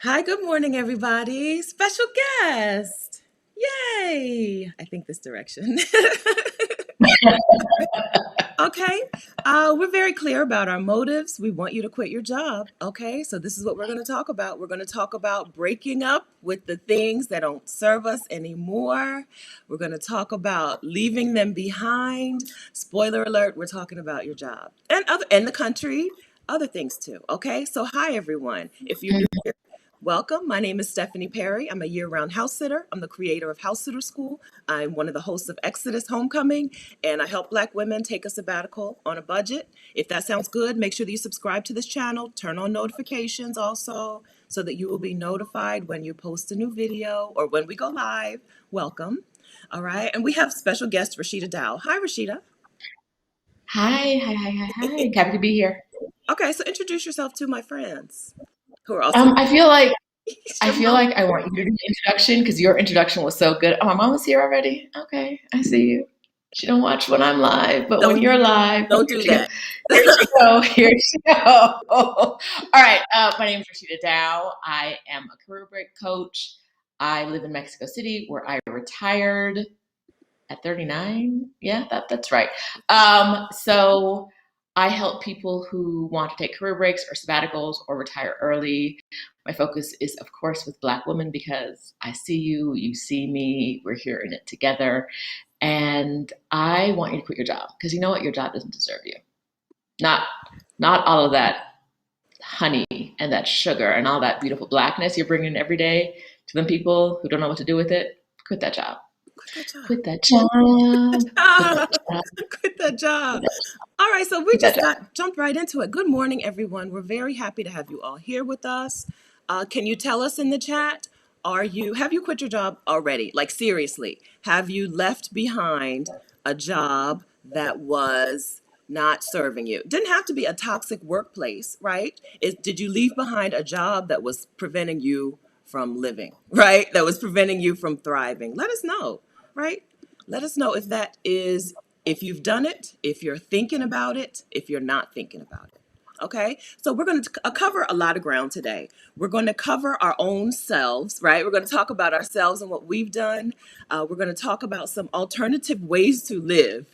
Hi, good morning, everybody. Special guest. Yay. I think this direction. Okay. We're very clear about our motives. We want you to quit your job. Okay. So, this is what we're going to talk about. We're going to talk about breaking up with the things that don't serve us anymore. We're going to talk about leaving them behind. Spoiler alert, we're talking about your job and the country, other things too. Okay. So, hi, everyone. If you're new here, welcome. My name is Stephanie Perry. I'm a year round house sitter. I'm the creator of House Sitter School. I'm one of the hosts of Exodus Homecoming, and I help Black women take a sabbatical on a budget. If that sounds good, make sure that you subscribe to this channel, turn on notifications also, so that you will be notified when you post a new video or when we go live. Welcome. All right. And we have special guest Roshida Dowe. Hi, Rashida. Hi. Happy to be here. Okay, so introduce yourself to my friends who are also I feel like I your feel mom. like I want you to do the introduction because your introduction was so good. Oh, my mom is here already. Okay, I see you. She don't watch when I'm live, but when Don't you're live, don't here do she go. that. Here she go. Here she go. All right. My name is Roshida Dowe. I am a career break coach. I live in Mexico City, where I retired at 39. Yeah, that's right. So I help people who want to take career breaks or sabbaticals or retire early. My focus is, of course, with Black women because I see you, you see me, we're here in it together. And I want you to quit your job because you know what? Your job doesn't deserve you. Not, not all of that honey and that sugar and all that beautiful blackness you're bringing every day to them people who don't know what to do with it. Quit that job. Quit that job. Quit that job. Quit that Ah, job. quit that Quit job. that, All right, so we quit that just job. got jumped right into it. Good morning, everyone. We're very happy to have you all here with us. Can you tell us in the chat? Have you quit your job already? Like seriously, have you left behind a job that was not serving you? Didn't have to be a toxic workplace, right? Did you leave behind a job that was preventing you from living, right? That was preventing you from thriving? Let us know, right? Let us know if you've done it, if you're thinking about it, if you're not thinking about it. Okay, so we're going to cover a lot of ground today. We're going to cover our own selves, right? We're going to talk about ourselves and what we've done. We're going to talk about some alternative ways to live,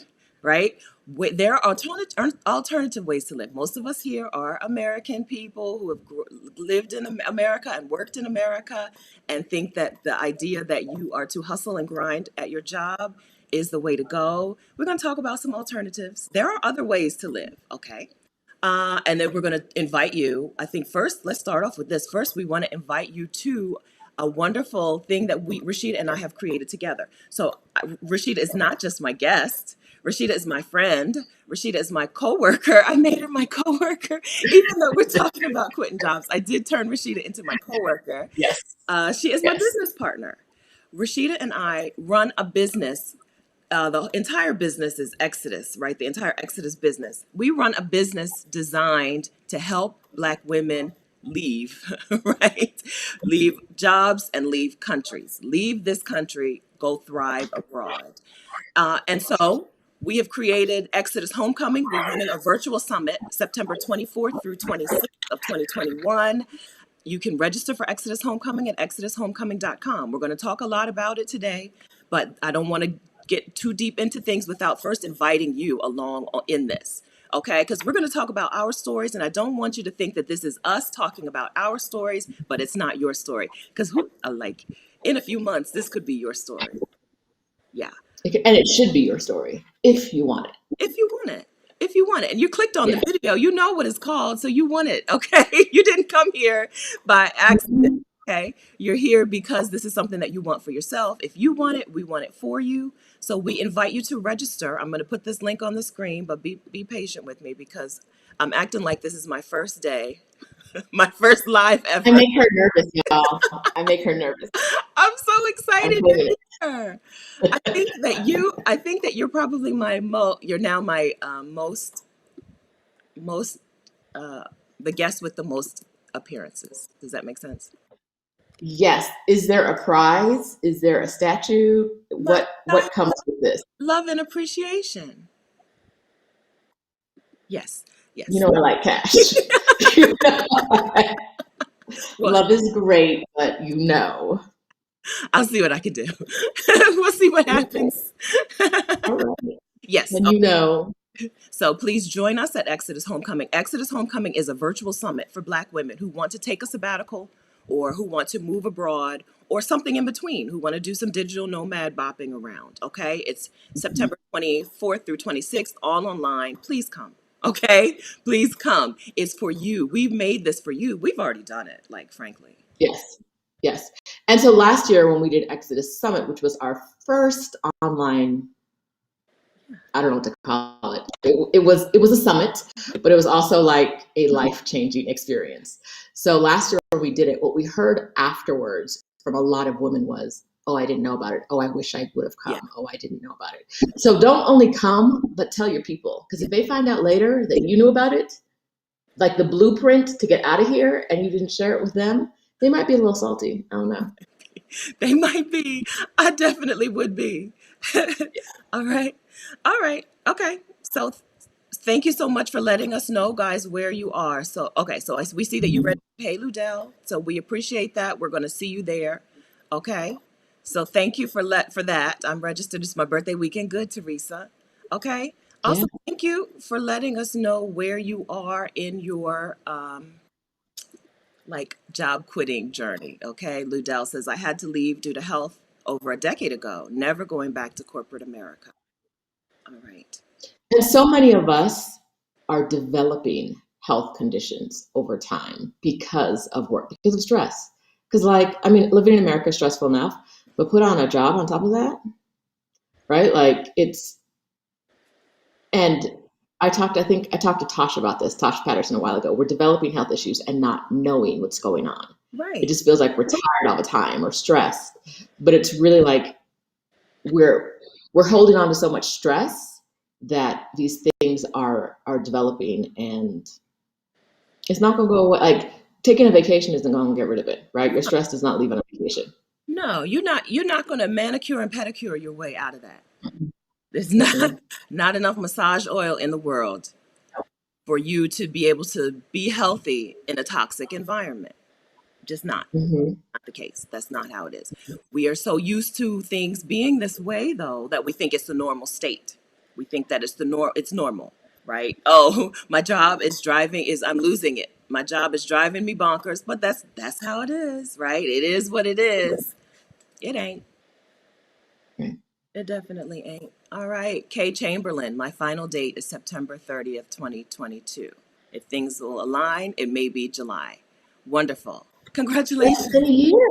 right? There are alternative ways to live. Most of us here are American people who have lived in America and worked in America and think that the idea that you are to hustle and grind at your job is the way to go. We're going to talk about some alternatives. There are other ways to live, okay? And then we're going to invite you. I think first, let's start off with this. First, we want to invite you to a wonderful thing that Rashida and I have created together. So Rashida is not just my guest. Rashida is my friend. Rashida is my coworker. I made her my coworker, even though we're talking about quitting jobs. I did turn Rashida into my coworker. Yes. She is my Yes. business partner. Rashida and I run a business. The entire business is Exodus, right? The entire Exodus business. We run a business designed to help Black women leave, right? Leave jobs and leave countries. Leave this country, go thrive abroad. And so we have created Exodus Homecoming. We're running a virtual summit September 24th through 26th of 2021. You can register for Exodus Homecoming at exodushomecoming.com. We're going to talk a lot about it today, but I don't want to get too deep into things without first inviting you along in this. Okay, because we're going to talk about our stories, and I don't want you to think that this is us talking about our stories, but it's not your story. Because like in a few months, this could be your story. Yeah, And it should be your story if you want it. if you want it. If you want it, and you clicked on the Yeah. video, you know what it's called, so you want it. Okay, you didn't come here by accident. Mhm. Okay, you're here because this is something that you want for yourself. If you want it, we want it for you. So we invite you to register. I'm going to put this link on the screen, but be patient with me because I'm acting like this is my first day, my first live I ever. make her nervous, y'all. I make her nervous. I'm so I'm excited blaming you're here. I think that you're probably you're now my most uh, the guest with the most appearances. Does that make sense? Yes. Is there a prize? Is there a statue? Love, What comes with this? love and appreciation. Yes, You yes. know I like cash. You know? What? Love is great, but you know. I'll see what I can do. We'll see what happens. All right. Yes. When you know. So please join us at Exodus Homecoming. Exodus Homecoming is a virtual summit for Black women who want to take a sabbatical or who want to move abroad or something in between, who want to do some digital nomad bopping around. Okay. It's September 24th through 26th, all online. Please come. Okay. Please come. It's for you. We've made this for you. We've already done it, like, frankly. Yes. Yes. And so last year when we did Exodus Summit, which was our first online, I don't know what to call it. It was a summit, but it was also like a life-changing experience. So last year when we did it, what we heard afterwards from a lot of women was, oh, I didn't know about it. Oh, I wish I would have come. Yeah. Oh, I didn't know about it. So don't only come, but tell your people. Because if they find out later that you knew about it, like the blueprint to get out of here, and you didn't share it with them, they might be a little salty. I don't know. They might be. I definitely would be. All right. All right. Okay. So thank you so much for letting us know, guys, where you are. So, okay. So we see that you read Hey Ludell. So we appreciate that. We're going to see you there. Okay. So thank you for that. I'm registered. It's my birthday weekend. Good, Teresa. Okay. Yeah. Also, thank you for letting us know where you are in your like job quitting journey. Okay. Ludell says, I had to leave due to health over a decade ago, never going back to corporate America. All right. And so many of us are developing health conditions over time because of work, because of stress. Because, like, I mean, living in America is stressful enough, but put on a job on top of that, right? Like, and I think I talked to Tosh about this, Tosh Patterson, a while ago. We're developing health issues and not knowing what's going on. It Right. just feels like we're tired all the time or stressed, but it's really like we're holding on to so much stress that these things are developing, and it's not going to go away. Like taking a vacation isn't going to get rid of it, right? Your stress does not leave on a vacation. No, you're not going to manicure and pedicure your way out of that. There's Mm-mm. not enough massage oil in the world for you to be able to be healthy in a toxic environment. Just Mm-hmm. not the case. That's not how it is. We are so used to things being this way though that we think it's the normal state. We think that it's normal, right? Oh, my job is I'm losing it. My job is driving me bonkers, but that's how it is, right? It is what it is. It ain't. Right. It definitely ain't. All right. Kay Chamberlain, my final date is September 30th, 2022. If things will align, it may be July. Wonderful. Less than Congratulations. a year.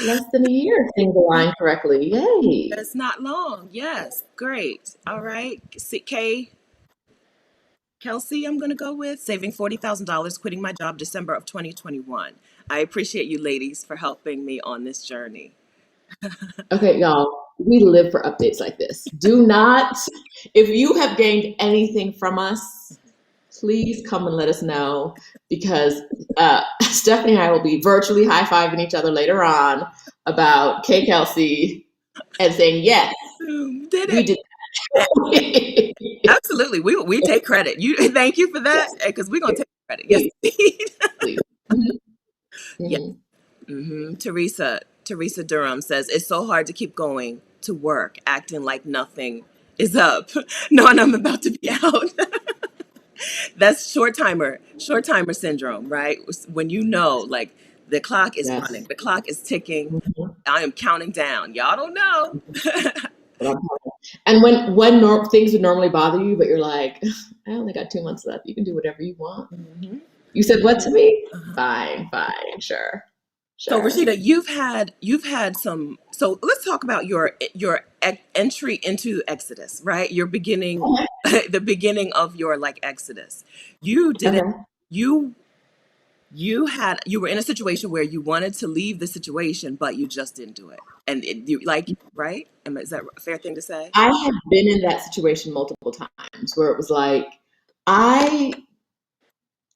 Less than a year. If things align correctly. Yay. It's not long. Yes. Great. All right. Kay Kelsey, I'm going to go with saving $40,000, quitting my job December of 2021. I appreciate you ladies for helping me on this journey. Okay, y'all. We live for updates like this. Do not, if you have gained anything from us, please come and let us know because Stephanie and I will be virtually high-fiving each other later on about K Kelsey and saying, yes, Did we it. did that. Absolutely. We take credit. You thank you for that Yes, because we're going to take credit. Yes, please, indeed. please. Mhm, Yeah. mhm. Teresa Durham says it's so hard to keep going to work, acting like nothing is up, knowing I'm about to be out. That's short timer syndrome, right? When you know, like the clock is running, Yes. the clock is ticking. Mhm. I am counting down. Y'all don't know. But I'm and when things would normally bother you, but you're like, I only got 2 months left. You can do whatever you want. Mhm. You said what to me? Uh-huh. Fine, fine, sure, So sure. Rashida, you've had some. So let's talk about your entry into Exodus, right? Your beginning, Okay. the beginning of your like Exodus. You didn't. Okay. You you were in a situation where you wanted to leave the situation, but you just didn't do it, and you like right? Is that a fair thing to say? I have been in that situation multiple times where it was like, I,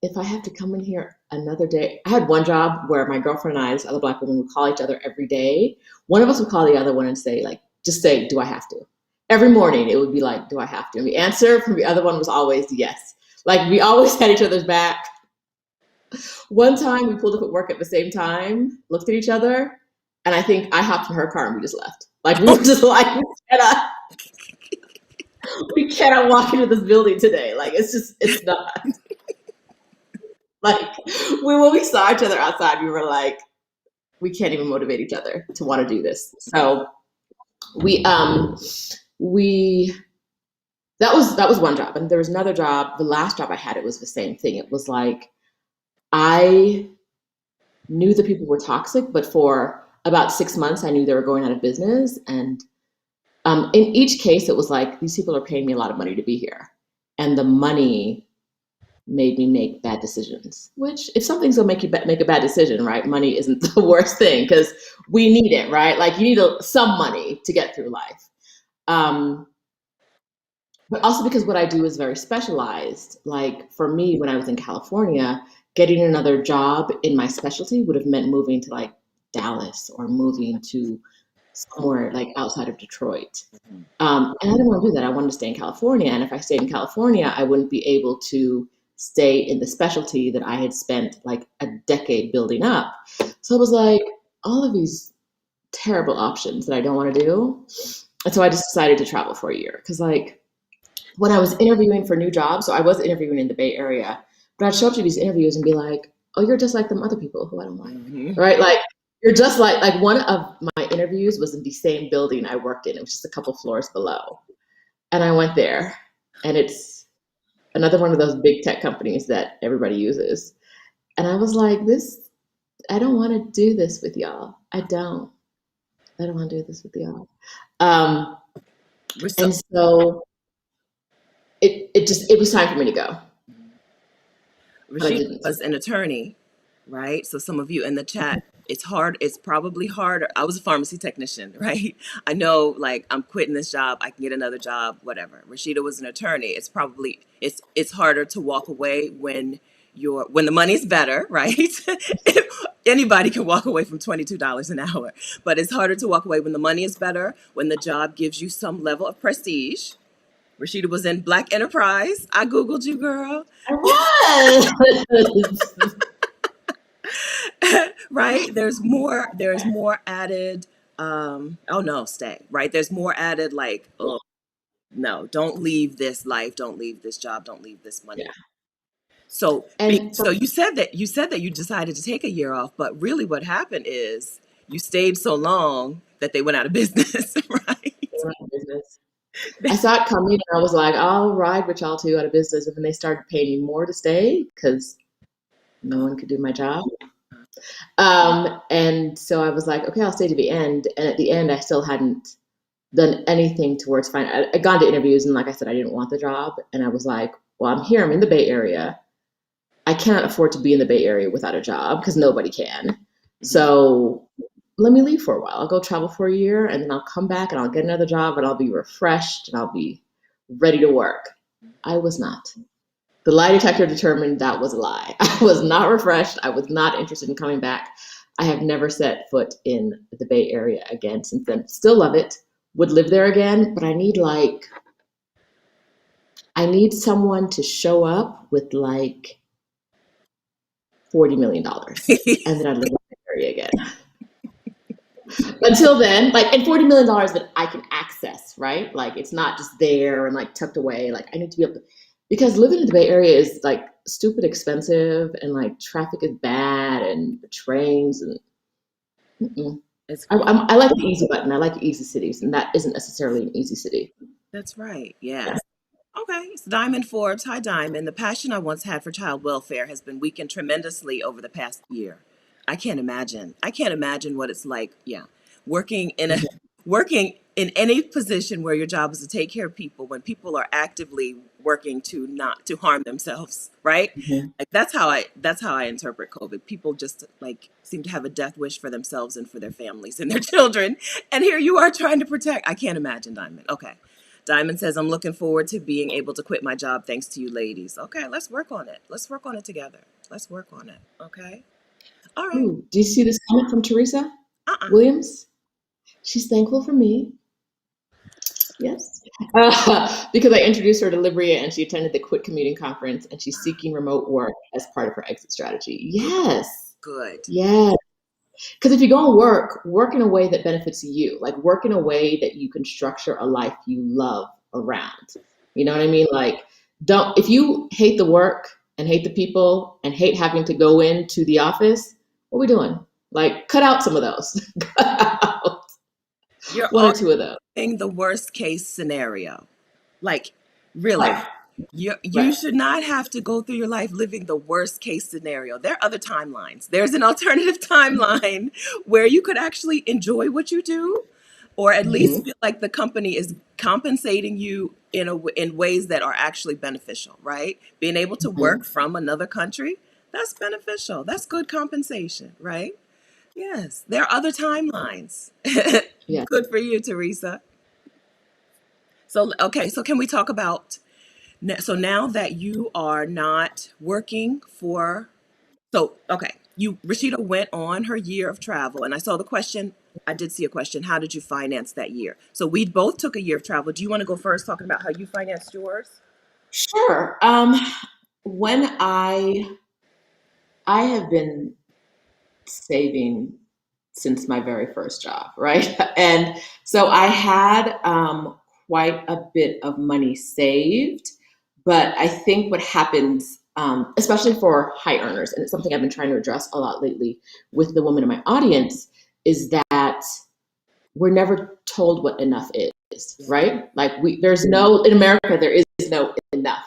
if I have to come in here another day, I had one job where my girlfriend and I, this other Black woman, would call each other every day. One of us would call the other one and say, like, just say, do I have to? Every morning it would be like, do I have to? And the answer from the other one was always yes. Like we always had each other's back. One time we pulled up at work at the same time, looked at each other, and I think I hopped in her car and we just left. Like we were just like, we cannot walk into this building today. Like it's not like when we saw each other outside, we were like, we can't even motivate each other to want to do this. So we we that was one job, and there was another job. The last job I had, it was the same thing. It was like I knew the people were toxic, but for about 6 months, I knew they were going out of business. And in each case, it was like these people are paying me a lot of money to be here, and the money made me make bad decisions. Which, if something's gonna make you make a bad decision, right? Money isn't the worst thing because we need it, right? Like you need some money to get through life. Um, but also because what I do is very specialized. Like for me, when I was in California, getting another job in my specialty would have meant moving to like Dallas or moving to somewhere like outside of Detroit. And I didn't want to do that. I wanted to stay in California. And if I stayed in California, I wouldn't be able to stay in the specialty that I had spent like a decade building up. So it was like all of these terrible options that I don't want to do. And so I just decided to travel for a year because like when I was interviewing for new jobs, so I was interviewing in the Bay Area, but I'd show up to these interviews and be like, "Oh, you're just like them other people who I don't like," right? Like you're just like one of my interviews was in the same building I worked in. It was just a couple floors below, and I went there, and it's another one of those big tech companies that everybody uses, and I was like, "This, I don't want to do this with y'all. I don't. I don't want to do this with y'all." Um, We're so and so it was time for me to go, but I Rashida didn't. was an attorney, right? So some of you in the chat, it's hard. It's probably harder. I was a pharmacy technician, right? I know, like I'm quitting this job. I can get another job, whatever. Rashida was an attorney. It's probably it's harder to walk away when the money's better, right? Anybody can walk away from $22 an hour, but it's harder to walk away when the money is better, when the job gives you some level of prestige. Rashida was in Black Enterprise. I Googled you, girl. I was. Right? There's more added oh no, stay, right? There's more added like, oh no, don't leave this life, don't leave this job, don't leave this money. Yeah. So And for so you said that you decided to take a year off, but really what happened is you stayed so long that they went out of business, right? business, I saw it coming and I was like, I'll ride with y'all two out of business. And then they started paying me more to stay because no one could do my job. And so I was like, okay, I'll stay to the end. And at the end, I still hadn't done anything towards finding. I'd gone to interviews and, like I said, I didn't want the job. And I was like, well, I'm here. I'm in the Bay Area. I cannot afford to be in the Bay Area without a job because nobody can. Mhm. So let me leave for a while. I'll go travel for a year and then I'll come back and I'll get another job and I'll be refreshed and I'll be ready to work. I was not. The lie detector determined that was a lie. I was not refreshed. I was not interested in coming back. I have never set foot in the Bay Area again since then. Still love it. Would live there again, but I need someone to show up with like $40 million, and then I'd live in the area again. Until then, like, and $40 million that I can access, right? Like, it's not just there and like tucked away. Like, I need to be able to, because living in the Bay Area is like stupid expensive, and like traffic is bad, and the trains and mm-mm. It's I like the easy button. I like easy cities, and that isn't necessarily an easy city. That's right. Yes. Okay. It's Diamond Forbes. Hi, Diamond. The passion I once had for child welfare has been weakened tremendously over the past year. I can't imagine. I can't imagine what it's like. Yeah. Working in a Mhm. working in any position where your job is to take care of people when people are actively working to not to harm themselves, right? Mhm. Like that's how I interpret COVID. People just like seem to have a death wish for themselves and for their families and their children. And here you are trying to protect. I can't imagine, Diamond. Okay. Diamond says, I'm looking forward to being able to quit my job thanks to you ladies. Okay, let's work on it. Let's work on it together. Let's work on it. Okay. All right. Ooh, do you see this comment from Teresa Uh-uh. Williams? She's thankful for me. Yes. Because I introduced her to Libria and she attended the Quit Commuting Conference and she's seeking remote work as part of her exit strategy. Good. Yes. Good. Yes. Because if you go and work in a way that benefits you, like work in a way that you can structure a life you love around. You know what I mean? Like, don't, if you hate the work and hate the people and hate having to go into the office, what are we doing? Like, cut out some of those. Cut out You're one or always two of those. saying the worst case scenario. Like, really. Life. You Right. should not have to go through your life living the worst case scenario. There are other timelines. There's an alternative timeline where you could actually enjoy what you do, or at least Mm-hmm. feel like the company is compensating you in ways that are actually beneficial, right? Being able to Mm-hmm. work from another country, that's beneficial. That's good compensation, right? Yes, there are other timelines. Yeah. Good for you, Teresa. So, okay, so can we talk about so now that you are not working for, so, okay, Rashida went on her year of travel, and I saw the question, I did see a question, how did you finance that year? So we both took a year of travel. Do you want to go first talking about how you financed yours? Sure. When I have been saving since my very first job, right? And so I had quite a bit of money saved, but I think what happens, especially for high earners, and it's something I've been trying to address a lot lately with the women in my audience, is that we're never told what enough is, Yeah. right? Like there's no, in America, there is no enough.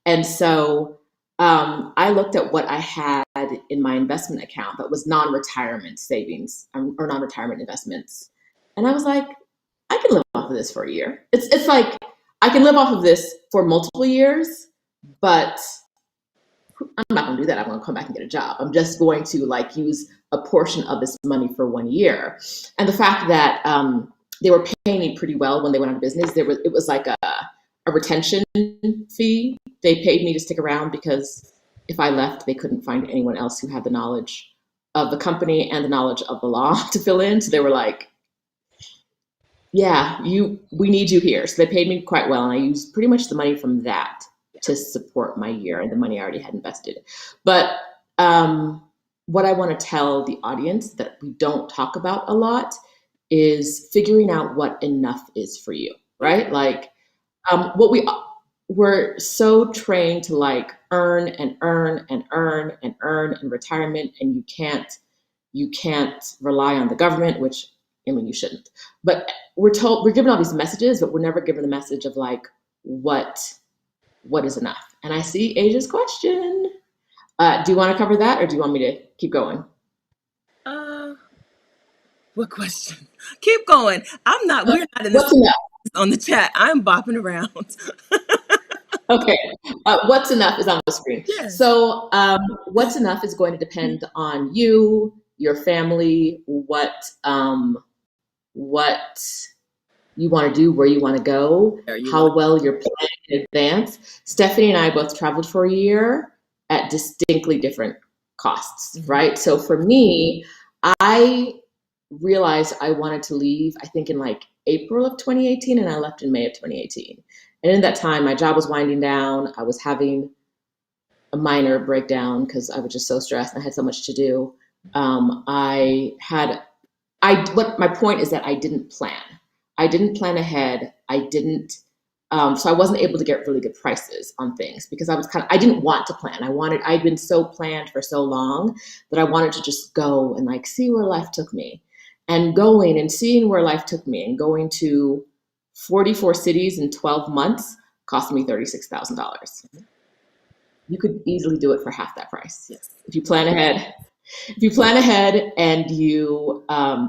And so I looked at what I had in my investment account that was non-retirement savings or non-retirement investments. And I was like, I can live off of this for a year. It's like I can live off of this for multiple years, but I'm not going to do that. I'm going to come back and get a job. I'm just going to like use a portion of this money for 1 year. And the fact that they were paying me pretty well when they went out of business, it was like a retention fee. They paid me to stick around because if I left, they couldn't find anyone else who had the knowledge of the company and the knowledge of the law to fill in. So they were like, yeah, we need you here. So they paid me quite well. And I used pretty much the money from that to support my year and the money I already had invested. But what I want to tell the audience that we don't talk about a lot is figuring out what enough is for you, right? Like what we're so trained to like earn and earn and earn and earn in retirement, and you can't rely on the government, which I mean you shouldn't. But we're given all these messages, but we're never given the message of like what is enough. And I see Asia's question. Do you want to cover that, or do you want me to keep going? Uh, what question? Keep going. We're not in this What's enough? on the chat. I'm bopping around. Okay. What's enough is on the screen. Yes. So, what's enough is going to depend on you, your family, what you want to do, where you want to go, There you want how well you're planning in advance. Stephanie and I both traveled for a year at distinctly different costs, to. right? So for me, I realized I wanted to leave, I think in like April of 2018, and I left in May of 2018. And in that time, my job was winding down. I was having a minor breakdown because I was just so stressed and I had so much to do. What my point is that I didn't plan. I didn't plan ahead. So I wasn't able to get really good prices on things because I didn't want to plan. I'd been so planned for so long that I wanted to just go and like see where life took me. And going and seeing where life took me and going to 44 cities in 12 months cost me $36,000. You could easily do it for half that price Yes. if you plan ahead. If you plan ahead and you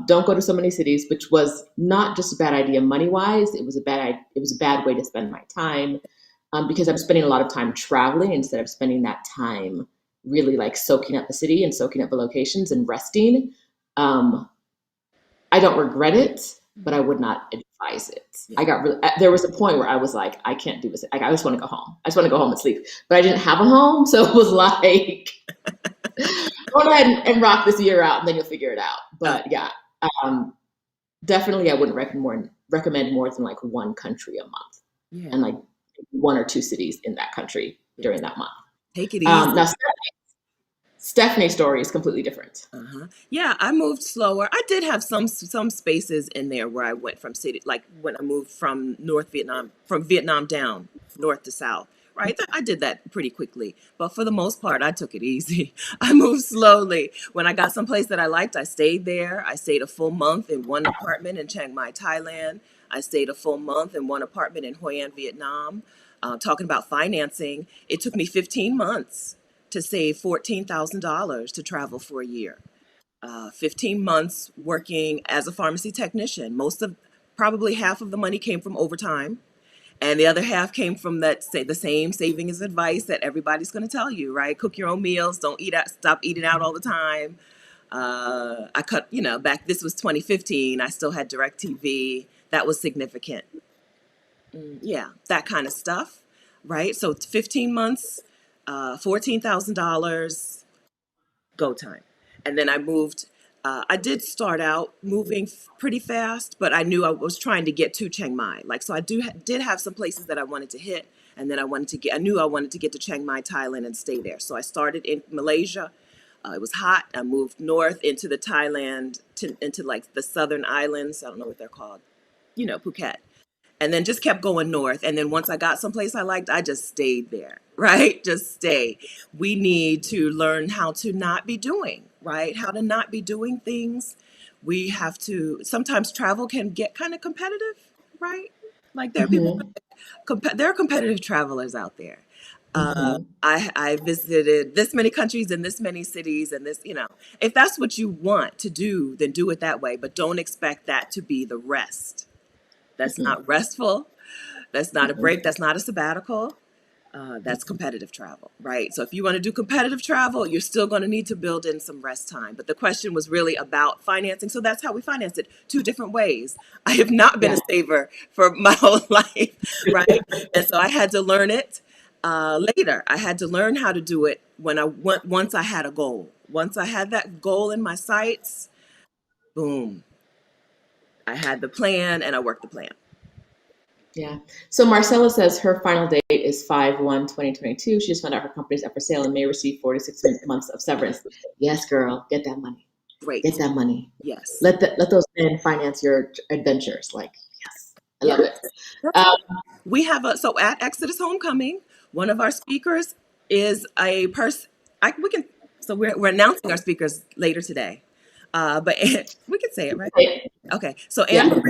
don't go to so many cities, which was not just a bad idea money wise, it was a bad way to spend my time because I'm spending a lot of time traveling instead of spending that time really like soaking up the city and soaking up the locations and resting. I don't regret it, but I would not advise it. There was a point where I was like, I can't do this. Like, I just want to go home. I just want to go home and sleep. But I didn't have a home. So it was like, go ahead and rock this year out and then you'll figure it out. But yeah, um, definitely I wouldn't recommend more than like one country a month, Yeah. and like one or two cities in that country Yes. during that month. Take it Now easy. Stephanie's story is completely different. Uh-huh. Yeah, I moved slower. I did have some spaces in there where I went from city, like when I moved from North Vietnam, from Vietnam down north to south. Right, I did that pretty quickly, but for the most part, I took it easy. I moved slowly. When I got someplace that I liked, I stayed there. I stayed a full month in one apartment in Chiang Mai, Thailand. I stayed a full month in one apartment in Hoi An, Vietnam. Talking about financing, it took me 15 months to save $14,000 to travel for a year. 15 months working as a pharmacy technician. Probably half of the money came from overtime, and the other half came from the same savings advice that everybody's going to tell you, right? Cook your own meals. Don't eat out. Stop eating out all the time. I cut, back. This was 2015. I still had DirecTV. That was significant. Yeah, that kind of stuff, right? So 15 months, $14,000 go time. And then I moved. I did start out moving pretty fast, but I knew I was trying to get to Chiang Mai. Like, so I did have some places that I wanted to hit, and then I knew I wanted to get to Chiang Mai, Thailand, and stay there. So I started in Malaysia. It was hot. I moved north into the Thailand, into like the southern islands. I don't know what they're called. Phuket, and then just kept going north. And then once I got someplace I liked, I just stayed there, right? Just stay. We need to learn how to not be doing, right? How to not be doing things. We have to, sometimes travel can get kind of competitive, right? Like there are people, Hmm. there are competitive travelers out there. Hmm. I visited this many countries and this many cities and if that's what you want to do, then do it that way. But don't expect that to be the rest. That's Hmm. not restful. That's not a Hmm. break. That's not a sabbatical. That's competitive travel, right? So if you want to do competitive travel, you're still going to need to build in some rest time. But the question was really about financing. So that's how we financed it, two different ways. I have not been Yeah. a saver for my whole life, right? And so I had to learn it later. I had to learn how to do it once I had a goal. Once I had that goal in my sights, boom, I had the plan and I worked the plan. Yeah. So Marcella says her final date is 5/1/2022. She just found out her company's up for sale and may receive 4 to 6 months of severance. Yes, girl, get that money. Get Great. that money. Yes. Let those men finance your adventures. Like, yes, I Yeah. love it. That's Um, We have so at Exodus Homecoming, one of our speakers is a person. We can. So we're announcing our speakers later today, but we can say it, right? Okay, so yeah. Anne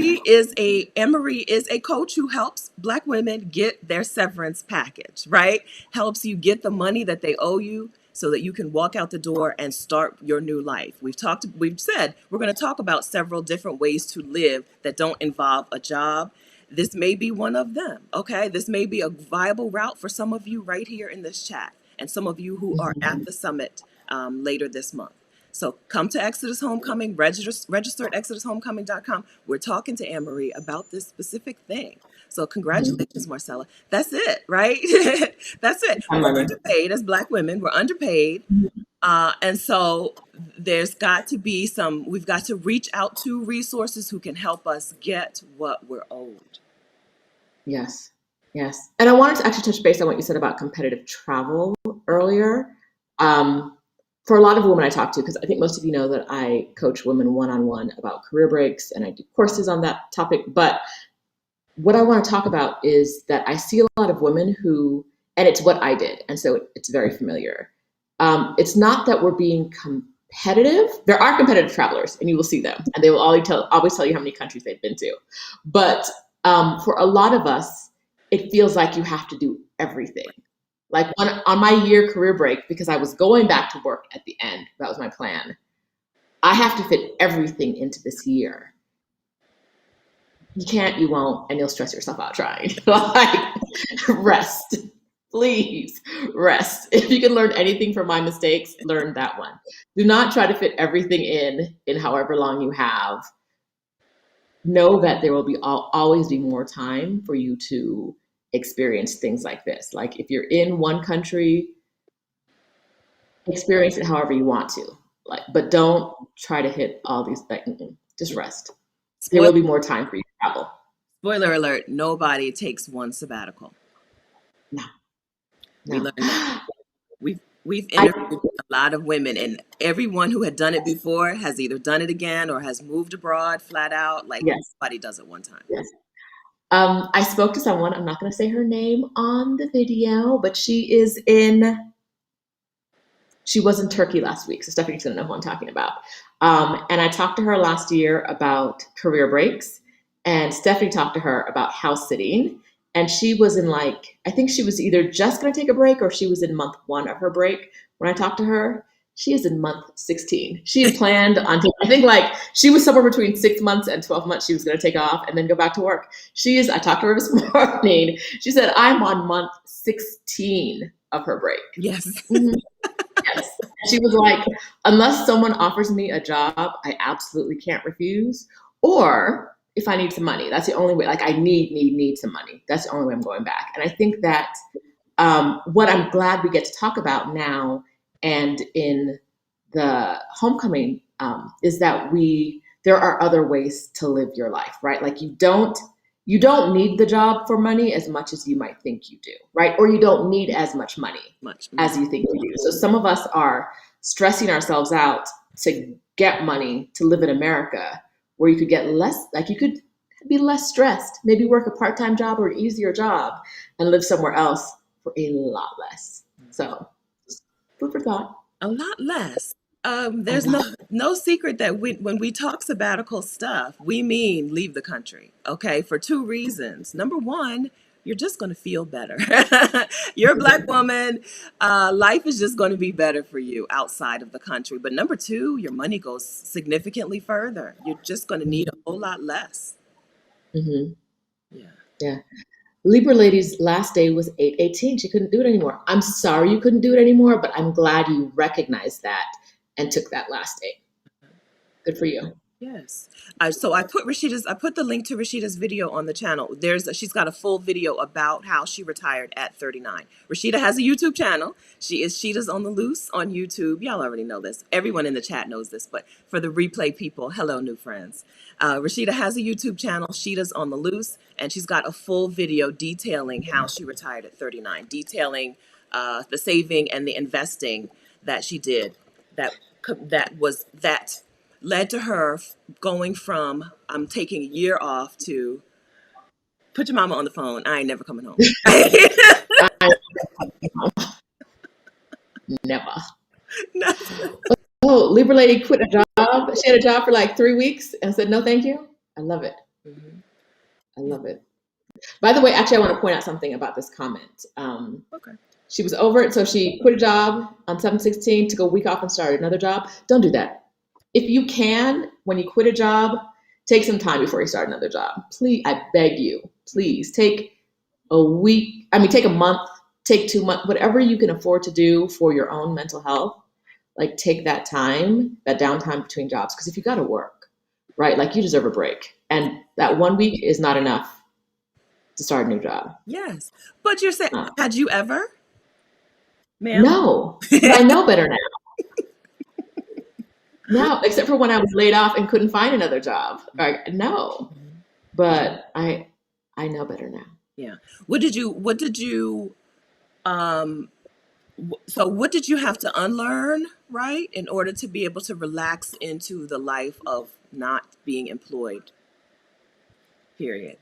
Marie is a coach who helps Black women get their severance package, right? Helps you get the money that they owe you so that you can walk out the door and start your new life. We've said we're going to talk about several different ways to live that don't involve a job. This may be one of them, okay? This may be a viable route for some of you right here in this chat and some of you who are at Mhm. the summit later this month. So come to Exodus Homecoming, register at exodushomecoming.com. We're talking to Anne Marie about this specific thing. So congratulations, Marcella. That's it, right? That's it. I'm We're learning. underpaid as Black women. We're underpaid. And so we've got to reach out to resources who can help us get what we're owed. Yes. Yes. And I wanted to actually touch base on what you said about competitive travel earlier. Um, for a lot of women I talk to, because I think most of you know that I coach women one-on-one about career breaks and I do courses on that topic. But what I want to talk about is that I see a lot of women who, and it's what I did, and so it's very familiar. It's not that we're being competitive. There are competitive travelers, and you will see them, and they will always tell you how many countries they've been to. But for a lot of us, it feels like you have to do everything. Like on my year career break, because I was going back to work at the end, that was my plan. I have to fit everything into this year. You can't, you won't, and you'll stress yourself out trying. Like, rest. Please rest. If you can learn anything from my mistakes, learn that one. Do not try to fit everything in however long you have. Know that there will always be more time for you to experience things like this. Like if you're in one country, experience it however you want to. Like, but don't try to hit all these things. Just rest. there will Spoil- be more time for you to travel. Spoiler alert, nobody takes one sabbatical. No, We no. learned that. We've I interviewed a lot of women, and everyone who had done it before has either done it again or has moved abroad flat out. Like, yes, nobody does it one time. yes. I spoke to someone. I'm not going to say her name on the video, but she was in Turkey last week, so Stephanie's gonna know who I'm talking about. And I talked to her last year about career breaks, and Stephanie talked to her about house sitting. And she was in I think she was either just gonna take a break or she was in month 1 of her break. When I talked to her, she is in month 16. She had planned on, I think she was somewhere between 6 months and 12 months she was gonna take off and then go back to work. I talked to her this morning. She said, I'm on month 16 of her break. Yes. Mhm. Yes. She was like, unless someone offers me a job, I absolutely can't refuse. Or if I need some money, that's the only way. I need some money. That's the only way I'm going back. And I think that what I'm glad we get to talk about now and in the homecoming is that there are other ways to live your life, right? You don't need the job for money as much as you might think you do, right? Or you don't need as much money Much. as you think you do. So some of us are stressing ourselves out to get money to live in America, where you could get less, you could be less stressed, maybe work a part-time job or an easier job and live somewhere else for a lot less. So food for thought. A lot less. A There's lot. no secret that when we talk sabbatical stuff, we mean leave the country. Okay, for two reasons. Number one, you're just going to feel better. You're a black woman. Life is just going to be better for you outside of the country. But number two, your money goes significantly further. You're just going to need a whole lot less. Mm-hmm. Yeah. Yeah. Libra lady's last day was 8/18. She couldn't do it anymore. I'm sorry you couldn't do it anymore, but I'm glad you recognized that and took that last day. Good for you. Yes. So I put the link to Rashida's video on the channel. She's got a full video about how she retired at 39. Rashida has a YouTube channel. She is Shida's on the Loose on YouTube. Y'all already know this. Everyone in the chat knows this, but for the replay people, hello, new friends. Rashida has a YouTube channel, Shida's on the Loose, and she's got a full video detailing how she retired at 39, detailing the saving and the investing that she did. That led to her going from I'm taking a year off to put your mama on the phone. I ain't never coming home. I never. Oh, Libra lady quit a job. She had a job for 3 weeks and said, no, thank you. I love it. Mhm. I love it. By the way, actually, I want to point out something about this comment. Okay. She was over it. So she quit a job on 7/16, took a week off and started another job. Don't do that. If you can, when you quit a job, take some time before you start another job. Please, I beg you, please take a week. Take a month, take 2 months, whatever you can afford to do for your own mental health. Take that time, that downtime between jobs. Because if you got to work, right, you deserve a break. And that 1 week is not enough to start a new job. Yes. But you're saying, Uh, had you ever, ma'am? no, but I know better now. No, except for when I was laid off and couldn't find another job. No, but I know better now. Yeah. Um, what did you have to unlearn, right, in order to be able to relax into the life of not being employed, period?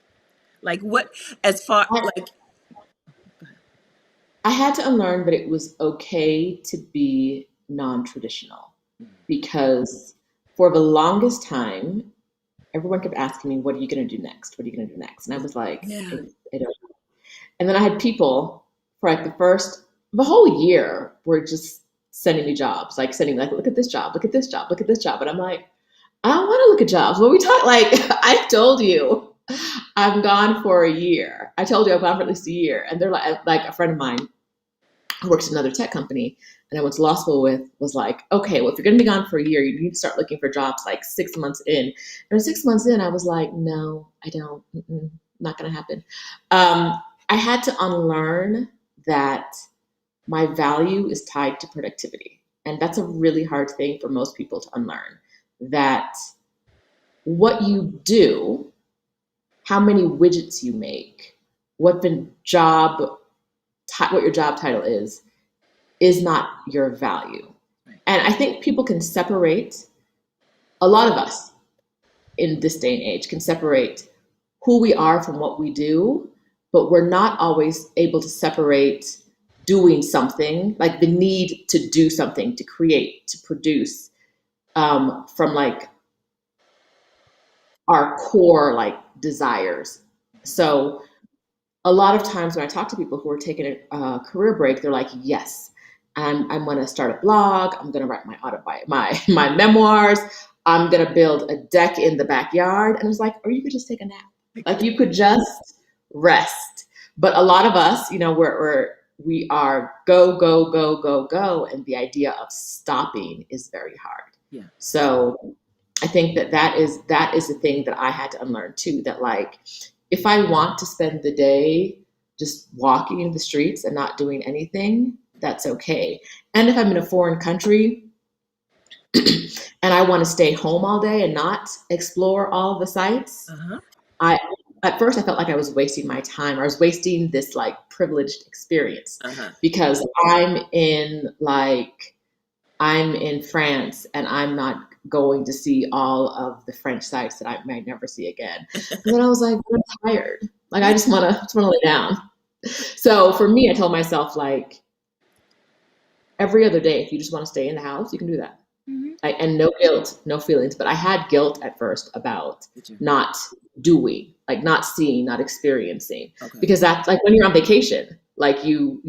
Like what, as far, I, like, I had to unlearn that it was okay to be non-traditional because for the longest time, everyone kept asking me, what are you going to do next? What are you going to do next? And I was like, yeah. I don't know. And then I had people for the whole year were just sending me jobs, sending me look at this job, look at this job, look at this job. And I'm like, I don't want to look at jobs. What we talk I told you I'm gone for a year. I told you I'm gone for at least a year. And they're like a friend of mine who works at another tech company and I went to law school with was like, okay, well, if you're going to be gone for a year, you need to start looking for jobs 6 months in. And 6 months in, I was like, no, I don't. Not going to happen. I had to unlearn that my value is tied to productivity. And that's a really hard thing for most people to unlearn. That what you do, how many widgets you make, what the job, what your job title is not your value. And I think people can separate, a lot of us in this day and age can separate who we are from what we do, but we're not always able to separate doing something, like the need to do something, to create, to produce, from like our core like desires. So a lot of times when I talk to people who are taking a career break, they're like, yes, I'm going to start a blog. I'm going to write my memoirs. I'm going to build a deck in the backyard. And I was like, or you could just take a nap. Like you could just rest. But a lot of us, you know, we are go, go, go, go, go. And the idea of stopping is very hard. Yeah. So I think that is the thing that I had to unlearn too, that like, if I want to spend the day just walking in the streets and not doing anything, that's okay. And if I'm in a foreign country and I want to stay home all day and not explore all the sites, Uh-huh. I at first I felt like I was wasting my time. I was wasting this like privileged experience Uh-huh. because I'm in France and I'm not going to see all of the French sites that I might never see again. And then I was like, I'm tired. Like I just wanna lay down. So for me, I told myself like every other day, if you just want to stay in the house, you can do that. Mm-hmm. Like, and no guilt, no feelings. But I had guilt at first about Did you? not doing, like not seeing, not experiencing. Okay. Because that's like when you're on vacation, like you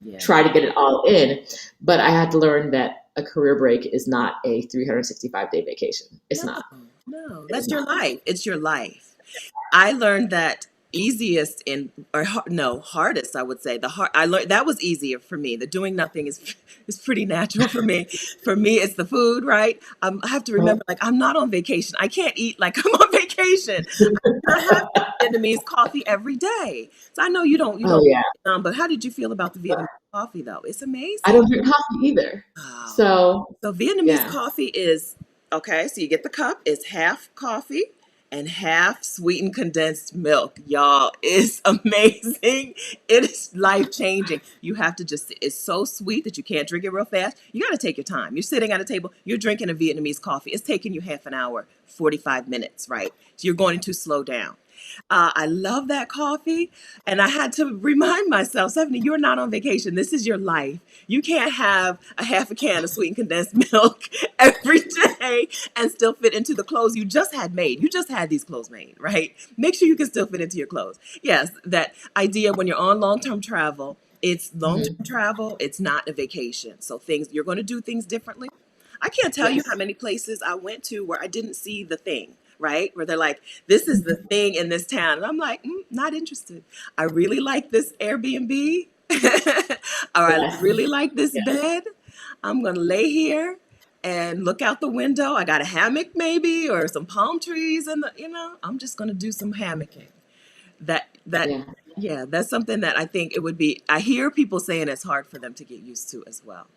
Yeah. try to get it all in. But I had to learn that a career break is not a 365-day vacation. It's No, not. no, It's that's your not. life. It's your life. I learned that easiest in or no hardest, I would say. I learned that was easier for me. The doing nothing is pretty natural for me. For me it's the food, right? I have to remember, like, I'm not on vacation. I can't eat like I'm on vacation. I have Vietnamese coffee every day. So I know you Oh don't yeah. but how did you feel about the Vietnamese coffee though? It's I amazing. don't drink coffee either. Wow. So So Vietnamese yeah. coffee is okay. So you get the cup. It's half coffee and half sweetened condensed milk. Y'all, it's amazing. It is life changing. You have to just. It's so sweet that you can't drink it real fast. You got to take your time. You're sitting at a table. You're drinking a Vietnamese coffee. It's taking you half an hour, 45 minutes, right? So you're going to slow down. I love that coffee. And I had to remind myself, Stephanie, you're not on vacation. This is your life. You can't have a half a can of sweetened condensed milk every day and still fit into the clothes you just had made. You just had these clothes made, right? Make sure you can still fit into your clothes. Yes, that idea when you're on long-term travel, it's long-term Mhm. travel, it's not a vacation. So you're going to do things differently. I can't tell you how Yes. many places I went to where I didn't see the thing, right? Where they're like, this is the thing in this town. And I'm like, not interested. I really like this Airbnb. Or I Yes. really like this Yes. bed. I'm going to lay here and look out the window. I got a hammock maybe or some palm trees and I'm just going to do some hammocking. That Yeah. yeah, that's something that I think it would be. I hear people saying it's hard for them to get used to as well.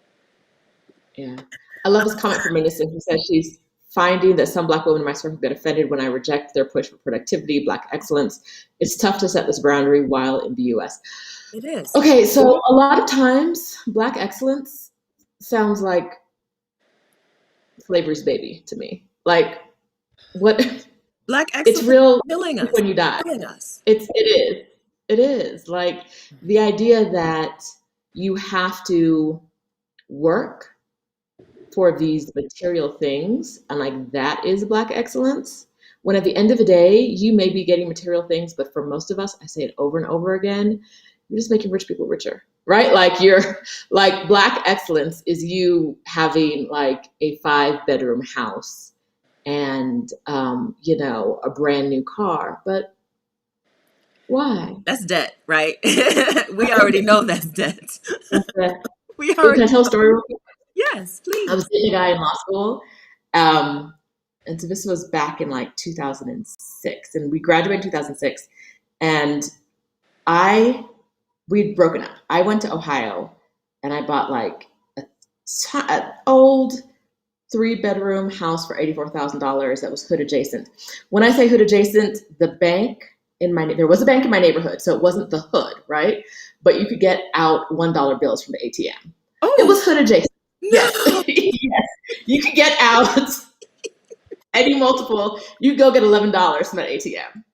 Yeah. I love this comment from Melissa who says she's finding that some Black women in my circle get offended when I reject their push for productivity, Black excellence. It's tough to set this boundary while in the US. It is. Okay, so a lot of times Black excellence sounds like slavery's baby to me. Like what Black it's excellence real killing us. when you die. Killing us. It is. Like the idea that you have to work for these material things and like that is Black excellence, when at the end of the day you may be getting material things, but for most of us, I say it over and over again, you're just making rich people richer, right? Like you're like Black excellence is you having like a 5-bedroom house and a brand new car, but why? That's debt, right? We already know that's debt. That's the, We can I already tell a know. story? Yes, I was please. dating a guy in law school. Um, and so this was back in like 2006. And we graduated in 2006. And we'd broken up. I went to Ohio and I bought like an old 3-bedroom house for $84,000 that was hood adjacent. When I say hood adjacent, there was a bank in my neighborhood, so it wasn't the hood, right? But you could get out $1 bills from the ATM. It was Oh hood adjacent. Yes, no! yes. You could get out any multiple. You could go get $11 from that ATM.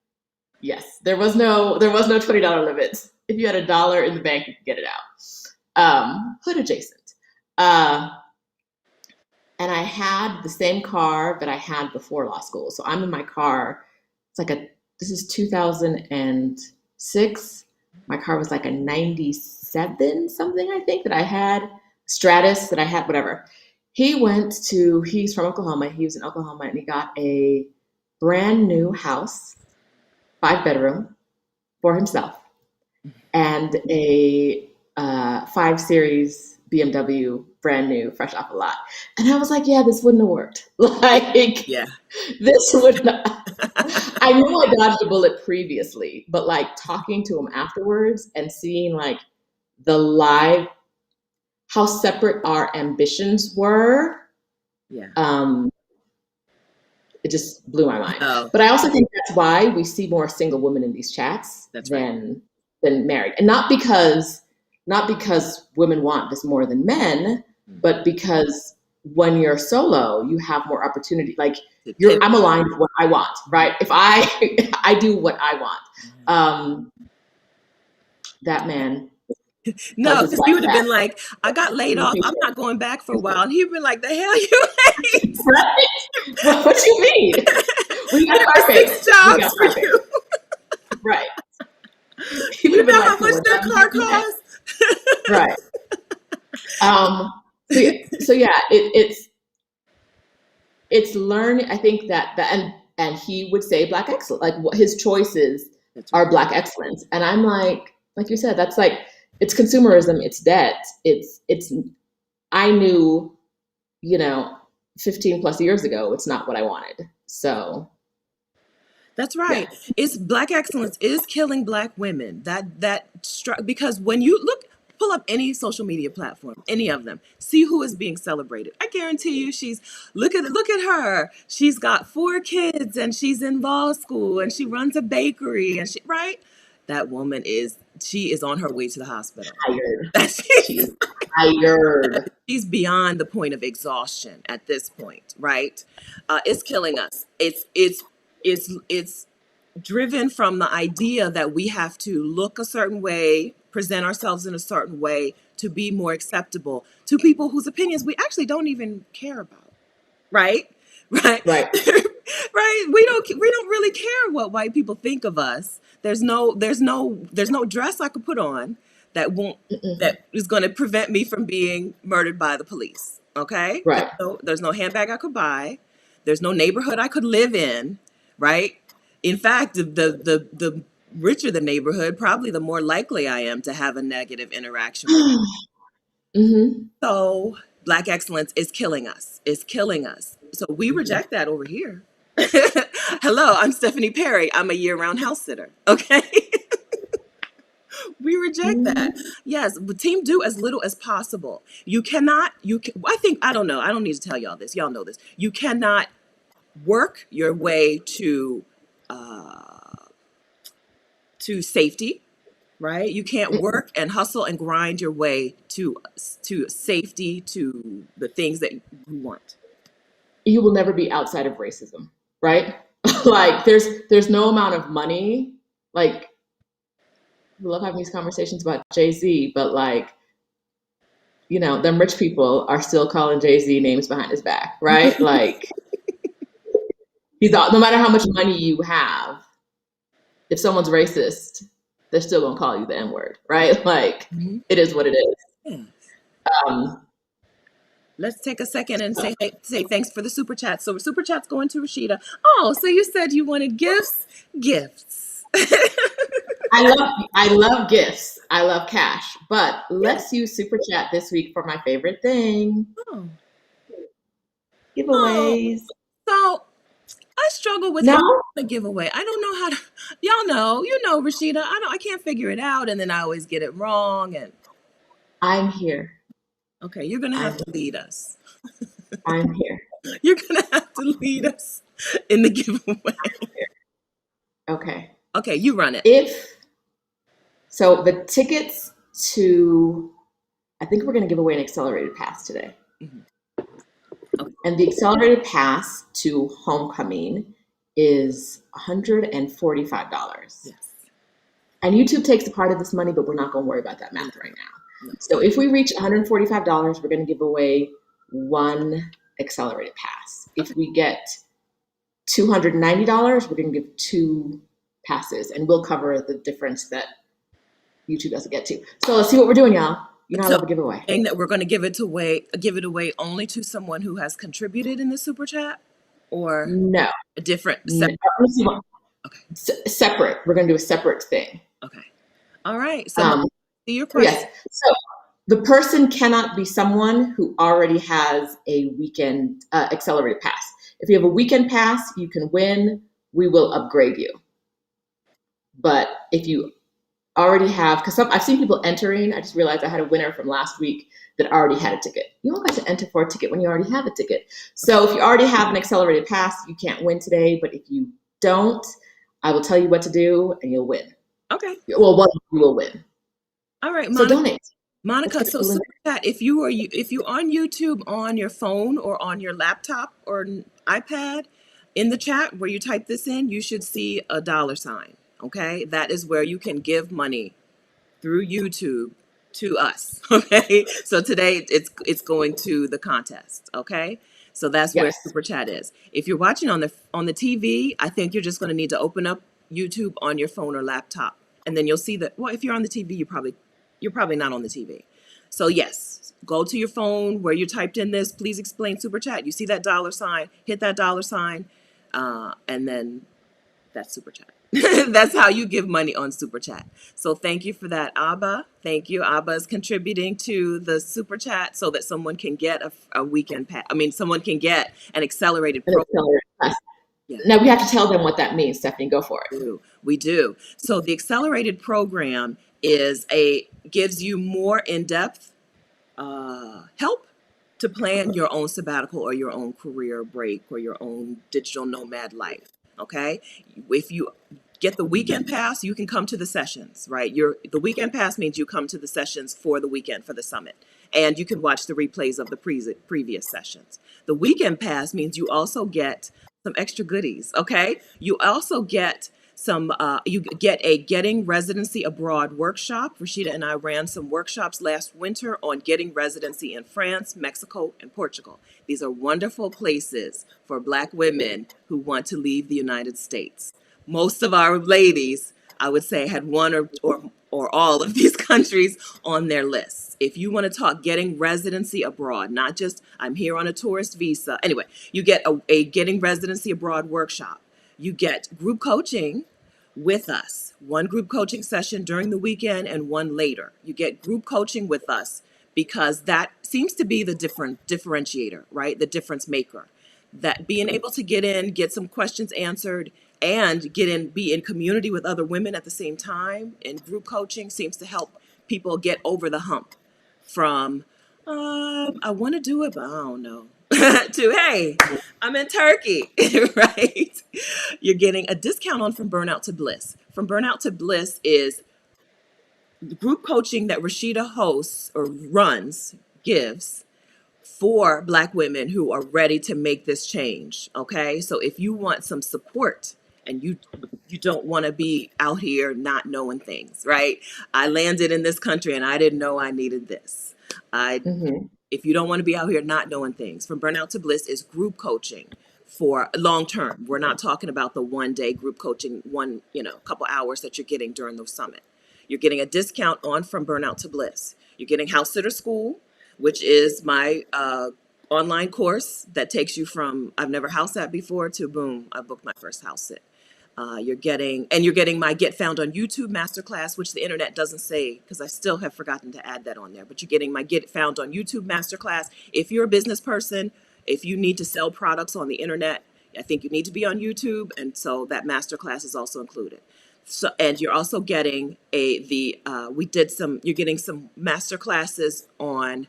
Yes, there was no $20 limit. If you had $1 in the bank, you could get it out. Hood adjacent. And I had the same car that I had before law school. So I'm in my car. This is 2006. My car was like a 97 something, I think, that I had. Stratus that I had, whatever. He's from Oklahoma. He was in Oklahoma and he got a brand new house, 5-bedroom for himself, and a 5 Series BMW, brand new, fresh off a lot. And I was like, yeah, this wouldn't have worked. Like, Yeah. this would not. I knew I dodged a bullet previously, but like talking to him afterwards and seeing like how separate our ambitions were, Yeah. it just blew my mind. Oh, But I also think that's why we see more single women in these chats that's right. than married, and not because women want this more than men, but because when you're solo, you have more opportunity. Like I'm aligned with what I want, right? If I do what I want, that man tells No, his because you wife would have that. been like, I got laid off. I'm not going back for a while. And he'd been like, the hell you hate? Right? What you mean? We got There car were 6 payments. We jobs got for car you. payments. Right. He would You have been know how like, so much what that job you car got next? costs? Right. So yeah, it's learning. I think that and he would say Black excellence, like what his choices That's are right. Black excellence, and I'm like you said, that's like it's consumerism, it's debt, it's. I knew, 15 plus years ago, it's not what I wanted. So That's yeah, right. It's Black excellence is killing Black women. Because when you pull up any social media platform, any of them, see who is being celebrated. I guarantee you, look at her. She's got 4 kids and she's in law school and she runs a bakery and right. That woman she is on her way to the hospital. tired. That's She's tired. She's beyond the point of exhaustion at this point, right? It's killing us. It's driven from the idea that we have to look a certain way, present ourselves in a certain way to be more acceptable to people whose opinions we actually don't even care about, right? Right? Right. Right? We don't really care what white people think of us. There's no dress I could put on that won't Mm-mm. that is going to prevent me from being murdered by the police. Okay? Right. There's no handbag I could buy. There's no neighborhood I could live in, right? In fact, the richer the neighborhood, probably the more likely I am to have a negative interaction with. Mm-hmm. So Black excellence is killing us. It's killing us. So we Mm-hmm. reject that over here. Hello, I'm Stephanie Perry. I'm a year-round house sitter. Okay. We reject that. Mm-hmm. Yes, the team do as little as possible. You cannot, I think, I don't know. I don't need to tell y'all this. Y'all know this. You cannot work your way to safety, right? You can't work and hustle and grind your way to safety, to the things that you want. You will never be outside of racism, right? Like there's no amount of money. Like we love having these conversations about Jay-Z, but like, them rich people are still calling Jay-Z names behind his back, right? Like no matter how much money you have, if someone's racist, they're still gonna call you the N-word, right? Like Mm-hmm. it is what it is. Yeah. Um, Let's take a second and say thanks for the super chat. So super chat's going to Rashida. Oh, so you said you wanted gifts? Gifts. I love gifts. I love cash, but Yeah. let's use super chat this week for my favorite thing: Oh. Oh. giveaways. So I struggle with No, how to give away. I don't know how to. Y'all know, Rashida. I can't figure it out, and then I always get it wrong. And I'm here. okay, you're gonna have I'm to lead us. I'm here. You're gonna have to lead us in the giveaway. Okay. Okay, you run it. If so, the tickets to, I think we're going to give away an accelerated pass today. Mhm. Okay. And the accelerated pass to homecoming is $145. Yes. And YouTube takes a part of this money, but we're not going to worry about that No, math right now. no. So if we reach $145, we're going to give away one accelerated pass. Okay. If we get $290, we're going to give two passes, and we'll cover the difference that YouTube doesn't get to. So let's see what we're doing, y'all. You know I So love a giveaway. saying that we're going to give it away only to someone who has contributed in the super chat, or No, a different no. separate. Let's see what- Okay. separate. We're going to do a separate thing. Okay. All right. So Um, see your question. yes. So the person cannot be someone who already has a weekend accelerated pass. If you have a weekend pass, you can win. We will upgrade you. But if you already have, because I've seen people entering. I just realized I had a winner from last week that already had a ticket. You don't got to enter for a ticket when you already have a ticket. So if you already have an accelerated pass, you can't win today. But if you don't, I will tell you what to do and you'll win. Okay. Well, one of you will win. All right, So Monica. donate. Let's Monica, get so people in super chat, if you're on YouTube on your phone or on your laptop or iPad, in the chat where you type this in, you should see a dollar sign. Okay, that is where you can give money through YouTube to us. Okay, so today it's going to the contest. Okay, so that's there. where Yes. super chat is. If you're watching on the TV, I think you're just going to need to open up YouTube on your phone or laptop, and then you'll see that. Well, if you're on the TV, you're probably not on the TV. So yes, go to your phone where you typed in this. Please explain super chat. You see that dollar sign? Hit that dollar sign, and then that's super chat. That's how you give money on super chat. So thank you for that, Abba. Thank you. Abba is contributing to the super chat so that someone can get a weekend pass. I mean, someone can get an accelerated An program. accelerated pass. Yeah, Now we have to tell them what that means. Stephanie, go for it. we do. So the accelerated program is a gives you more in-depth help to plan your own sabbatical or your own career break or your own digital nomad life. Okay, if you get the weekend pass, you can come to the sessions. Right, the weekend pass means you come to the sessions for the weekend for the summit, and you can watch the replays of the previous sessions. The weekend pass means you also get some extra goodies. Okay, you also get you get a getting residency abroad workshop. Rashida and I ran some workshops last winter on getting residency in France, Mexico, and Portugal. These are wonderful places for Black women who want to leave the United States. Most of our ladies, I would say, had one or all of these countries on their lists. If you want to talk getting residency abroad, not just I'm here on a tourist visa. Anyway, you get a getting residency abroad workshop. You get group coaching with us. One group coaching session during the weekend and one later. You get group coaching with us because that seems to be the differentiator, right? The difference maker. That being able to get in, get some questions answered, and be in community with other women at the same time in group coaching seems to help people get over the hump from I want to do it, but I don't know, to hey, I'm in Turkey, right? You're getting a discount on From Burnout to Bliss. From Burnout to Bliss is the group coaching that Rashida hosts or gives for Black women who are ready to make this change. Okay, so if you want some support and you don't want to be out here not knowing things, right? I landed in this country and I didn't know I needed this. I Mm-hmm. If you don't want to be out here not knowing things, From Burnout to Bliss is group coaching for long term. We're not talking about the 1 day group coaching, couple hours that you're getting during the summit. You're getting a discount on From Burnout to Bliss. You're getting House Sitter School, which is my online course that takes you from I've never house sat before to boom, I booked my first house sit. You're getting my Get Found on YouTube masterclass, which the internet doesn't say because I still have forgotten to add that on there. But you're getting my Get Found on YouTube masterclass. If you're a business person, if you need to sell products on the internet, I think you need to be on YouTube, and so that masterclass is also included. So, and you're also getting you're getting some master classes on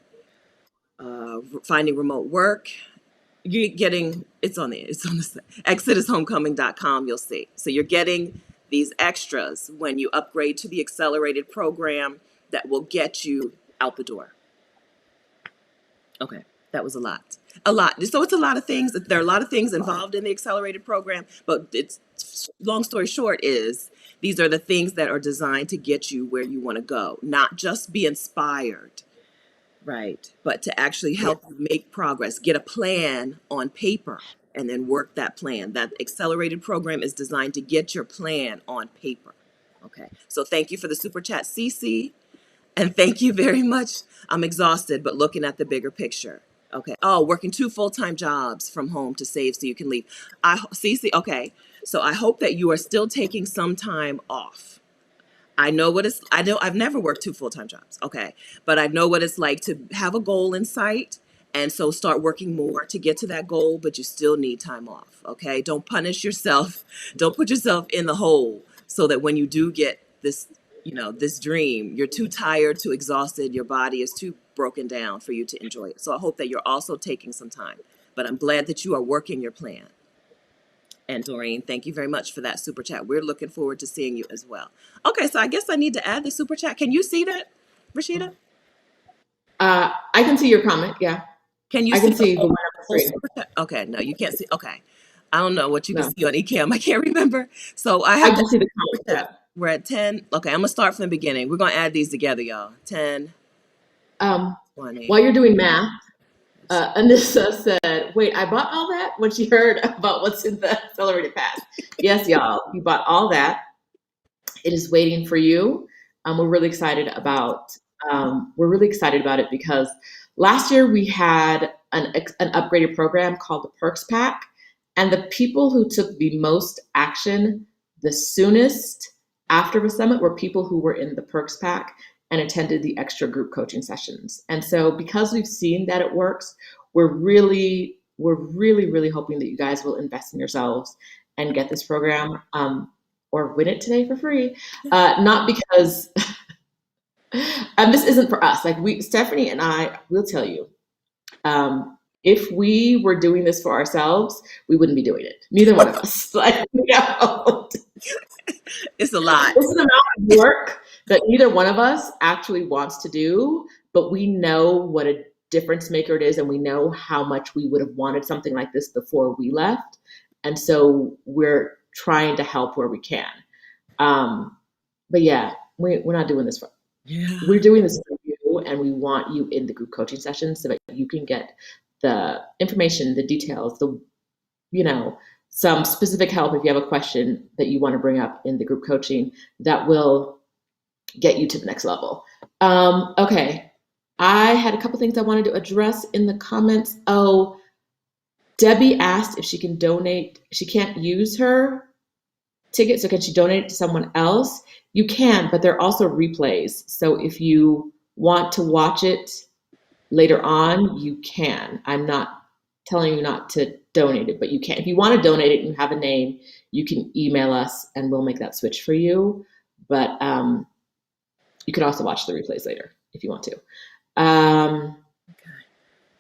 finding remote work, you're getting, it's on the exodushomecoming.com, you'll see. So you're getting these extras when you upgrade to the accelerated program that will get you out the door. Okay, that was a lot. A lot. So it's a lot of things. There are a lot of things involved in the accelerated program, but it's long story short is these are the things that are designed to get you where you want to go, not just be inspired, right? But to actually Yeah. help you make progress, get a plan on paper and then work that plan. That accelerated program is designed to get your plan on paper. Okay. So thank you for the super chat, Cece. And thank you very much. I'm exhausted, but looking at the bigger picture. Okay. Oh, working 2 full-time jobs from home to save so you can leave. Cece, okay. So I hope that you are still taking some time off. I know I've never worked 2 full-time jobs, okay, but I know what it's like to have a goal in sight and so start working more to get to that goal, but you still need time off, okay? Don't punish yourself. Don't put yourself in the hole so that when you do get this, this dream, you're too tired, too exhausted, your body is too broken down for you to enjoy it. So I hope that you're also taking some time, but I'm glad that you are working your plan. And Doreen, thank you very much for that super chat. We're looking forward to seeing you as well. Okay, so I guess I need to add the super chat. Can you see that, Rashida? I can see your comment. Yeah, Can you I see can the see the one on the whole screen. super chat? Okay, no, you can't see. Okay. I don't know what you can No, see on eCam. I can't remember. So I I have to just see the super comment. chat. Yeah. We're at 10. Okay, I'm going to start from the beginning. We're going to add these together, y'all. 10, While 20. you're doing math, Anissa said, "Wait, I bought all that." When she heard about what's in the accelerated pass, yes, y'all, you bought all that. It is waiting for you. We're really excited about. We're really excited about it because last year we had an upgraded program called the Perks Pack, and the people who took the most action the soonest after the summit were people who were in the Perks Pack and attended the extra group coaching sessions. And so, because we've seen that it works, we're really hoping that you guys will invest in yourselves and get this program. Or win it today for free. Not because this isn't for us. Like Stephanie and I will tell you, if we were doing this for ourselves, we wouldn't be doing it. Neither one of us. Like, It's a lot. it's an amount of work that neither one of us actually wants to do, but we know what a difference maker it is, and we know how much we would have wanted something like this before we left. And so we're trying to help where we can. But yeah, we're not doing this for. Yeah. We're doing this for you, and we want you in the group coaching session so that you can get the information, the details, some specific help if you have a question that you want to bring up in the group coaching that will get you to the next level. Okay, I had a couple things I wanted to address in the comments. Oh, Debbie asked if she can donate. She can't use her ticket, so can she donate it to someone else? You can, but there are also replays. So if you want to watch it later on, you can. I'm not telling you not to donate it, but you can. If you want to donate it and you have a name, you can email us and we'll make that switch for you. But you can also watch the replays later if you want to. Okay.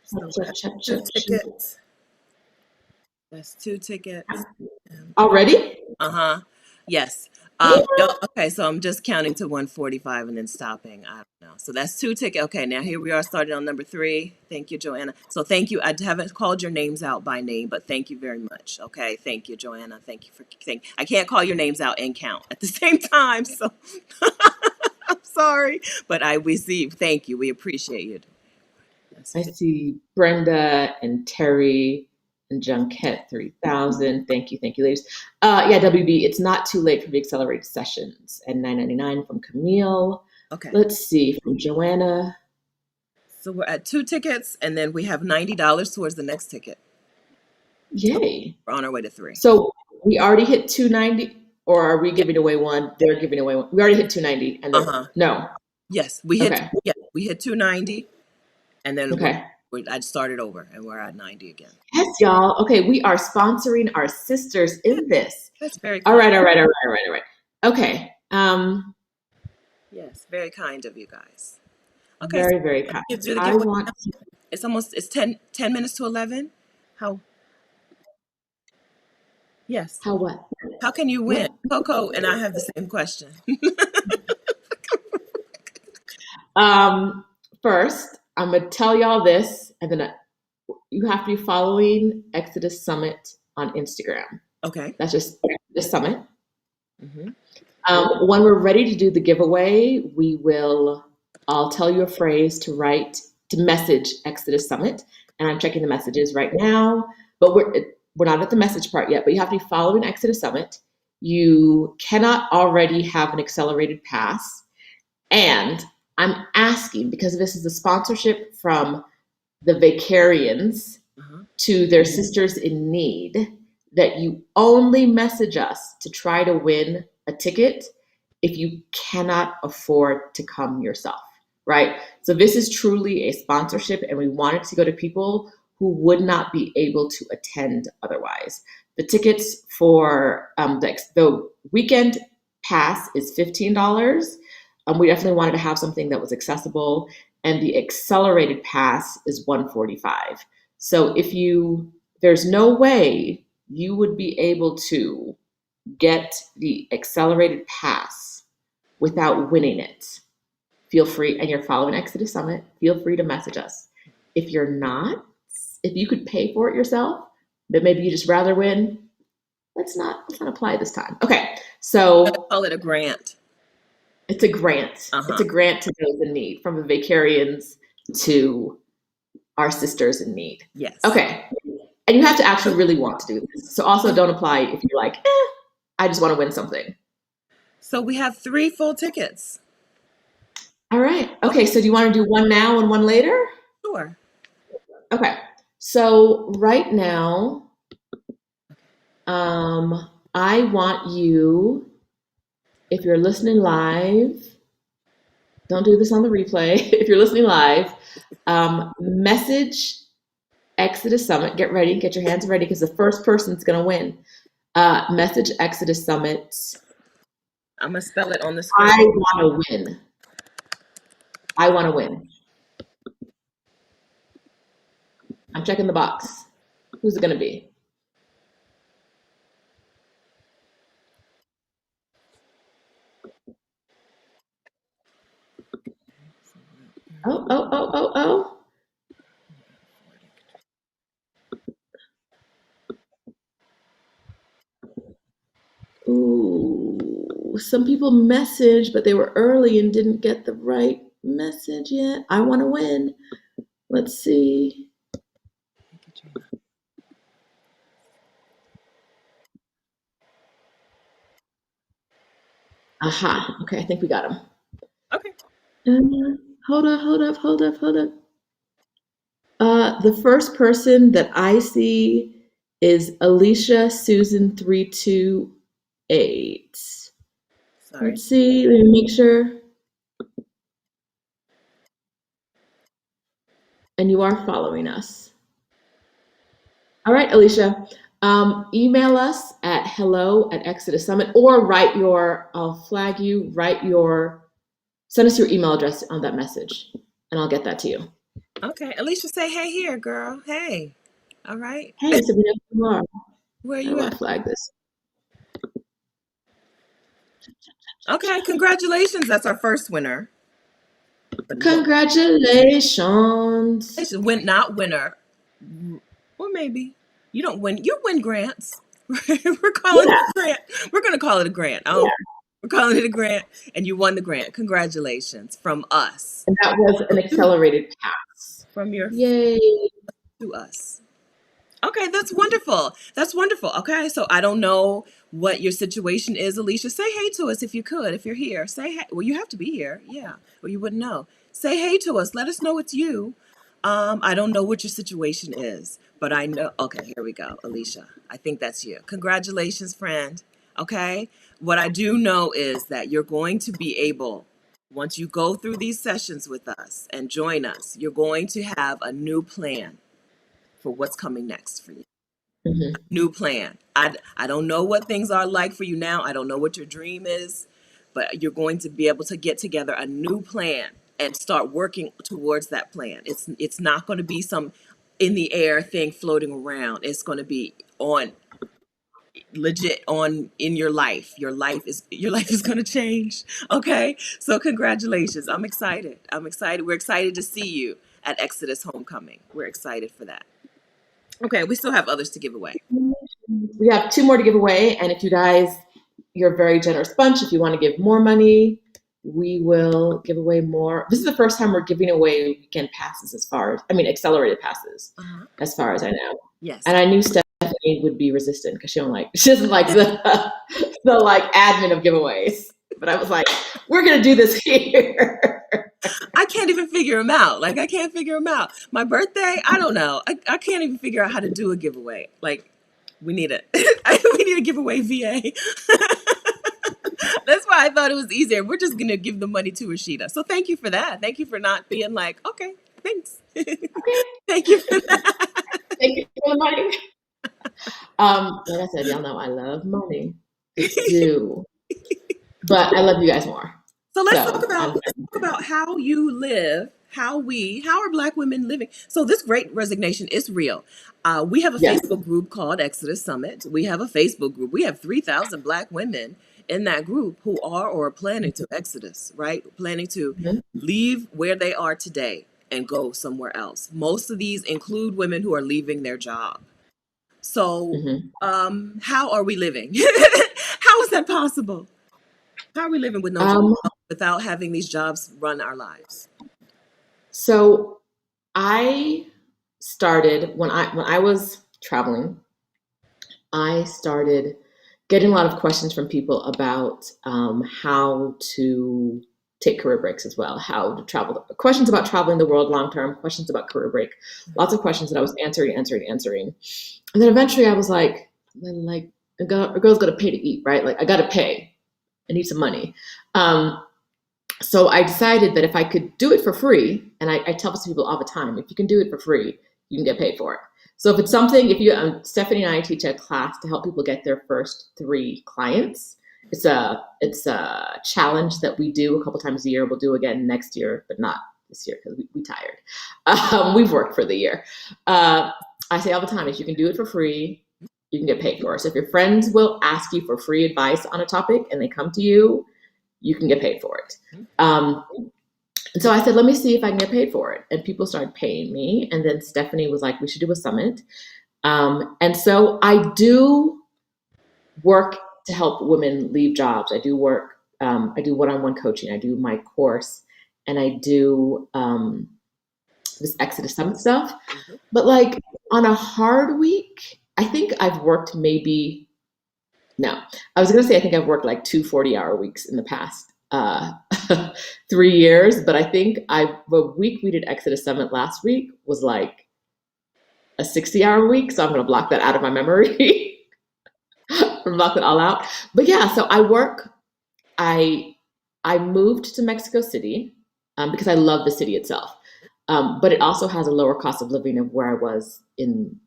So that's 2 tickets. That's 2 tickets. Already? Uh-huh. Yes. Okay, so I'm just counting to 145 and then stopping. I don't know. So that's 2 tickets. Okay, now here we are starting on number 3. Thank you, Joanna. So thank you. I haven't called your names out by name, but thank you very much. Okay, thank you, Joanna. Thank you for I can't call your names out and count at the same time, so I'm sorry. But we see. Thank you. We appreciate you. That's I see Brenda and Terry and Junket 3000. Thank you, ladies. Yeah, WB, it's not too late for the accelerated sessions. And $9.99 from Camille. okay. Let's see, from Joanna. So we're at 2 tickets, and then we have $90 towards the next ticket. Yay. We're on our way to 3. So we already hit 290, or are we giving away one? They're giving away one. We already hit 290, and then no. Yes, we hit. Okay. Yeah, we hit 290, and then Okay. I started over, and we're at 90 again. Yes, y'all. Okay, we are sponsoring our sisters in this. That's very All kind. right. Okay. Yes, very kind of you guys. Okay, Very, very kind. so do the I giveaway. want It's 10 minutes to 11. How? Yes. How what? How can you win? What? Coco and I have the same question. Um, First, I'm gonna tell y'all this, and then you have to be following Exodus Summit on Instagram. Okay. That's just the summit. Mm-hmm. When we're ready to do the giveaway, I'll tell you a phrase to message Exodus Summit. And I'm checking the messages right now, but we're not at the message part yet, but you have to be following Exodus Summit. You cannot already have an accelerated pass. And I'm asking, because this is a sponsorship from the Vicarians Uh-huh. to their sisters in need, that you only message us to try to win a ticket if you cannot afford to come yourself, right? So this is truly a sponsorship, and we want it to go to people who would not be able to attend otherwise. The tickets for the weekend pass is $15. We definitely wanted to have something that was accessible, and the accelerated pass is $145. So there's no way you would be able to get the accelerated pass without winning it. Feel free, and you're following Exodus Summit, feel free to message us. If you're not, if you could pay for it yourself, but maybe you just rather win, let's not apply this time. Okay, so Call it a grant. it's a grant. It's Uh-huh. a grant to those in need, from the Vicarians to our sisters in need. Yes. Okay. And you have to actually really want to do this. So also don't apply if you're like, I just want to win something. So we have 3 full tickets. All right. Okay. Okay, So do you want to do one now and one later? sure. Okay. So right now, I want you, if you're listening live, don't do this on the replay. If you're listening live, message Exodus Summit. Get ready. Get your hands ready, because the first person's going to win. Message Exodus Summit. I'm gonna spell it on the screen. I want to win. I want to win. I'm checking the box. Who's it going to be? Oh, oh, oh, oh, oh. Ooh, some people messaged, but they were early and didn't get the right message yet. I want to win. Let's see. Aha. Okay, I think we got him. Okay. Hold up, hold up, hold up, hold up. The first person that I see is Alicia Susan 328. Sorry. Let's see. Let me make sure. And you are following us. All right, Alicia. Email us at hello@Exodus Summit, or I'll flag you, send us your email address on that message, and I'll get that to you. Okay. Alicia, say hey here, girl. Hey. All right. Hey, Sabrina, tomorrow. Where are I you want at? to flag this. Okay. Congratulations. That's our first winner. But Congratulations. win, not winner. Or maybe you don't win. You win grants. We're calling it Yeah, a grant. We're gonna call it a grant. yeah. We're calling it a grant, and you won the grant. Congratulations from us. And that was an accelerated pass. From your Yay. to us. Okay, that's wonderful. That's wonderful. Okay, so I don't know what your situation is, Alicia. Say hey to us if you could, if you're here. Say hey. Well, you have to be here, yeah, or you wouldn't know. Say hey to us. Let us know it's you. I don't know what your situation is, but I know. Okay, here we go, Alicia. I think that's you. Congratulations, friend. Okay, what I do know is that you're going to be able, once you go through these sessions with us and join us, you're going to have a new plan for what's coming next for you. Hmm. New plan. I don't know what things are like for you now. I don't know what your dream is, but you're going to be able to get together a new plan and start working towards that plan. It's not going to be some in the air thing floating around. It's going to be on legit on in your life. Your life is going to change. Okay, so congratulations. I'm excited. We're excited to see you at Exodus Homecoming. We're excited for that. Okay, we still have others to give away. We have two more to give away, and if you guys, you're a very generous bunch. If you want to give more money, we will give away more. This is the first time we're giving away weekend passes, accelerated passes, Uh-huh. as far as I know. Yes. And I knew Stephanie would be resistant because she doesn't like the like admin of giveaways. But I was like, we're gonna do this here. I can't even figure them out. Like, I can't figure them out. My birthday, I don't know. I can't even figure out how to do a giveaway. Like, we need we need a giveaway VA. That's why I thought it was easier. We're just gonna give the money to Rashida. So thank you for that. Thank you for not being like, okay, thanks. Okay, Thank you for that. thank you for the money. Like I said, y'all know I love money. Just do. But I love you guys more. So So I'm let's talk about how you live, how are Black women living? So this Great Resignation is real. We have a yes. Facebook group called Exodus Summit. We have a Facebook group. We have 3,000 Black women in that group who are or are planning to exodus, right? Planning to Mhm. leave where they are today and go somewhere else. Most of these include women who are leaving their job. So, Mhm. how are we living? How is that possible? How are we living with no job Um, without having these jobs run our lives? so I started when I was traveling. I started getting a lot of questions from people about how to take career breaks as well, how to travel. Questions about traveling the world long term. Questions about career break. Lots of questions that I was answering, and then eventually I was like, a girl's got to pay to eat, right? Like I got to pay. I need some money. Um, so I decided that if I could do it for free, and I tell this to people all the time, if you can do it for free, you can get paid for it. So if it's something, if you, Stephanie and I teach a class to help people get their first 3 clients. It's a challenge that we do a couple times a year. We'll do again next year, but not this year because we tired. We've worked for the year. I say all the time, if you can do it for free, you can get paid for it. So if your friends will ask you for free advice on a topic and they come to you, you can get paid for it. And so I said, let me see if I can get paid for it. And people started paying me. And then Stephanie was like, we should do a summit. And so I do work to help women leave jobs. I do work, I do one-on-one coaching. I do my course and I do this Exodus Summit stuff. But like on a hard week, I think I've worked maybe, no, I was going to say, I think I've worked like 2 40-hour weeks in the past 3 years, but I think the week we did Exodus Summit last week was like a 60-hour week. So I'm going to block that out of my memory. Block it all out. But yeah, so I moved to Mexico City because I love the city itself. But it also has a lower cost of living of where I was in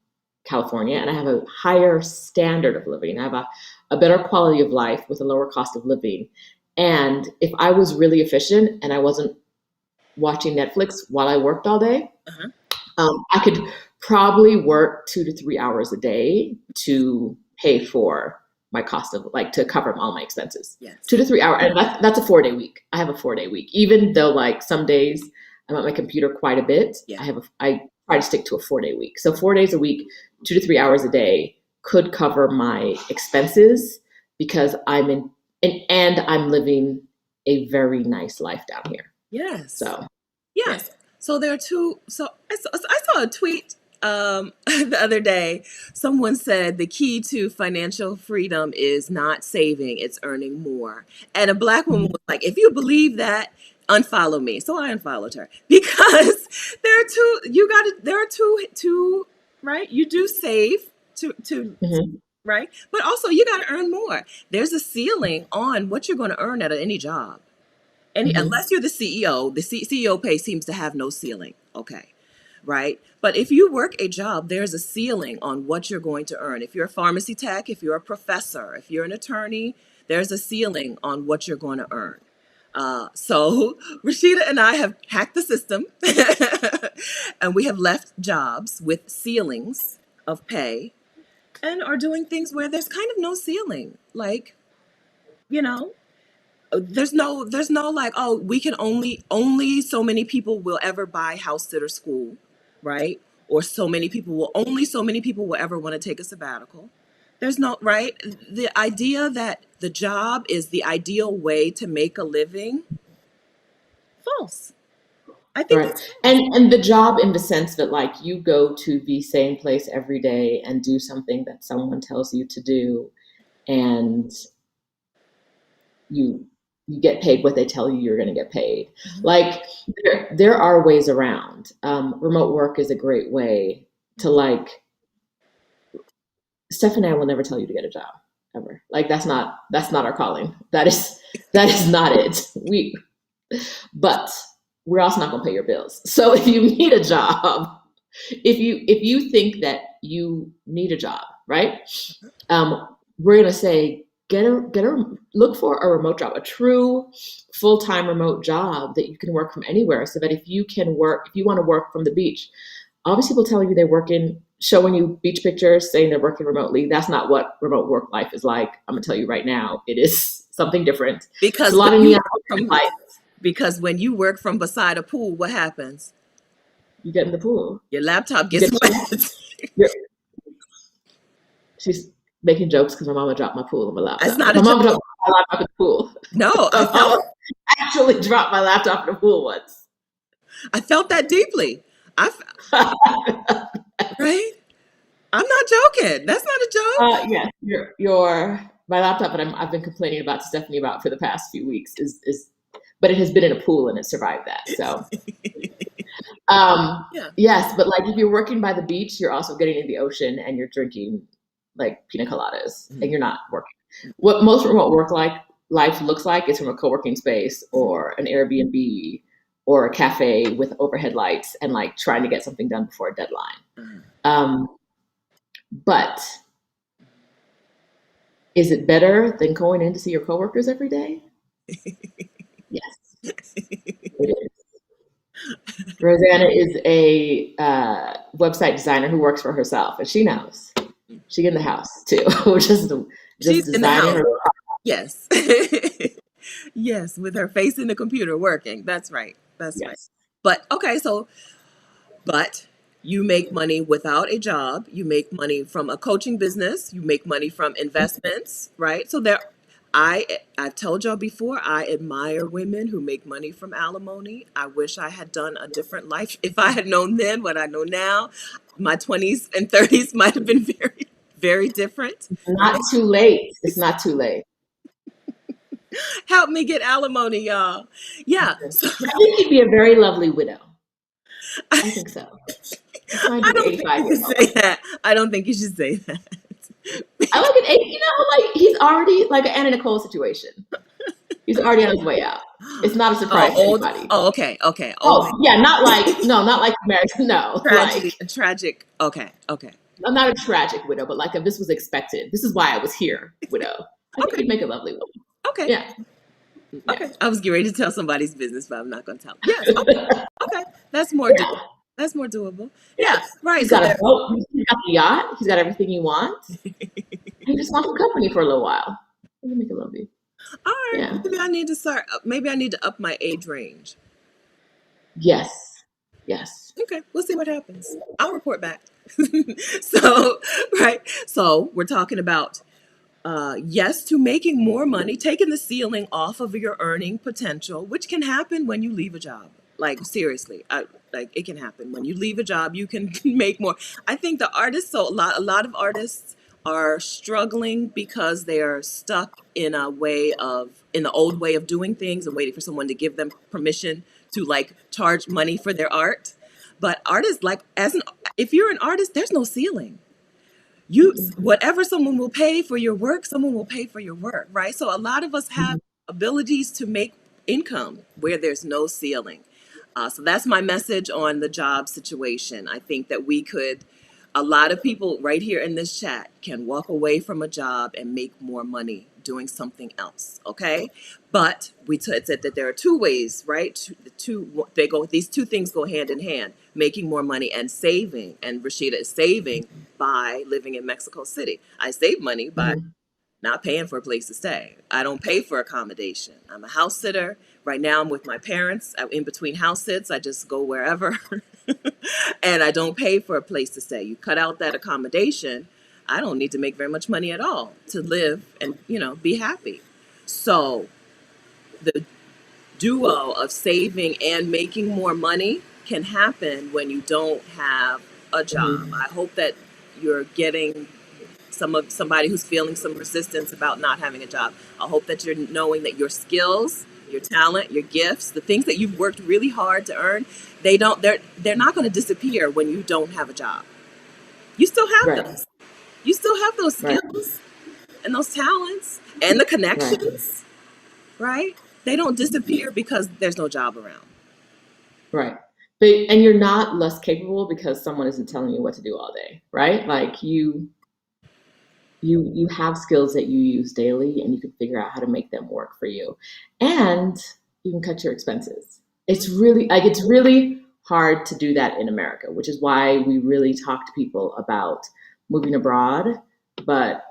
California, and I have a higher standard of living. I have a better quality of life with a lower cost of living. And if I was really efficient and I wasn't watching Netflix while I worked all day, I could probably work 2 to 3 hours a day to pay for my cost of like to cover all my expenses. Yes. 2 to 3 hours, and that's a 4-day week. I have a 4-day week, even though like some days I'm at my computer quite a bit. Yeah. I try to stick to a 4-day week. So 4 days a week, 2 to 3 hours a day could cover my expenses because and I'm living a very nice life down here. Yes. So yes. Yeah. So there are two. So I saw a tweet the other day. Someone said the key to financial freedom is not saving; it's earning more. And a Black woman was like, "If you believe that, unfollow me." So I unfollowed her because there are two. There are two. Right? You do save to right, but also you got to earn more. There's a ceiling on what you're going to earn at any job. Unless you're the CEO, the CEO pay seems to have no ceiling. Okay. Right. But if you work a job, there's a ceiling on what you're going to earn. If you're a pharmacy tech, if you're a professor, if you're an attorney, there's a ceiling on what you're going to earn. So Rashida and I have hacked the system and we have left jobs with ceilings of pay and are doing things where there's kind of no ceiling. Like, you know, there's no like, oh, we can only so many people will ever buy house sitter school, right? Or so many people will ever want to take a sabbatical. There's no, right? The idea that the job is the ideal way to make a living, false. I think Right. that's false. And the job in the sense that like you go to the same place every day and do something that someone tells you to do, and you you get paid what they tell you you're going to get paid. Mhm. Like there are ways around. Remote work is a great way to like. Stephanie and I will never tell you to get a job ever. Like that's not our calling. That is not it. But we're also not going to pay your bills. So if you need a job, if you think that you need a job, right? We're going to say get a look for a remote job, a true full-time remote job that you can work from anywhere. So that if you want to work from the beach, obviously people telling you they're working, showing you beach pictures, saying they're working remotely. That's not what remote work life is like. I'm gonna tell you right now, it is something different. It's a Because when lot of you neon work from lights. because when you work from beside a pool, what happens? You get in the pool. Your laptop You gets get wet. you're, she's making jokes because my mama dropped my pool on my It's laptop. not a My joke. mama dropped my laptop in the pool. No, My mama actually dropped my laptop in the pool once. I felt that deeply. Right? I'm not joking. That's not a joke. Yes, your my laptop that I've been complaining about to Stephanie about for the past few weeks is, but it has been in a pool and it survived that. So, Yeah. yes, but like if you're working by the beach, you're also getting in the ocean and you're drinking like pina coladas and Mhm. you're not working. What most remote work like life looks like is from a co-working space or an Airbnb or a cafe with overhead lights and like trying to get something done before a deadline. Mhm. Um, but is it better than going in to see your coworkers every day? Yes, it is. Rosanna is a website designer who works for herself, and she knows. She in the house too, just She's in the designing house. her. Yes. Yes, with her face in the computer working. That's right. That's right. Yes. But okay, but you make money without a job. You make money from a coaching business. You make money from investments, right? So I've told y'all before, I admire women who make money from alimony. I wish I had done a different life. If I had known then what I know now, my 20s and 30s might have been very, very different, Not right? too late. It's not too late. Help me get alimony, y'all. Yeah. So I think you'd be a very lovely widow. I think so. Let's find I you the don't think 85 you year should say old. that. I don't think you should say that. I like an 80, like he's already like an Anna Nicole situation. He's already on his way out. It's not a Oh, surprise to old. anybody. Oh, okay, okay. Old Oh, yeah, not like no, not like marriage. No, tragedy, like tragic. Okay, okay, I'm not a tragic widow, but like if this was expected, this is why I was here, widow. I think okay, you'd make a lovely woman. okay, Yeah, yeah, okay. I was getting ready to tell somebody's business, but I'm not going to tell. Yes, okay, okay. That's more doable. yeah. That's more doable. Yeah, Yes, right. he's So got a there. boat. He's got the yacht. He's got everything he wants. He just wants some company for a little while. You make it lovely. All right. Yeah. Maybe I need to start. Maybe I need to up my age range. Yes. Yes. Okay, we'll see what happens. I'll report back. So, right. So we're talking about yes to making more money, taking the ceiling off of your earning potential, which can happen when you leave a job. Like seriously, like it can happen when you leave a job. You can make more. I think the artists, so a lot of artists are struggling because they are stuck in the old way of doing things and waiting for someone to give them permission to like charge money for their art. But artists, like if you're an artist, there's no ceiling. You whatever someone will pay for your work, someone will pay for your work, right? So a lot of us have Mhm. abilities to make income where there's no ceiling. So that's my message on the job situation. I think that we could A lot of people right here in this chat can walk away from a job and make more money doing something else. Okay, but it said that there are two ways, right? These two things go hand in hand: making more money and saving. And Rashida is saving by living in Mexico City. I save money by Mhm. not paying for a place to stay. I don't pay for accommodation. I'm a house sitter. Right now, I'm with my parents. In between house sits, I just go wherever. And I don't pay for a place to stay. You cut out that accommodation, I don't need to make very much money at all to live and, be happy. So the duo of saving and making more money can happen when you don't have a job. Mhm. I hope that you're getting somebody who's feeling some resistance about not having a job. I hope that you're knowing that your skills, your talent, your gifts, the things that you've worked really hard to earn, they're not going to disappear when you don't have a job. You still have Right. them. You still have those Right. skills and those talents and the Right. connections, right? They don't disappear because there's no job around. Right. But and you're not less capable because someone isn't telling you what to do all day, right? Like you have skills that you use daily and you can figure out how to make them work for you. And you can cut your expenses. It's really hard to do that in America, which is why we really talk to people about moving abroad. But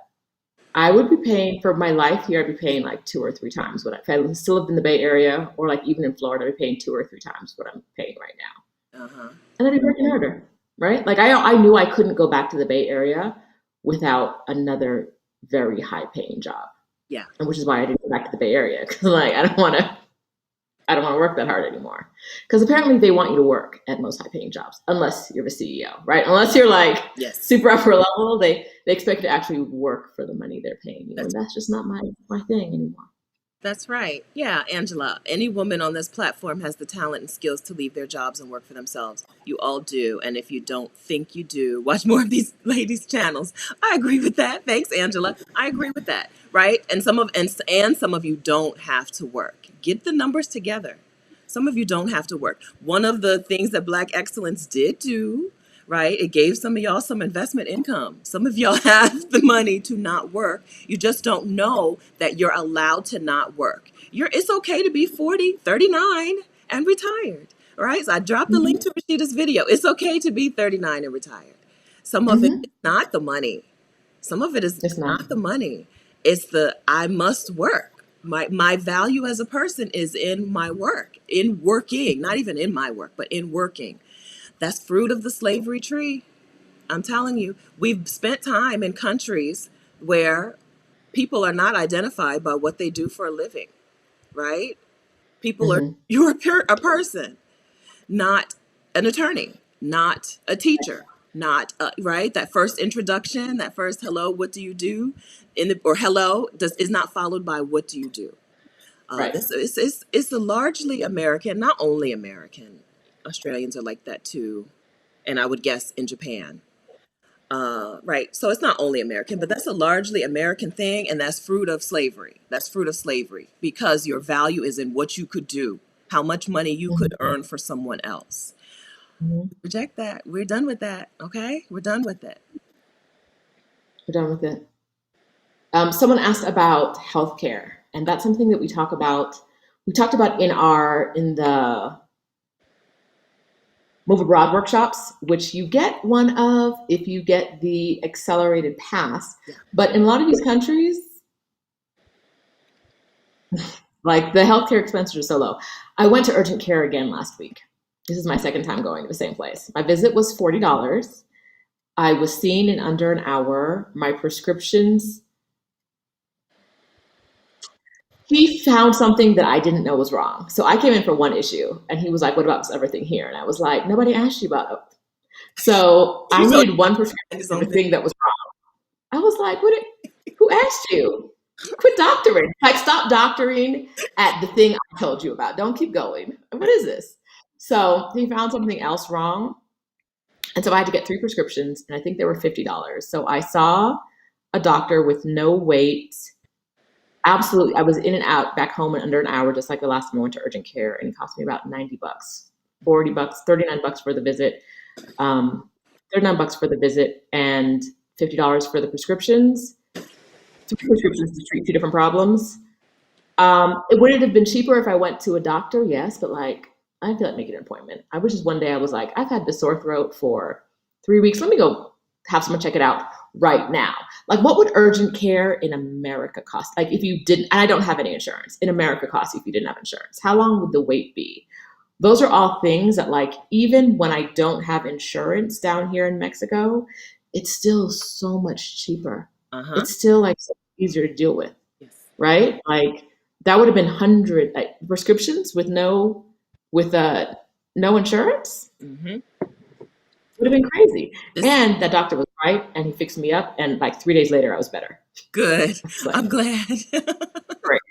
I would be paying for my life here. I'd be paying like two or three times what if I still lived in the Bay Area or like even in Florida, I'd be paying two or three times what I'm paying right now. Uh-huh. And I'd be working harder, right? Like I knew I couldn't go back to the Bay Area without another very high paying job, Yeah. and which is why I didn't go back to the Bay Area because like I don't want to work that hard anymore. Because apparently they want you to work at most high paying jobs, unless you're the CEO, right? Unless you're like Yes. super upper level, they expect you to actually work for the money they're paying you. And That's that's just not my thing anymore. That's right. Yeah, Angela. Any woman on this platform has the talent and skills to leave their jobs and work for themselves. You all do. And if you don't think you do, watch more of these ladies' channels. I agree with that. Thanks, Angela. I agree with that. Right? And some of you don't have to work. Get the numbers together. Some of you don't have to work. One of the things that Black Excellence did do, right? It gave some of y'all some investment income. Some of y'all have the money to not work. You just don't know that you're allowed to not work. It's okay to be 40, 39 and retired, right? So I dropped the Mm-hmm. link to Rashida's video. It's okay to be 39 and retired. Some of it Mm-hmm. is not the money. Some of it is It's not. not the money. It's the I must work. My value as a person is in my work, in working, not even in my work, but in working. That's fruit of the slavery tree. I'm telling you, we've spent time in countries where people are not identified by what they do for a living, right? People are, Mm-hmm. you're a person, not an attorney, not a teacher, not right. That first introduction, that first hello, what do you do, or hello is not followed by what do you do. Right. This it's a largely American, not only American. Australians are like that too, and I would guess in Japan. Right. So it's not only American, but that's a largely American thing, and that's fruit of slavery. That's fruit of slavery because your value is in what you could do, how much money you Mm-hmm. could earn for someone else. Mm-hmm. Reject that. We're done with that. Okay, we're done with it. We're done with it. Someone asked about healthcare, and that's something that we talk about. We talked about in the Move Abroad workshops, which you get one of if you get the accelerated pass. Yeah. But in a lot of these countries, like the healthcare expenses are so low. I went to urgent care again last week. This is my second time going to the same place. My visit was $40. I was seen in under an hour. My prescriptions, he found something that I didn't know was wrong. So I came in for one issue and he was like, what about everything here? And I was like, nobody asked you about it. So I You told needed one him prescription his for own the thing. thing that was wrong. I was like, who asked you? Quit doctoring. Like, stop doctoring at the thing I told you about. Don't keep going. What is this? So he found something else wrong. And so I had to get three prescriptions, and I think they were $50. So I saw a doctor with no wait. Absolutely. I was in and out back home in under an hour, just like the last time I went to urgent care, and it cost me about $90, $40, $39 for the visit. Um, $39 for the visit and $50 for the prescriptions. 3 prescriptions to treat 2 different problems. Would it have been cheaper if I went to a doctor? Yes, but like I feel like making an appointment. I was just one day I was like, I've had this sore throat for 3 weeks. Let me go have someone check it out right now. Like, what would urgent care in America cost? Like, if you didn't, and I don't have any insurance in America, cost if you didn't have insurance. How long would the wait be? Those are all things that, like, even when I don't have insurance down here in Mexico, it's still so much cheaper. Uh-huh. It's still like so easier to deal with, Yes. right? Like that would have been hundred like prescriptions with no insurance Mm-hmm. would have been crazy. This And that doctor was right, and he fixed me up, and like 3 days later, I was better. good. It's like I'm glad. great.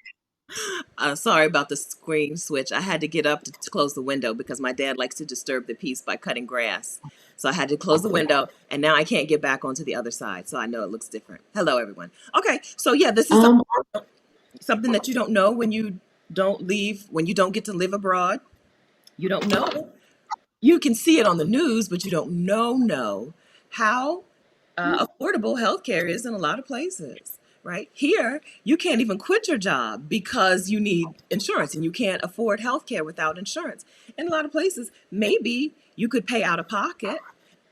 Sorry about the screen switch. I had to get up to close the window because my dad likes to disturb the peace by cutting grass. So I had to close the window, and now I can't get back onto the other side. So I know it looks different. Hello, everyone. Okay, so yeah, this is Um, something that you don't know when you don't leave, when you don't get to live abroad. You don't know. You can see it on the news, but you don't know how affordable healthcare is in a lot of places, right? Here, you can't even quit your job because you need insurance and you can't afford healthcare without insurance. In a lot of places, maybe you could pay out of pocket.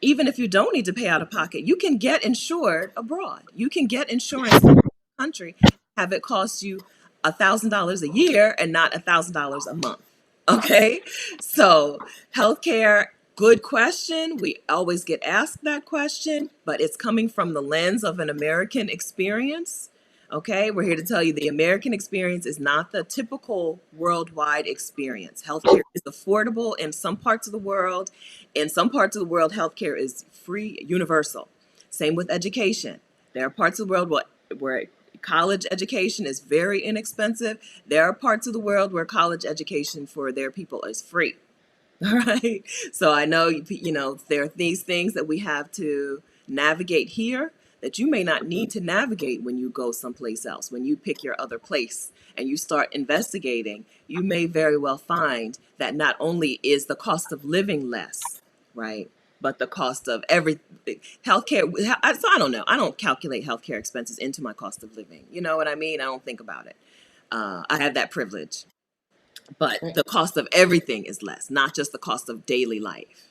Even if you don't need to pay out of pocket, you can get insured abroad. You can get insurance in the country, have it cost you $1,000 a year and not $1,000 a month. Okay, so healthcare, good question. We always get asked that question, but it's coming from the lens of an American experience. Okay, we're here to tell you the American experience is not the typical worldwide experience. Healthcare is affordable in some parts of the world. In some parts of the world, healthcare is free, universal. Same with education. There are parts of the world where college education is very inexpensive. There are parts of the world where college education for their people is free. All right. So I know, there are these things that we have to navigate here that you may not need to navigate when you go someplace else. When you pick your other place and you start investigating, you may very well find that not only is the cost of living less, right, but the cost of everything, healthcare. So I don't know. I don't calculate healthcare expenses into my cost of living. You know what I mean? I don't think about it. I have that privilege. But Great. the cost of everything is less, not just the cost of daily life.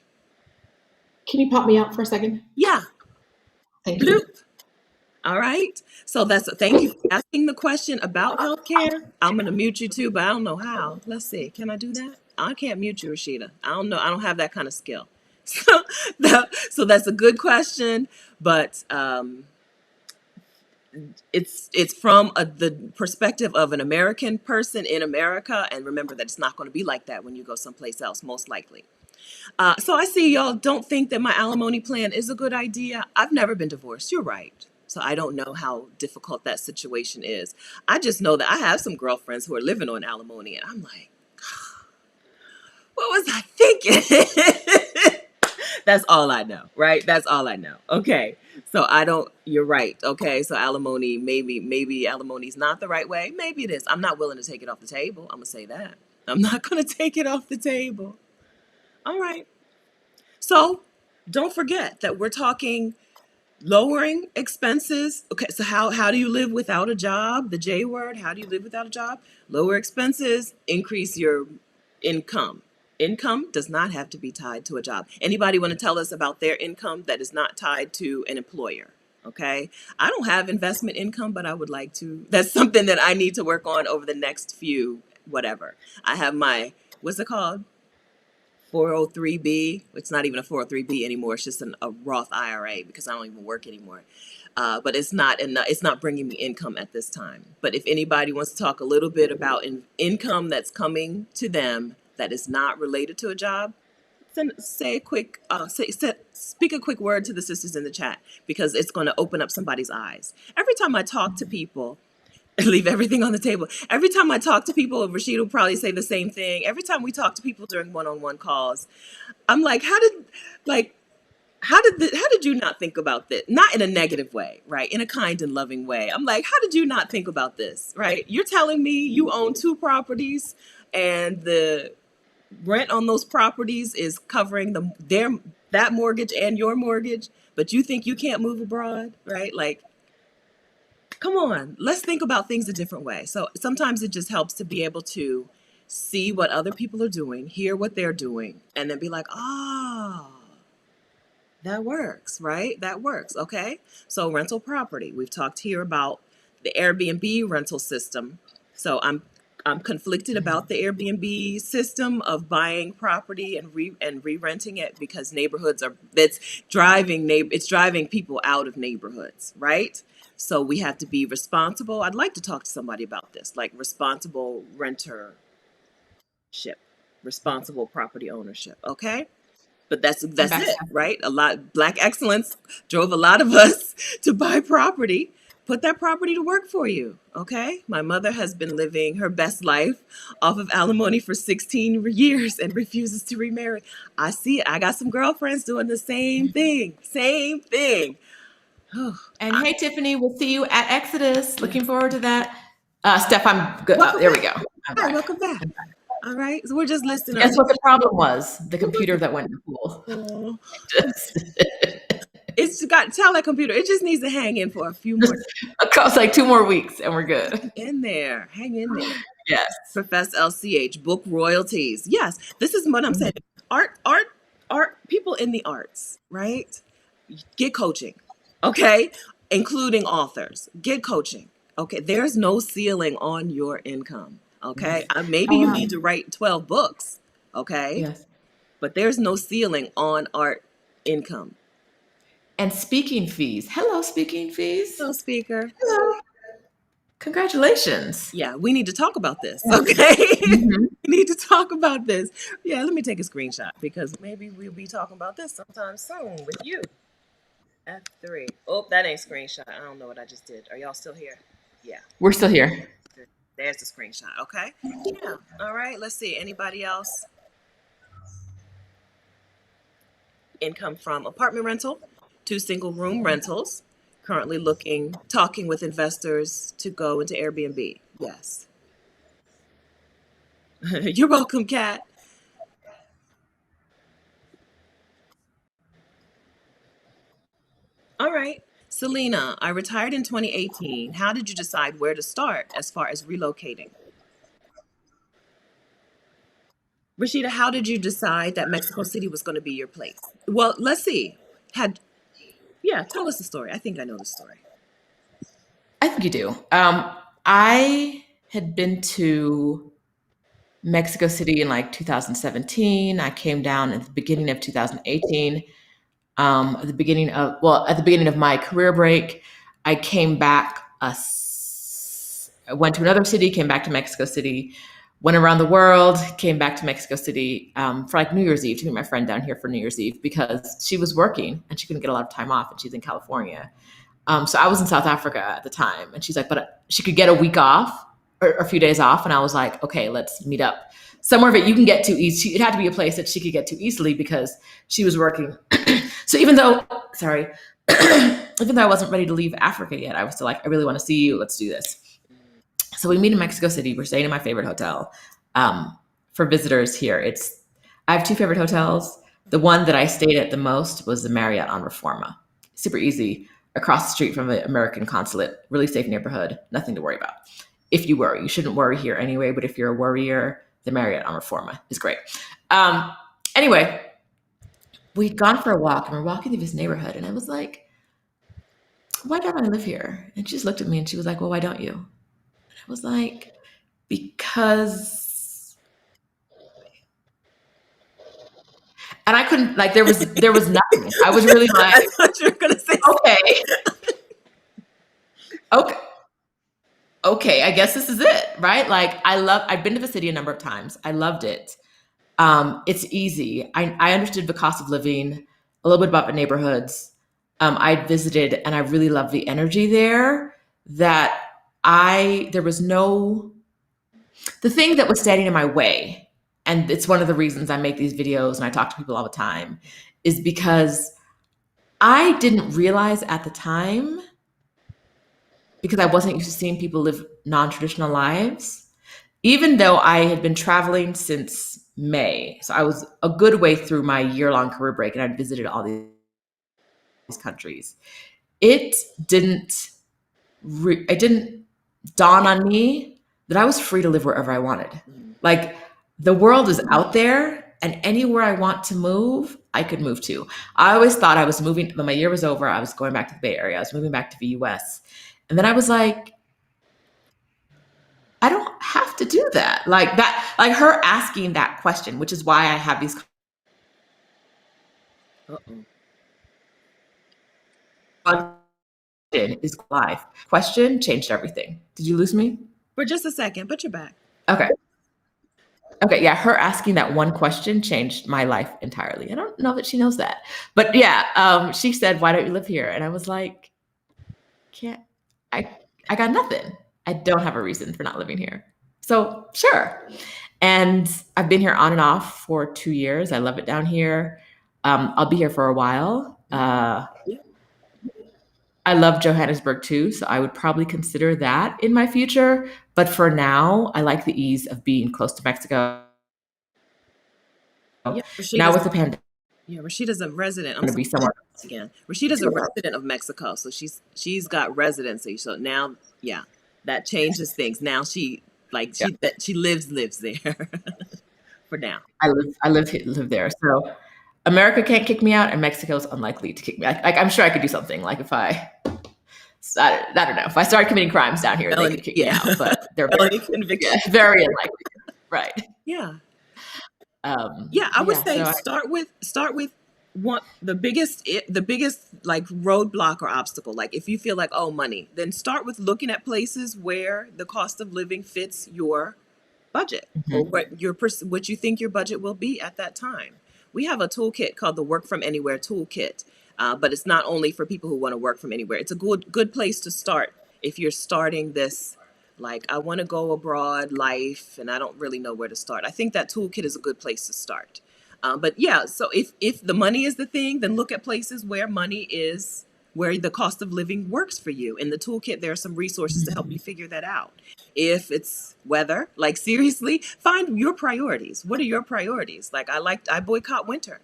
Can you pop me out for a second? Yeah. Thank you. Bloop. All right. So thank you for asking the question about healthcare. I'm going to mute you too, but I don't know how. Let's see. Can I do that? I can't mute you, Rashida. I don't know. I don't have that kind of skill. So, so that's a good question, but it's from the perspective of an American person in America, and remember that it's not going to be like that when you go someplace else, most likely. So I see y'all don't think that my alimony plan is a good idea. I've never been divorced. You're right. So I don't know how difficult that situation is. I just know that I have some girlfriends who are living on alimony, and I'm like, what was I thinking? That's all I know, right? That's all I know. Okay. So I don't, you're right. Okay. So alimony, maybe alimony's not the right way. Maybe it is. I'm not willing to take it off the table. I'm going to say that. I'm not going to take it off the table. All right. So don't forget that we're talking lowering expenses. Okay, so how do you live without a job? The J word, how do you live without a job? Lower expenses, increase your income. Income does not have to be tied to a job. Anybody want to tell us about their income that is not tied to an employer? Okay, I don't have investment income, but I would like to. That's something that I need to work on over the next few, whatever. I have my, what's it called? 403b. It's not even a 403b anymore. It's just a Roth IRA because I don't even work anymore. But it's not enough. It's not bringing me income at this time. But if anybody wants to talk a little bit about income that's coming to them that is not related to a job, then say a quick, speak a quick word to the sisters in the chat because it's going to open up somebody's eyes. Every time I talk to people, leave everything on the table. Every time I talk to people, Rashida will probably say the same thing. Every time we talk to people during one-on-one calls, I'm like, like, how did you not think about this? Not in a negative way, right? In a kind and loving way. I'm like, how did you not think about this, right? You're telling me you own 2 properties and the rent on those properties is covering that mortgage and your mortgage, but you think you can't move abroad, right? Like, come on, let's think about things a different way. So sometimes it just helps to be able to see what other people are doing, hear what they're doing, and then be like, oh, that works, right? That works. Okay. So rental property. We've talked here about the Airbnb rental system. So I'm conflicted about the Airbnb system of buying property and re-renting it because neighborhoods are it's driving people out of neighborhoods, right? So we have to be responsible. I'd like to talk to somebody about this, like responsible rentership, responsible property ownership. Okay. But I'm that's back. it, right? A lot Black excellence drove a lot of us to buy property. Put that property to work for you, okay? My mother has been living her best life off of alimony for 16 years and refuses to remarry. I see it. I got some girlfriends doing the same thing. Same thing. Oh, And hey, Tiffany, we'll see you at Exodus. yeah. Looking forward to that. Steph, I'm good. Welcome There we back. go. I'm Hi, back. welcome back. All right. So we're just listing our Guess what the problem was? The computer that went in the pool. oh, Just, it's got tell that computer. It just needs to hang in for a few more across like 2 more weeks and we're good. in there. Hang in there. Yes. Profess LCH, book royalties. Yes, this is what I'm saying. Art, people in the arts, right? Get coaching, okay? Including authors. Get coaching, okay? There's no ceiling on your income, okay? Yes. Maybe you need to write 12 books, okay? Yes. But there's no ceiling on art income. And speaking fees. Hello, speaking fees. So, speaker. Hello. Congratulations. Yeah, we need to talk about this, okay? Mhm. We need to talk about this. Yeah, let me take a screenshot because maybe we'll be talking about this sometime soon with you. F3. Oh, that ain't screenshot. I don't know what I just did. Are y'all still here? Yeah, We're still here. there's the screenshot. Okay. Yeah. All right. Let's see. Anybody else? Income from apartment rental, 2 single room rentals. Currently talking with investors to go into Airbnb. Yes. You're welcome, Kat. All right. Selena, I retired in 2018. How did you decide where to start as far as relocating? Rashida, how did you decide that Mexico City was going to be your place? Well, let's see. Had Yeah, tell us the story. I think I know the story. I think you do. I had been to Mexico City in like 2017. I came down at the beginning of 2018. At the beginning of my career break, I came back. I went to another city, came back to Mexico City, went around the world, came back to Mexico City for like New Year's Eve to meet my friend down here for New Year's Eve because she was working and she couldn't get a lot of time off, and she's in California. So I was in South Africa at the time, and she's like, but she could get a week off or a few days off, and I was like, okay, let's meet up somewhere that you can get to easy. It had to be a place that she could get to easily because she was working. So even though I wasn't ready to leave Africa yet, I was still like, I really want to see you. Let's do this. So we meet in Mexico City. We're staying in my favorite hotel. For visitors here, I have 2 favorite hotels. The one that I stayed at the most was the Marriott on Reforma. Super easy, across the street from the American consulate. Really safe neighborhood. Nothing to worry about. If you worry, you shouldn't worry here anyway. But if you're a worrier, the Marriott on Reforma is great. Anyway, we'd gone for a walk and we're walking through this neighborhood, and I was like, why don't I live here? And she just looked at me and she was like, well, why don't you? And I was like, because, and I couldn't, like, there was nothing. I was really like, I thought you were going to say okay, okay, I guess this is it, right? Like, I've been to the city a number of times. I loved it. It's easy. I understood the cost of living, a little bit about the neighborhoods. I'd visited and I really loved the energy there. The thing that was standing in my way, and it's one of the reasons I make these videos and I talk to people all the time, is because I didn't realize at the time, because I wasn't used to seeing people live non-traditional lives, even though I had been traveling since May, so I was a good way through my year-long career break, and I'd visited all these countries. It didn't it didn't dawn on me that I was free to live wherever I wanted. Mhm. Like the world is out there, and anywhere I want to move, I could move to. I always thought I was moving when my year was over. I was going back to the Bay Area. I was moving back to the US. And then I was like, I don't have to do that. Like that, like her asking that question, which is why I have these Uh-oh. is life. Question changed everything. Did you lose me? For just a second, but you're back. Okay. Okay, yeah, her asking that one question changed my life entirely. I don't know that she knows that. But yeah, she said, "Why don't you live here?" And I was like, "Can't I I got nothing. I don't have a reason for not living here." So, sure. And I've been here on and off for 2 years. I love it down here. I'll be here for a while. Yeah. I love Johannesburg too, so I would probably consider that in my future. But for now, I like the ease of being close to Mexico. Yeah. Now with the pandemic, Rashida's a resident. I'm I'm going to sorry be somewhere. again. Rashida's a resident of Mexico, so she's got residency. So now, yeah, that changes things. Now Yeah, she lives there for now. I live there. So America can't kick me out, and Mexico's unlikely to kick me out. Like I'm sure I could do something. Like if I don't know, if I started committing crimes down here, they Felony, could kick me yeah, out. But they're felony yeah, conviction. very unlikely. Right. Yeah. Yeah, I But would yeah. say So start with one the biggest like roadblock or obstacle. Like if you feel like, oh, money, then start with looking at places where the cost of living fits your budget or mhm. what you think your budget will be at that time. We have a toolkit called the Work from Anywhere toolkit, but it's not only for people who want to work from anywhere. It's a good place to start if you're starting this. Like I want to go abroad life, and I don't really know where to start. I think that toolkit is a good place to start. But yeah, so if the money is the thing, then look at places where money is where the cost of living works for you. In the toolkit, there are some resources to help you figure that out. If it's weather, like seriously, find your priorities. What are your priorities? Like I boycott winter.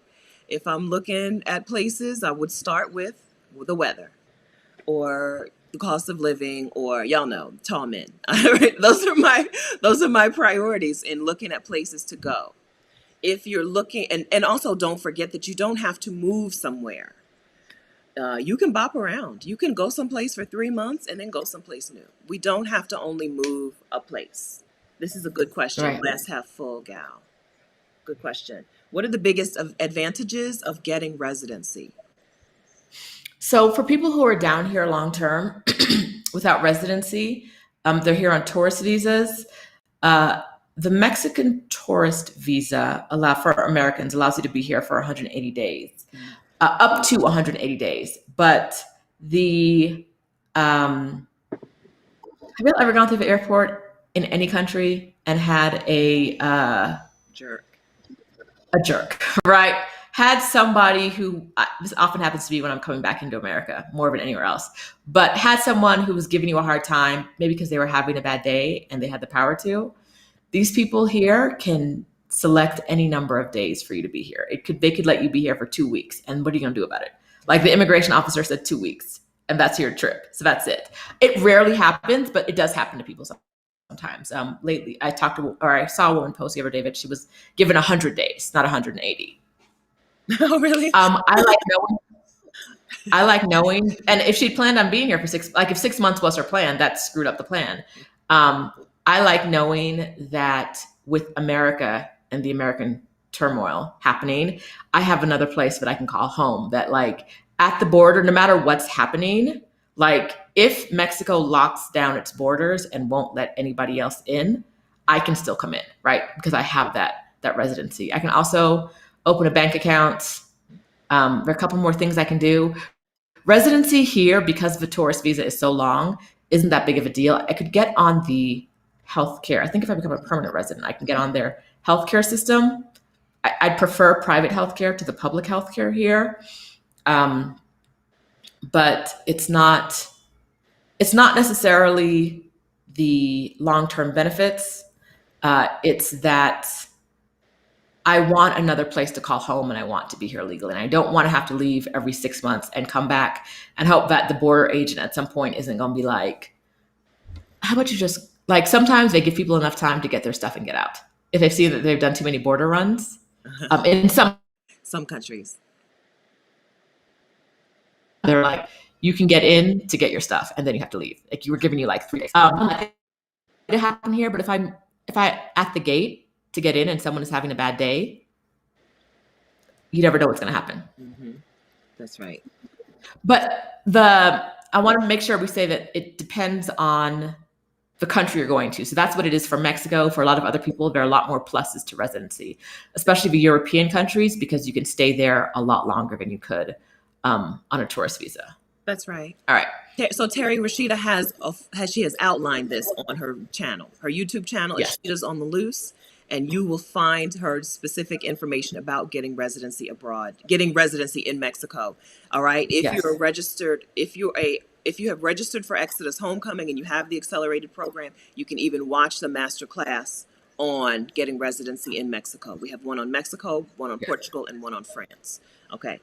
If I'm looking at places, I would start with the weather or the cost of living or y'all know, tall men. Those are my priorities in looking at places to go. If you're looking and also don't forget that you don't have to move somewhere. You can bop around. You can go someplace for 3 months and then go someplace new. We don't have to only move a place. This is a good question. Right. Let's have full gal. Good question. What are the biggest advantages of getting residency? So for people who are down here long term without residency, they're here on tourist visas. Uh, the Mexican tourist visa for Americans allows you to be here for 180 days, up to 180 days. But the have you ever gone through the airport in any country and had Jerk. a jerk, right? Had somebody who this often happens to me when I'm coming back into America more than anywhere else, but had someone who was giving you a hard time, maybe because they were having a bad day and they had the power to. These people here can select any number of days for you to be here. They could let you be here for 2 weeks, and what are you gonna do about it? Like the immigration officer said, 2 weeks, and that's your trip. So that's it. It rarely happens, but it does happen to people sometimes. Lately, I saw a woman post the other day that she was given 100 days, not 180. Oh, really? I like knowing. I like knowing, and if she planned on being here for like if 6 months was her plan, that screwed up the plan. Um, I like knowing that with America and the American turmoil happening, I have another place that I can call home. That like at the border, no matter what's happening, like if Mexico locks down its borders and won't let anybody else in, I can still come in, right? Because I have that residency. I can also open a bank account. There are a couple more things I can do. Residency here, because the tourist visa is so long, isn't that big of a deal. I could get on the healthcare. I think if I become a permanent resident, I can get on their healthcare system. I'd prefer private healthcare to the public healthcare here, um, but it's not. It's not necessarily the long term benefits. It's that I want another place to call home and I want to be here legally. And I don't want to have to leave every 6 months and come back and hope that the border agent at some point isn't going to be like, how about you just, like, sometimes they give people enough time to get their stuff and get out. If they see that they've done too many border runs, in Some countries. they're like, you can get in to get your stuff and then you have to leave. Like, you were giving you like 3 days. It happened here, but if I at the gate to get in and someone is having a bad day, you never know what's going to happen. Mm-hmm. That's right. But I want to make sure we say that it depends on the country you're going to. So that's what it is for Mexico. For a lot of other people, there are a lot more pluses to residency, especially the European countries, because you can stay there a lot longer than you could on a tourist visa. That's right. All right. So Terry, Rashida has outlined this on her channel. Her YouTube channel is Shida's on the Loose, and you will find her specific information about getting residency abroad, getting residency in Mexico. All right. If you're registered, if you have registered for Exodus Homecoming and you have the accelerated program, you can even watch the master class on getting residency in Mexico. We have one on Mexico, one on Portugal, and one on France. Okay.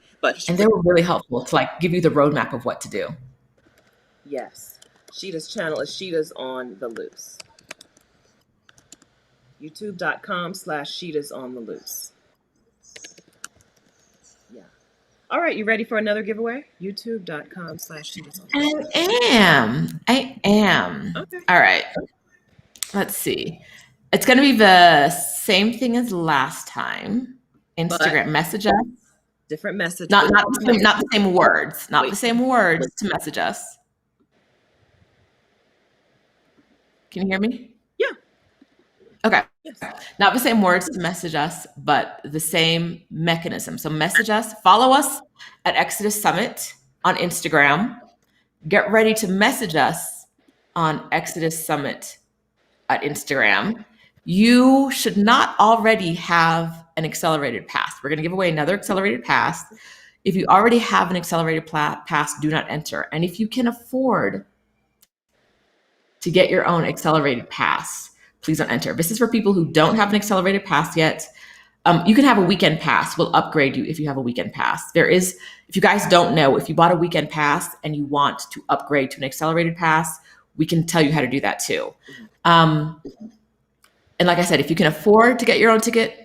And they were really helpful to like give you the roadmap of what to do. Yes. Shida's channel is Shida's on the Loose. YouTube.com/Shida's on the Loose. Yeah. All right. You ready for another giveaway? YouTube.com/Shida's on the Loose. I am. Okay. All right. Let's see. It's going to be the same thing as last time. Instagram, message us. Different message. Not the same words. Not the same words to message us. Can you hear me? Yeah. Okay. Yes. Not the same words to message us, but the same mechanism. So message us, follow us at Exodus Summit on Instagram. Get ready to message us on Exodus Summit at Instagram. You should not already have an accelerated pass. We're going to give away another accelerated pass. If you already have an accelerated pass, do not enter. And if you can afford to get your own accelerated pass, please don't enter. This is for people who don't have an accelerated pass yet. You can have a weekend pass. We'll upgrade you if you have a weekend pass. If you guys don't know, if you bought a weekend pass and you want to upgrade to an accelerated pass, we can tell you how to do that too. And like I said, if you can afford to get your own ticket,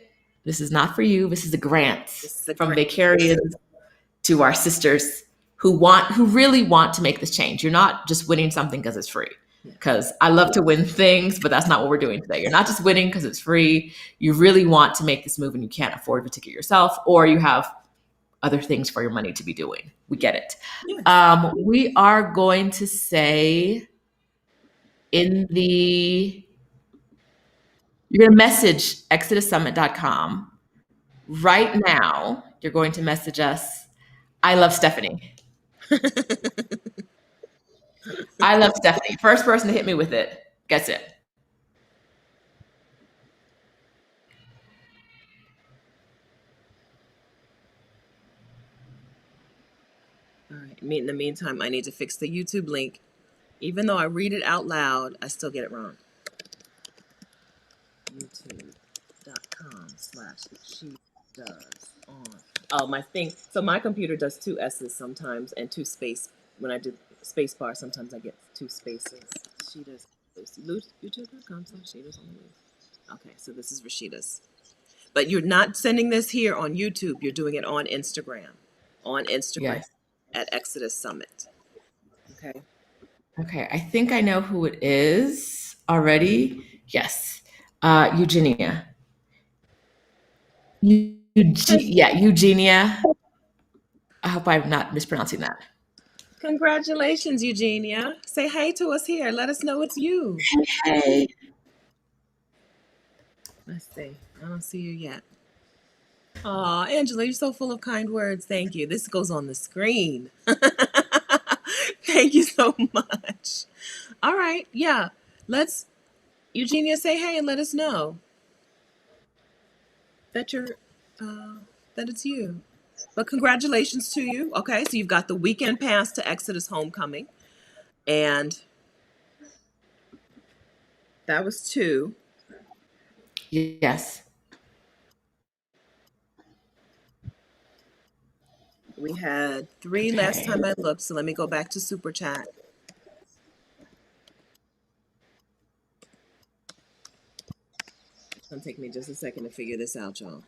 this is not for you. This is a grant from Vicarious to our sisters who really want to make this change. You're not just winning something because it's free. Because I love to win things, but that's not what we're doing today. You're not just winning because it's free. You really want to make this move and you can't afford the ticket yourself, or you have other things for your money to be doing. We get it. Yes. We are going to say you're going to message exodussummit.com right now. You're going to message us, I love Stephanie. I love Stephanie. First person to hit me with it gets it. All right. In the meantime, I need to fix the YouTube link. Even though I read it out loud, I still get it wrong. YouTube.com/SheDoesOn. Oh, my thing. So my computer does 2 S's sometimes and 2 space. When I do space bar, sometimes I get 2 spaces. Shida's YouTube.com/Shida's on the Loose. Okay, so this is Rashida's. But you're not sending this here on YouTube. You're doing it on Instagram. Yes. At Exodus Summit. Okay. Okay, I think I know who it is already. Yes, Eugenia. Eugenia. I hope I'm not mispronouncing that. Congratulations, Eugenia. Say hey to us here. Let us know it's you. Hey. Let's see. I don't see you yet. Aw, Angela, you're so full of kind words. Thank you. This goes on the screen. Thank you so much. All right. Yeah. Eugenia, say hey and let us know that it's you. But congratulations to you. Okay. So you've got the weekend pass to Exodus Homecoming. And that was 2. Yes. We had 3 last Okay. time I looked, so let me go back to Super Chat. It's gonna take me just a second to figure this out, y'all.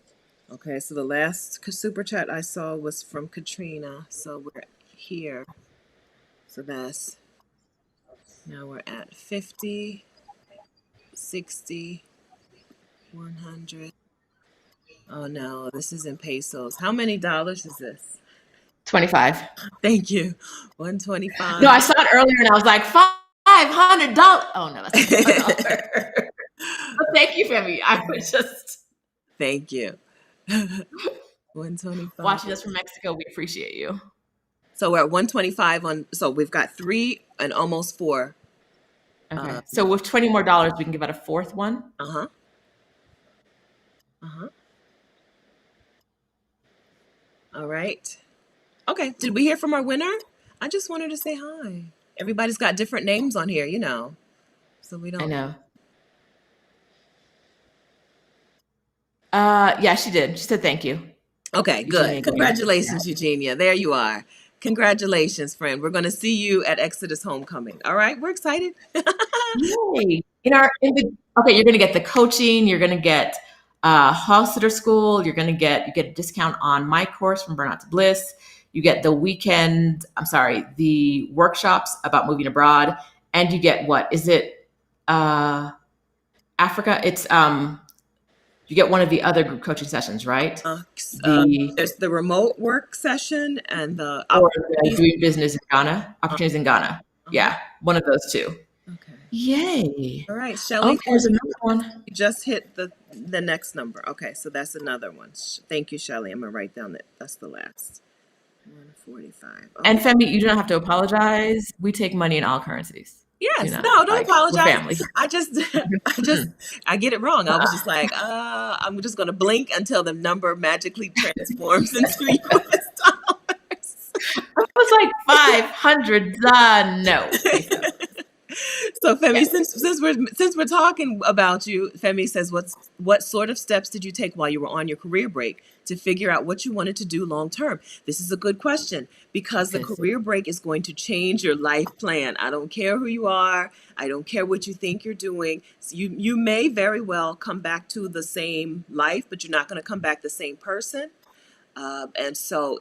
Okay, so the last Super Chat I saw was from Katrina, so we're here. So that's, now we're at 50, 60, 100. Oh no, this is in pesos. How many dollars is this? 25. Thank you. No, 125. I saw it earlier and I was like, $500. Oh no, that's another dollar. But thank you, Femi. I was just Thank you. 125. watching us from Mexico. We appreciate you. So we're at 125 on, so we've got 3 and almost 4. Okay. So with 20 more dollars, we can give out a fourth one. Uh-huh. Uh-huh. All right. Okay. Did we hear from our winner? I just wanted to say hi. Everybody's got different names on here, so we I don't. know. Yeah, she did. She said thank you. Okay, Eugenia good. Green. Congratulations, Eugenia. There you are. Congratulations, friend. We're going to see you at Exodus Homecoming. All right, we're excited. Yay. Okay, you're gonna get the coaching, you're gonna get house sitter school, you get a discount on my course from Burnout to Bliss, you get the workshops about moving abroad, and you get what is it? Africa? It's you get one of the other group coaching sessions, right? Uh, The there's the remote work session and the or the opportunities. doing business in Ghana, Uh, opportunities in Ghana. uh-huh. Yeah, one of those two. Okay. Yay. All right, Oh, Shelly. there's another one. You just hit the next number. Okay, so that's another one. Thank you, Shelly. I'm gonna write down that's the last. 145. And Okay. Femi, you don't have to apologize. We take money in all currencies. Yes, no, don't Like we're apologize. family. I just I get it wrong. I was just like, I'm just gonna blink until the number magically transforms into US dollars. I was like 500. No, peso. So Femi, Yes. since we're talking about you, Femi says, what sort of steps did you take while you were on your career break to figure out what you wanted to do long term? This is a good question because the Yes. career break is going to change your life plan. I don't care who you are. I don't care what you think you're doing. So you may very well come back to the same life, but you're not going to come back the same person. And so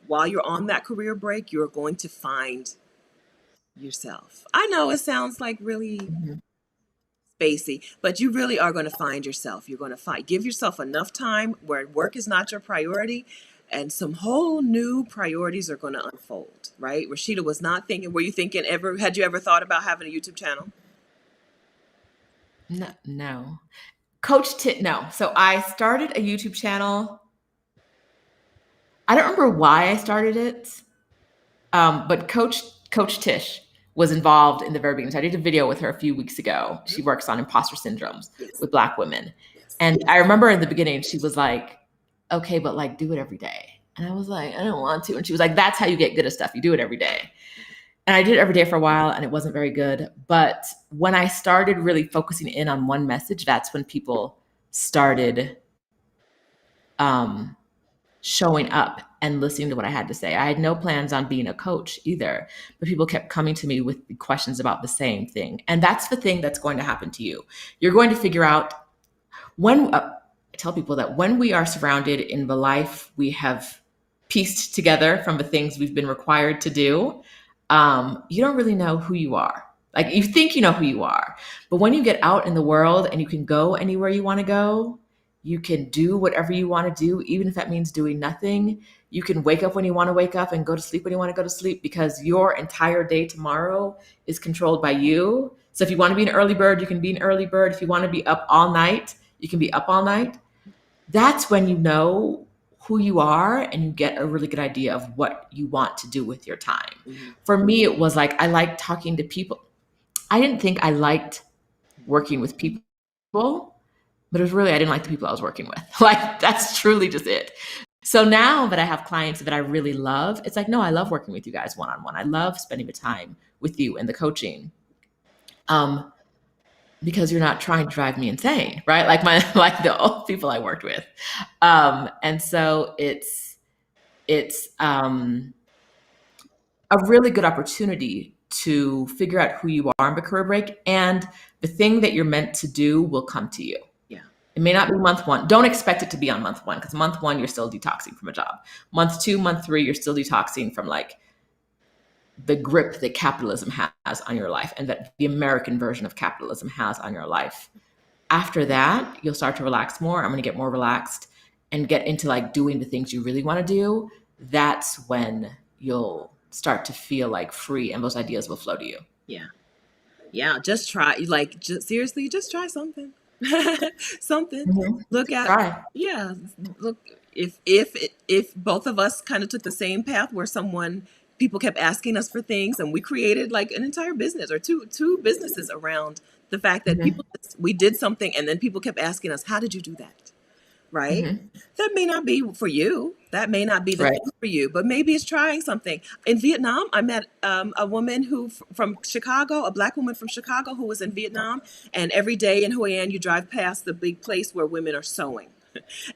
while you're on that career break, you're going to find yourself. I know it sounds like really Mhm. spacey, but you really are going to find yourself. You're going to give yourself enough time where work is not your priority, and some whole new priorities are going to unfold, right? Rashida was not thinking, had you ever thought about having a YouTube channel? No, no. No. So I started a YouTube channel. I don't remember why I started it, but Coach Tish was involved in the very beginning. So I did a video with her a few weeks ago. She works on imposter syndromes Yes. with Black women, Yes. and I remember in the beginning she was like, "Okay, but like do it every day," and I was like, "I don't want to," and she was like, "That's how you get good at stuff. You do it every day." And I did it every day for a while and it wasn't very good. But when I started really focusing in on one message, that's when people started um, showing up and listening to what I had to say. I had no plans on being a coach either, but people kept coming to me with questions about the same thing. And that's the thing that's going to happen to you. You're going to figure out I tell people that when we are surrounded in the life we have pieced together from the things we've been required to do, you don't really know who you are. Like you think you know who you are, but when you get out in the world and you can go anywhere you want to go, you can do whatever you want to do, even if that means doing nothing. You can wake up when you want to wake up and go to sleep when you want to go to sleep because your entire day tomorrow is controlled by you. So if you want to be an early bird, you can be an early bird. If you want to be up all night, you can be up all night. That's when you know who you are and you get a really good idea of what you want to do with your time. Mm-hmm. For me, it was like I liked talking to people. I didn't think I liked working with people, but it was really I didn't like the people I was working with. Like that's truly just it. So now that I have clients that I really love, it's like, no, I love working with you guys one on one. I love spending the time with you and the coaching. Um, because you're not trying to drive me insane, right? Like like the old people I worked with. And so it's a really good opportunity to figure out who you are in a career break, and the thing that you're meant to do will come to you. Yeah. It may not be month one. Don't expect it to be on month one, because month one, you're still detoxing from a job. Month two, month three, you're still detoxing from like the grip that capitalism has on your life and that the American version of capitalism has on your life. After that, you'll start to relax more. I'm going to get more relaxed and get into like doing the things you really want to do. That's when you'll start to feel like free and those ideas will flow to you. Yeah. Yeah. Just try, like, just seriously, just try something. Something. Mm-hmm. Look at, Try. yeah. Look, if both of us kind of took the same path where people kept asking us for things, and we created like an entire business or two businesses around the fact that Mm-hmm. we did something, and then people kept asking us, how did you do that? Right? Mm-hmm. That may not be for you. That may not be the Right. thing for you, but maybe it's trying something. In Vietnam, I met a woman from Chicago, a black woman from Chicago who was in Vietnam. And every day in Hoi An, you drive past the big place where women are sewing.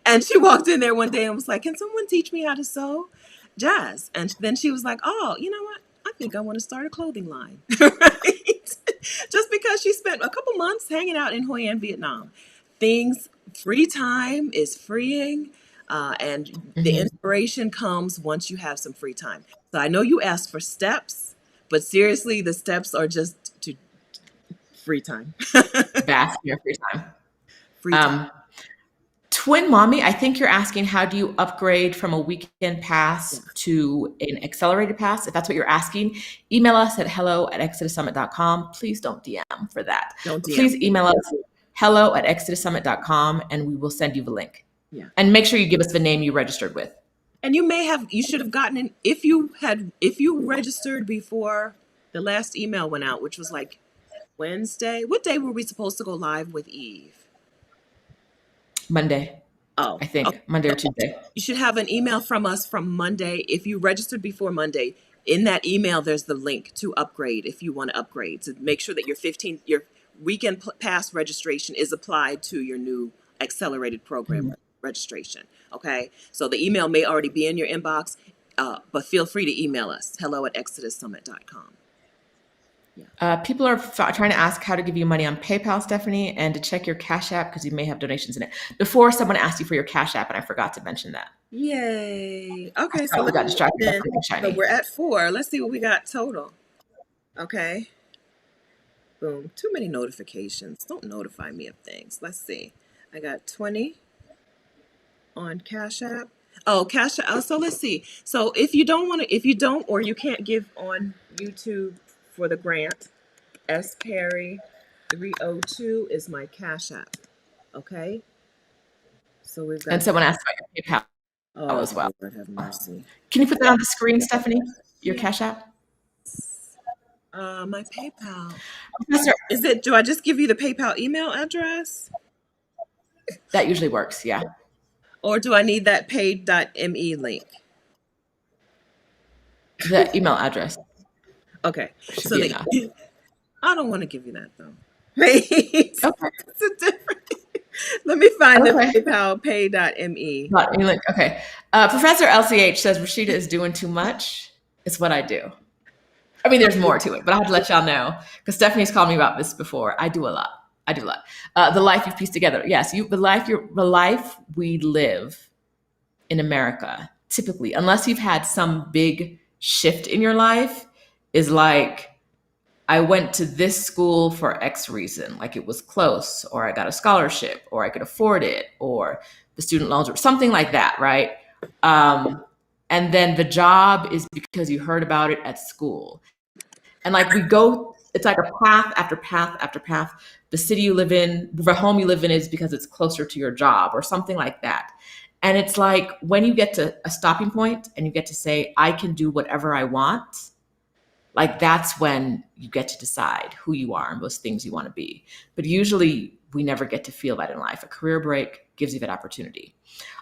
And she walked in there one day and was like, can someone teach me how to sew? Jazz. And then she was like, oh, you know what? I think I want to start a clothing line. Right? Just because she spent a couple months hanging out in Hoi An, Vietnam. Free time is freeing. And the Mm-hmm. inspiration comes once you have some free time. So I know you asked for steps, but seriously, the steps are just to free time. Bask in your free time. Free time. Um, Twin mommy, I think you're asking how do you upgrade from a weekend Yeah. pass to an accelerated pass? If that's what you're asking, email us at hello@exodussummit.com. Please don't DM for that. Don't But DM. please email us hello@exodussummit.com and we will send you the link. Yeah. And make sure you give us the name you registered with. And you should have gotten in if you registered before the last email went out, which was like Wednesday. What day were we supposed to go live with Eve? Monday, Oh, I okay. think. Monday or So Tuesday. you should have an email from us from Monday. If you registered before Monday, in that email, there's the link to upgrade if you want to upgrade to make sure that your weekend pass registration is applied to your new accelerated program Mhm. registration. Okay. So the email may already be in your inbox, but feel free to email us hello@exodussummit.com. Yeah. People are trying to ask how to give you money on PayPal, Stephanie, and to check your Cash App because you may have donations in it. Before, someone asked you for your Cash App, and I forgot to mention that. Yay. I Okay. So probably let's got distracted by then. something So shiny. we're at 4. Let's see what we got total. Okay. Boom. Too many notifications. Don't notify me of things. Let's see. I got 20 on Cash App. Oh, Cash App. Oh, so let's see. So if you don't, or you can't give on YouTube for the grant, S Perry 302 is my Cash App. Okay. So we've And got, someone asked about your PayPal oh, as well. Lord have mercy. Can you put that on the screen, Stephanie? Your Yeah. Cash App? My PayPal. Professor, Do I just give you the PayPal email address? that usually works. Yeah. Or do I need that paid.me link? The email address Okay. should So be enough. I don't want to give you that though. Wait. Okay. It's a different. Let me find the Okay. PayPal pay.me. Got any link? Okay. Professor LCH says Rashida is doing too much. It's what I do. I mean, there's more to it, but I have to let y'all know because Stephanie's called me about this before. I do a lot. I do a lot. The life you've pieced together. Yes, the life we live in America, typically, unless you've had some big shift in your life, is like I went to this school for X reason, like it was close, or I got a scholarship, or I could afford it, or the student loans, or something like that, right? And then the job is because you heard about it at school. And like it's like a path after path after path. The city you live in, the home you live in is because it's closer to your job or something like that. And it's like when you get to a stopping point and you get to say, I can do whatever I want, like that's when you get to decide who you are and those things you want to be. But usually we never get to feel that in life. A career break gives you that opportunity.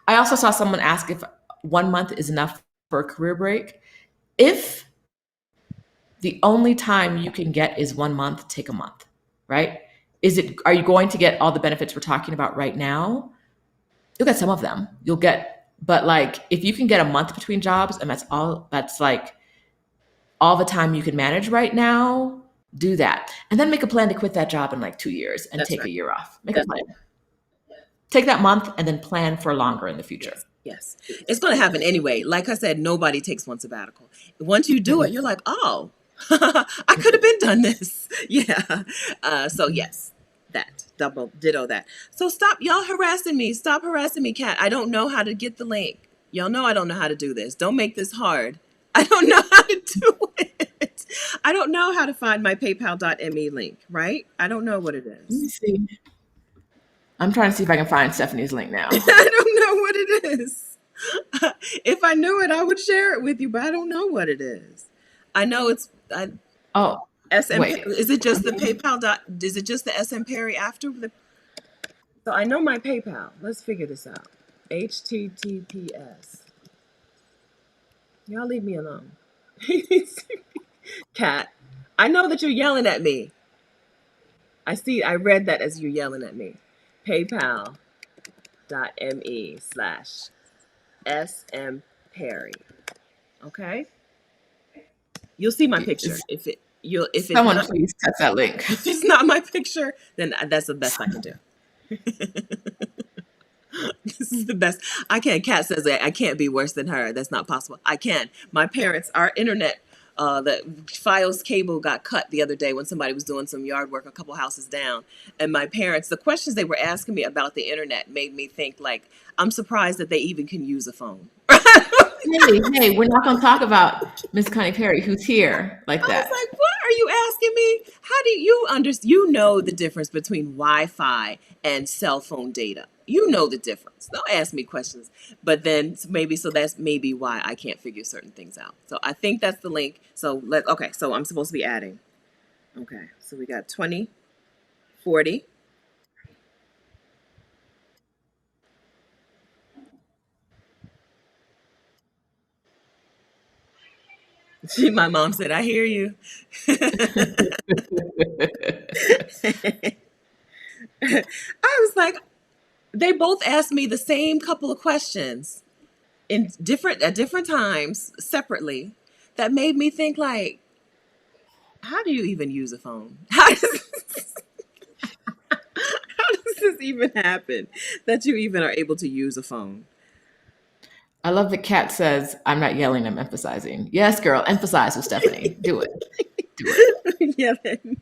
I also saw someone ask if 1 month is enough for a career break. If the only time you can get is 1 month, take a month, right? are you going to get all the benefits we're talking about right now? You'll get some of them. But like if you can get a month between jobs and that's like all the time you can manage right now, do that. And then make a plan to quit that job in like 2 years and That's take right. a year off. Make a plan. Take that month and then plan for longer in the future. Yes. Yes. It's going to happen anyway. Like I said, nobody takes one sabbatical. Once you do it, you're like, oh, I could have been done this. Yeah. So yes, that double ditto that. So stop, y'all harassing me. Stop harassing me, Kat. I don't know how to get the link. Y'all know I don't know how to do this. Don't make this hard. I don't know how to do it. I don't know how to find my paypal.me link, right? I don't know what it Let me is. see. I'm trying to see if I can find Stephanie's link now. I don't know what it is. If I knew it, I would share it with you, but I don't know what it is. I know it's Oh, SM. wait. Is it just the PayPal dot? Is it just the SM Perry after the? So I know my PayPal. Let's figure this out. HTTPS. Y'all leave me alone. Cat. I know that you're yelling at me. I see. I read that as you're yelling at me. PayPal.me/SM Perry. Okay. You'll see my picture. If it's Someone not please touch that link. if it's not my picture, then that's the best I can do. This is the best. I can't. Kat says that I can't be worse than her. That's not possible. I can. My parents, our internet, the Fios cable got cut the other day when somebody was doing some yard work a couple houses down. And my parents, the questions they were asking me about the internet made me think like, I'm surprised that they even can use a phone. Hey, we're not going to talk about Miss Connie Perry, who's here like I was that. like, what are you asking me? How do you understand? You know the difference between Wi-Fi and cell phone data. You know the difference. Don't ask me questions. But then so that's maybe why I can't figure certain things out. So I think that's the link. So okay, so I'm supposed to be adding. Okay, so we got 20, 40. My mom said, I hear you. I was like, they both asked me the same couple of questions at different times separately that made me think like, how do you even use a phone? How does this even happen that you even are able to use a phone? I love that Kat says, I'm not yelling, I'm emphasizing. Yes, girl, emphasize with Stephanie. Do it. Do it. Yeah, that me.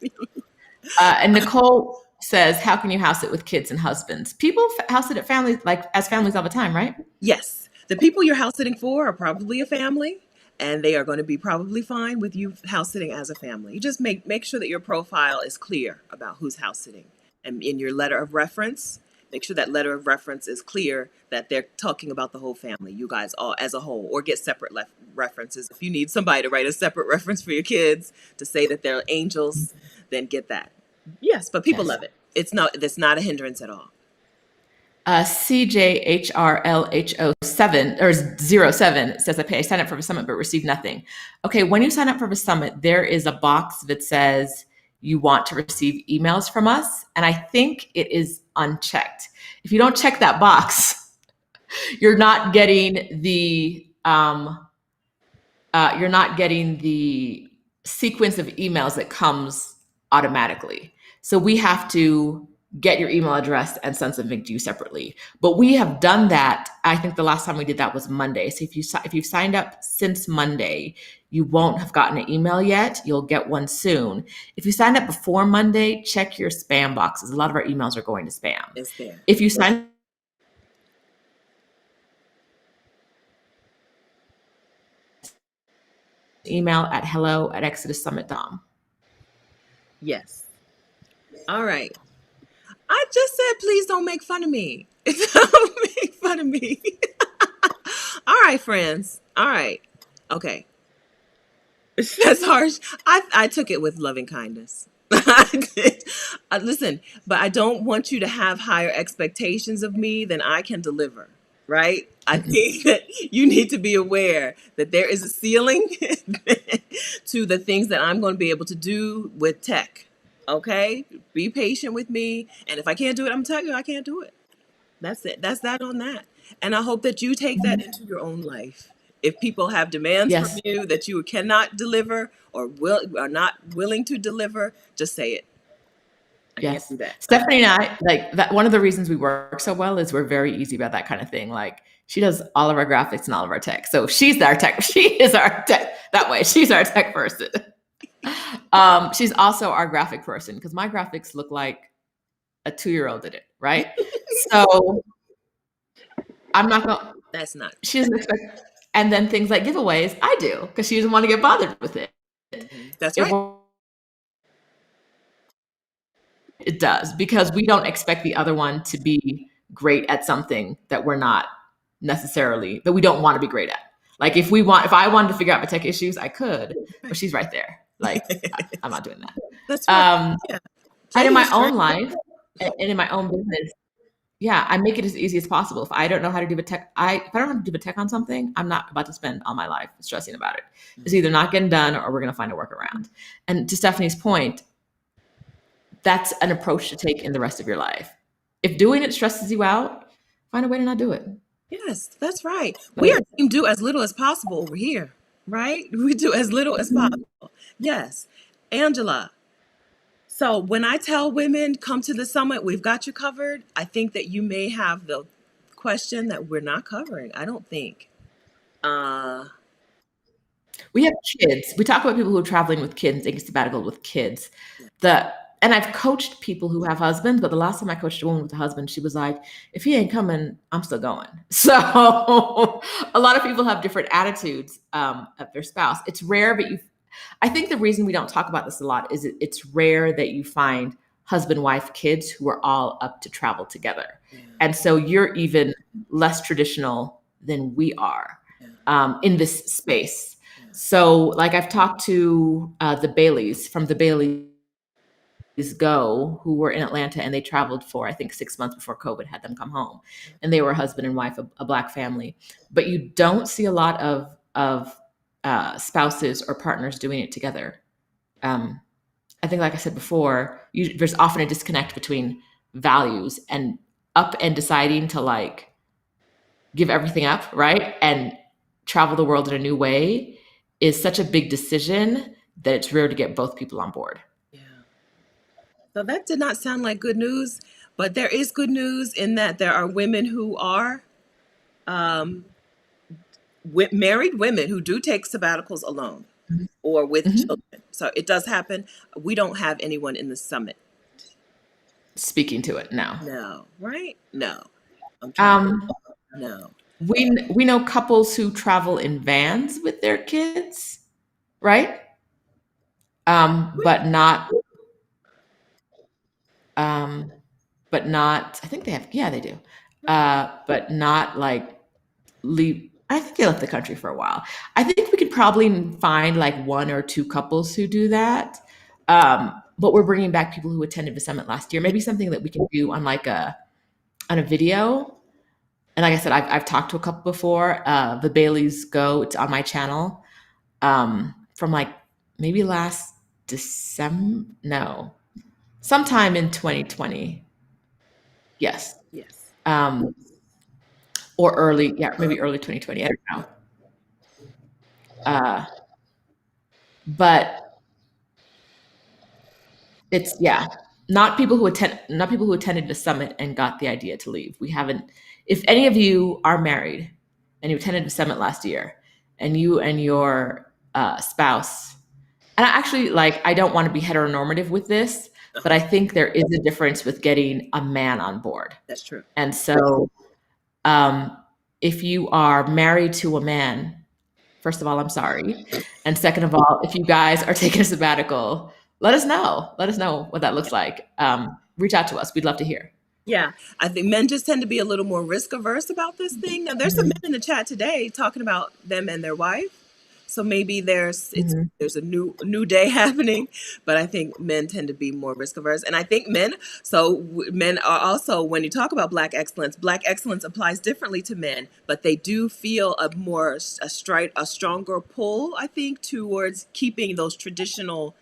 And Nicole says, how can you house it with kids and husbands? People house it at families, like as families all the time, right? Yes, the people you're house sitting for are probably a family, and they are going to be probably fine with you house sitting as a family. You just make sure that your profile is clear about who's house sitting, and in your letter of reference, make sure that letter of reference is clear that they're talking about the whole family, you guys all as a whole, or get separate references. If you need somebody to write a separate reference for your kids to say that they're angels, then get that. Yes, but people Yes. love it. That's not a hindrance at all. CJHRLHO7 or 07 says, I signed up for a summit but received nothing. Okay, when you sign up for a summit, there is a box that says you want to receive emails from us. And I think it is unchecked. If you don't check that box, you're not getting the sequence of emails that comes automatically. So we have to get your email address and send something to you separately. But we have done that. I think the last time we did that was Monday. So if you've signed up since Monday, you won't have gotten an email yet. You'll get one soon. If you signed up before Monday, check your spam boxes. A lot of our emails are going to spam. It's there. If you sign email at hello@exodussummit.com. Yes. All right. I just said, please don't make fun of me. Don't make fun of me. All right, friends. All right. Okay. That's harsh. I took it with loving kindness. I did. Listen, but I don't want you to have higher expectations of me than I can deliver, right? I think that you need to be aware that there is a ceiling to the things that I'm going to be able to do with tech. Okay, be patient with me, and if I can't do it, I'm telling you I can't do it. That's it. That's that on that. And I hope that you take that into your own life. If people have demands from Yes. you that you cannot deliver or will are not willing to deliver, just say it. I can't Yes. do that. I Stephanie and I, like that, one of the reasons we work so well is we're very easy about that kind of thing. Like she does all of our graphics and all of our tech. So she's our tech. She is our tech that way. She's our tech person. She's also our graphic person because my graphics look like a 2-year-old did it, right? So I'm not gonna. that's not. She doesn't expect. And then things like giveaways, I do because she doesn't want to get bothered with it. That's If right. we're It does because we don't expect the other one to be great at something that we're not necessarily that we don't want to be great at. Like if I wanted to figure out my tech issues, I could, but Right. she's right there. Like I'm not doing that. That's right. Yeah. And Play in your my strength. own life and in my own business, yeah, I make it as easy as possible. If I don't know how to do if I don't know how to do a tech on something, I'm not about to spend all my life stressing about it. It's either not getting done or we're going to find a workaround. And to Stephanie's point, that's an approach to take in the rest of your life. If doing it stresses you out, find a way to not do it. Yes, that's right. We are Like, team do as little as possible over here, right? We do as little as possible. Yes. Angela, so when I tell women come to the summit, we've got you covered, I think that you may have the question that we're not covering. I don't think. Uh, we have kids. We talk about people who are traveling with kids, taking sabbatical with kids. And I've coached people who have husbands, but the last time I coached a woman with a husband, she was like, if he ain't coming, I'm still going. So a lot of people have different attitudes of their spouse. It's rare, but I think the reason we don't talk about this a lot is it's rare that you find husband, wife, kids who are all up to travel together. yeah, And so you're even less traditional than we are yeah, in this space. yeah. So, like, I've talked to the Baileys from the Baileys Go, who were in Atlanta, and they traveled for, I think, 6 months before COVID had them come home. And they were a husband and wife, a Black family. But you don't see a lot of spouses or partners doing it together. I think, like I said before, there's often a disconnect between values and up and deciding to like give everything up, right? And travel the world in a new way is such a big decision that it's rare to get both people on board. Yeah. So that did not sound like good news, but there is good news in that there are women who are um, married women who do take sabbaticals alone or with Mm-hmm. children. So it does happen. We don't have anyone in the summit. Speaking to it now. No, right? No. I'm trying. Um, No. we know couples who travel in vans with their kids, right? But not um, but not. I think they have. Yeah, they do. But not like leave. I think they left the country for a while. I think we could probably find like one or two couples who do that. But we're bringing back people who attended the summit last year. Maybe something that we can do on like a video. And like I said, I've talked to a couple before. The Baileys Go. It's on my channel from like maybe last December. No, sometime in 2020. Yes. Yes. Um, or early, yeah, maybe early 2020. I don't know. Uh, but it's yeah, not people who attended the summit and got the idea to leave. We haven't. If any of you are married and you attended the summit last year, and you and your spouse, and I actually like, I don't want to be heteronormative with this, but I think there is a difference with getting a man on board. That's true. And so, um, if you are married to a man, first of all, I'm sorry. And second of all, if you guys are taking a sabbatical, let us know. Let us know what that looks like. Reach out to us. We'd love to hear. Yeah, I think men just tend to be a little more risk averse about this thing. Now, there's some men in the chat today talking about them and their wife. So maybe Mhm. there's a new day happening, but I think men tend to be more risk averse, and I think men are also, when you talk about black excellence applies differently to men, but they do feel a stronger pull, I think, towards keeping those traditional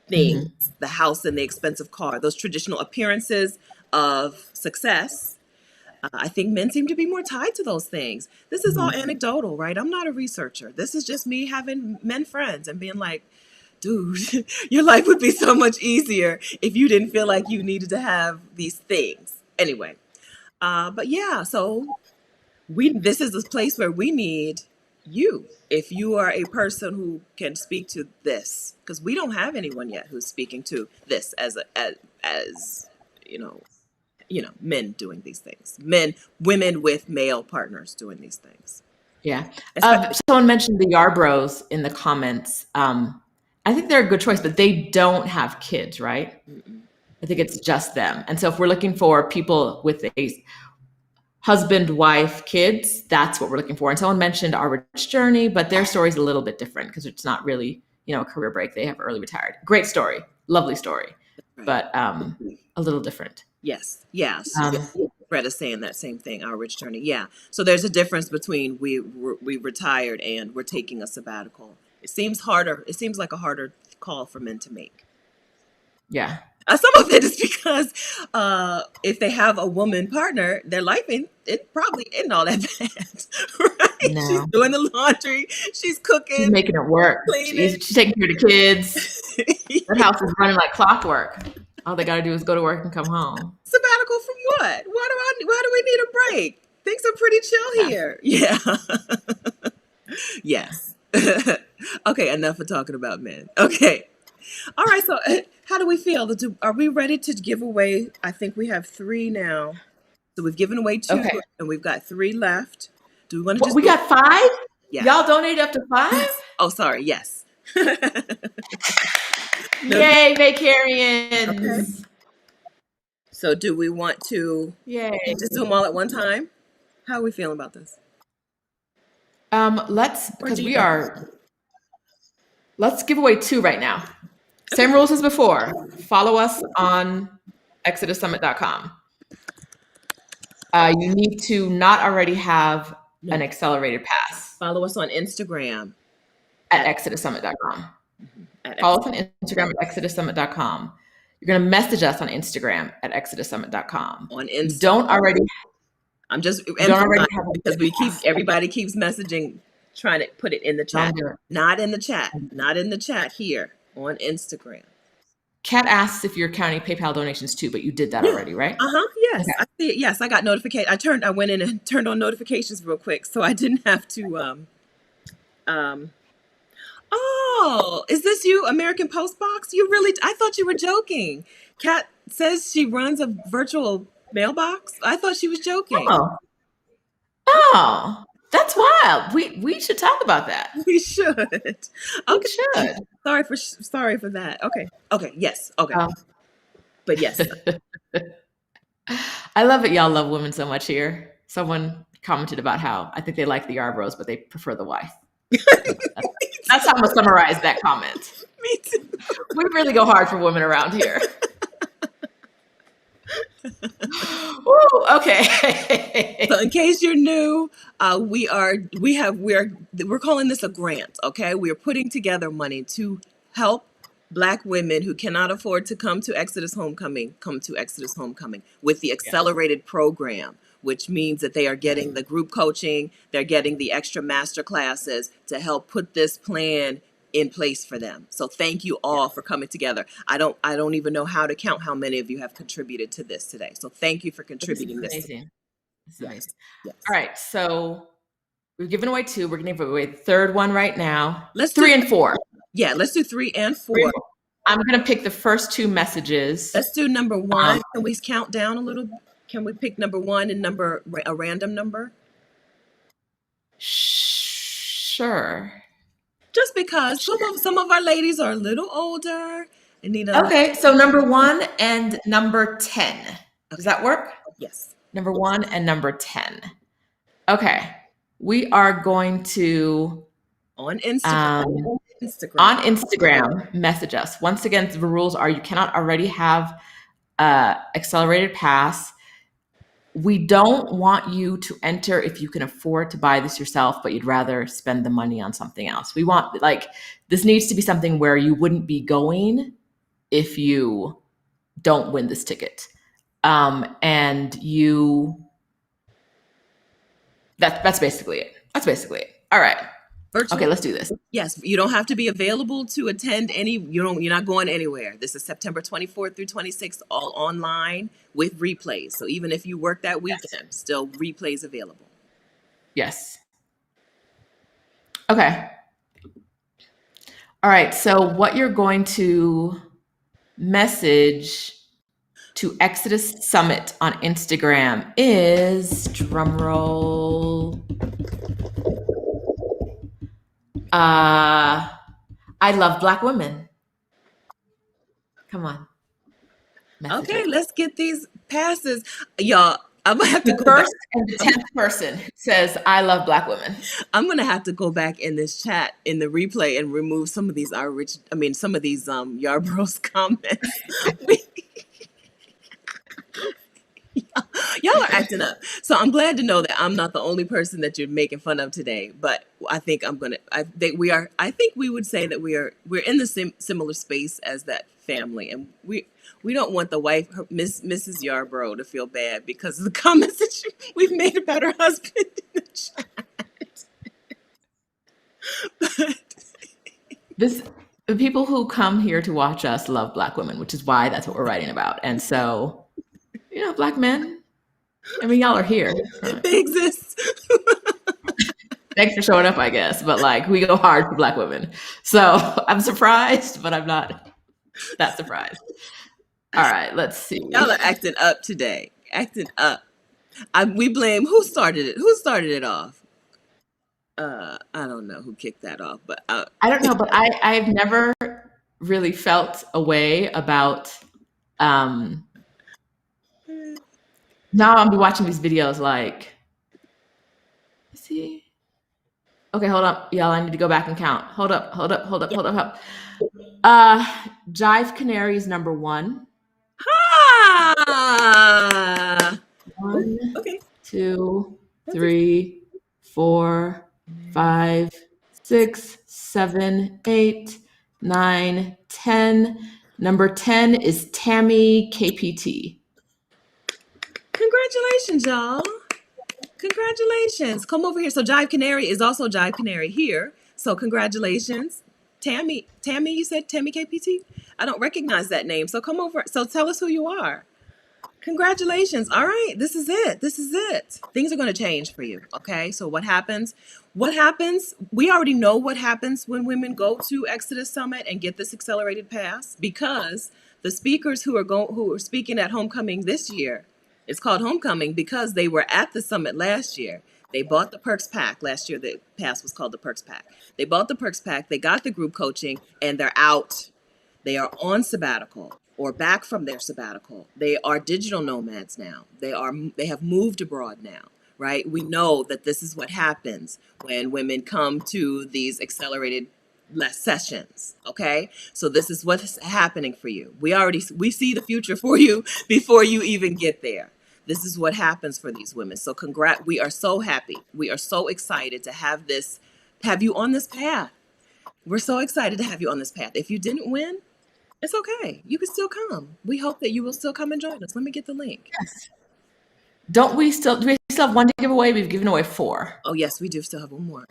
things, the house and the expensive car, those traditional appearances of success. I think men seem to be more tied to those things. This is all anecdotal, right? I'm not a researcher. This is just me having men friends and being like, dude, your life would be so much easier if you didn't feel like you needed to have these things. Anyway, but yeah, so this is a place where we need you. If you are a person who can speak to this, because we don't have anyone yet who's speaking to this as you know, men doing these things, women with male partners doing these things. Yeah. Especially, Someone mentioned the Yarbrough in the comments. I think they're a good choice, but they don't have kids, right? I think it's just them. And so if we're looking for people with a husband, wife, kids, that's what we're looking for. And someone mentioned Our Rich Journey, but their story is a little bit different because it's not really, a career break. They have early retired. Great story. Lovely story. right. But a little different. Yes. Greta's saying that same thing. Our Rich Journey. Yeah. So there's a difference between we retired and we're taking a sabbatical. It seems harder. It seems like a harder call for men to make. Yeah. Some of it is because if they have a woman partner, their life it probably isn't all that bad, right? No. She's doing the laundry, she's cooking, she's making it work. She's taking care of the kids. That house is running like clockwork. All they got to do is go to work and come home. Sabbatical from what? Why do we need a break? Things are pretty chill here. Yeah. Yes. Okay, enough of talking about men. Okay. All right, so how do we feel? Are we ready to give away? I think we have 3 now. So we've given away 2, okay, and we've got 3 left. Do we want to we got 5? Yeah. Y'all donated up to 5? Oh, sorry. Yes. Yay, Vacarians. Okay. So do we want to just do them all at one time? How are we feeling about this? Let's give away 2 right now. Same rules as before. Follow us on ExodusSummit.com. You need to not already have an accelerated pass. Follow us on Instagram at ExodusSummit.com. Follow us on Instagram at ExodusSummit.com. You're going to message us on Instagram at ExodusSummit.com. On Instagram. You don't already. I'm just because everybody keeps messaging, trying to put it in the chat. Not in the chat. Not in the chat here on Instagram. Kat asks if you're counting PayPal donations too, but you did that already, right? Yes, okay. I see it. Yes, I got notification. I went in and turned on notifications real quick, so I didn't have to. Oh, is this you, American Postbox? I thought you were joking. Kat says she runs a virtual mailbox. I thought she was joking. Oh, that's wild. We should talk about that. We should. Okay. We should. Sorry for that. Okay. Yes. Okay. But yes. I love it. Y'all love women so much here. Someone commented about how I think they like the Yarbroughs, but they prefer the wife. That's how I'm gonna summarize that comment. Me too. We really go hard for women around here. Ooh, okay. So in case you're new, we're calling this a grant. Okay, we are putting together money to help Black women who cannot afford to come to Exodus Homecoming with the accelerated program, which means that they are getting the group coaching, they're getting the extra master classes to help put this plan in place for them. So thank you all for coming together. I don't even know how to count how many of you have contributed to this today. So thank you for contributing this. Amazing. This is amazing. Yes. All right. So we've given away 2. We're going to give away the 3rd one right now. Let's 3 and 4. Yeah, let's do 3 and 4. I'm going to pick the first 2 messages. Let's do number 1. Can we count down a little? Can we pick number 1 and a random number? Sure. Just because some of our ladies are a little older and need Okay, so number 1 and number 10. Does that work? Yes. Number 1 and number 10. Okay. We are going to on Instagram. On Instagram, message us. Once again, the rules are you cannot already have accelerated pass. We don't want you to enter if you can afford to buy this yourself, but you'd rather spend the money on something else. We want, this needs to be something where you wouldn't be going if you don't win this ticket. And that's basically it. That's basically it. All right. Virtual. Okay, let's do this. Yes, you don't have to be available to attend any. You're not going anywhere. This is September 24th through 26th, all online with replays. So even if you work that weekend, still replays available. Yes. Okay. All right. So what you're going to message to Exodus Summit on Instagram is, drumroll, I love Black women. Come on. Message Okay, it. let's get these passes. Y'all, I'm gonna have to The go back. first and the 10th person says, I love Black women. I'm gonna have to go back in this chat in the replay and remove some of these some of these Yarbrough's comments. Y'all are acting up. So I'm glad to know that I'm not the only person that you're making fun of today. But I think I think we would say that we're in the similar space as that family, and we don't want the wife, Mrs. Yarbrough, to feel bad because of the comments that we've made about her husband in the chat. The people who come here to watch us love Black women, which is why that's what we're writing about. And so, Black men, I mean, y'all are here. Right? They exist. Thanks for showing up, I guess. But we go hard for Black women. So I'm surprised, but I'm not that surprised. All right, let's see. Y'all are acting up today. Acting up. We blame who started it. Who started it off? I don't know who kicked that off, but I don't know. But I've never really felt a way about. Now I'll be watching these videos see. Okay, hold up, y'all. I need to go back and count. Hold up. Jive Canaries number 1. Ah! 1, okay. 2, 3, 4, 5, 6, 7, 8, 9, 10. Number 10 is Tammy KPT. Congratulations, y'all. Congratulations. Come over here. So Jive Canary is also Jive Canary here. So congratulations. Tammy, you said Tammy KPT? I don't recognize that name. So come over. So tell us who you are. Congratulations. All right. This is it. Things are going to change for you. Okay. So what happens? We already know what happens when women go to Exodus Summit and get this accelerated pass, because the speakers who are speaking at Homecoming this year, it's called Homecoming because they were at the summit last year. They bought the Perks Pack last year. The pass was called the Perks Pack. They bought the Perks Pack. They got the group coaching, and they're out. They are on sabbatical or back from their sabbatical. They are digital nomads now. They have moved abroad now, right? We know that this is what happens when women come to these accelerated sessions. Okay. So this is what's happening for you. We see the future for you before you even get there. This is what happens for these women. So we are so happy. We are so excited to have you on this path. We're so excited to have you on this path. If you didn't win, it's okay. You can still come. We hope that you will still come and join us. Let me get the link. Yes. Do we still have one to give away? We've given away 4. Oh, yes, we do still have one more.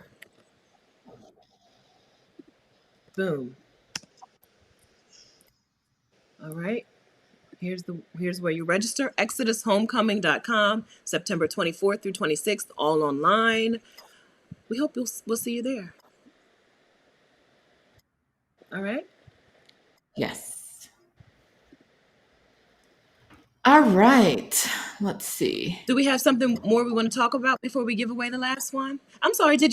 Boom. All right. Here's where you register. ExodusHomecoming.com, September 24th through 26th, all online. We hope we'll see you there. All right. Yes. All right. Let's see. Do we have something more we want to talk about before we give away the last one? I'm sorry. Did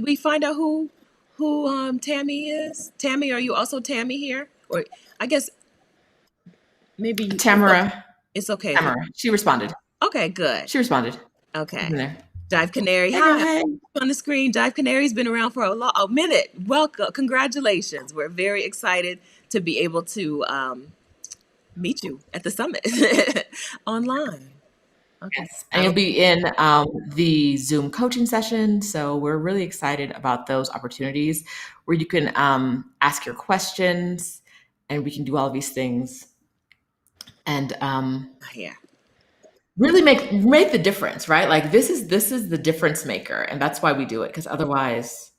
we find out who Tammy is? Tammy, are you also Tammy here? Or I guess maybe Tamara. It's okay. Tamara. She responded. Okay, good. She responded. Okay. There. Jive Canary. Hi. On the screen. Jive Canary's been around for a minute. Welcome. Congratulations. We're very excited to be able to meet you at the summit online. Okay. Yes. And you'll be in the Zoom coaching session. So we're really excited about those opportunities where you can ask your questions and we can do all of these things and Yeah. really make the difference, right? Like this is the difference maker, and that's why we do it, because otherwise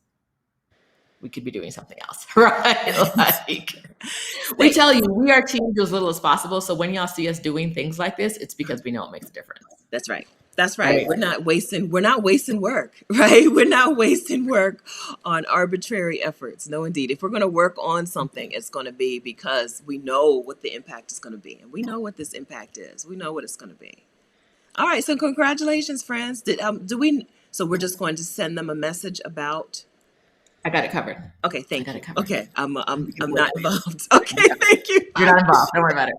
we could be doing something else, right? Like we Stay. tell you, we are team do as little as possible. So when y'all see us doing things like this, it's because we know it makes a difference. That's right. That's right. Right. We're not wasting work, right? We're not wasting work on arbitrary efforts. No, indeed. If we're going to work on something, it's going to be because we know what the impact is going to be. And we know what this impact is. We know what it's going to be. All right. So congratulations, friends. So we're just going to send them a message about. I got it covered. Okay. I Thank got you. it covered. Okay. I'm not involved. Okay. Thank you. You're not involved. Don't worry about it.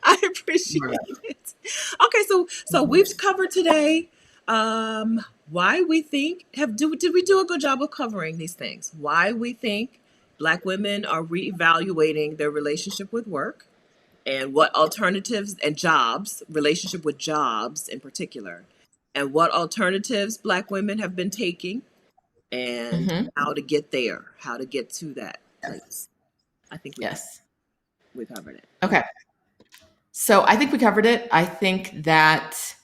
I appreciate it. Okay, so we've covered today why we think did we do a good job of covering these things? Why we think Black women are reevaluating their relationship with work, and what alternatives and jobs, relationship with jobs in particular, and what alternatives Black women have been taking, and Mm-hmm. how to get there, how to get to that place. I think Yes. we covered it. Okay. So I think we covered it. I think that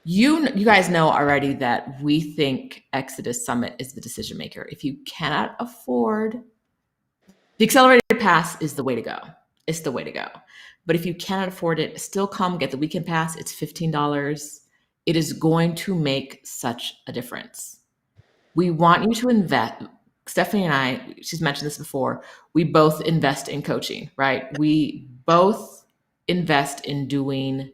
you guys know already that we think Exodus Summit is the decision maker. If you cannot afford, the accelerated pass is the way to go. It's the way to go. But if you cannot afford it, still come get the weekend pass. It's $15. It is going to make such a difference. We want you to invest. Stephanie and I, she's mentioned this before, we both invest in coaching, right? We both invest in doing,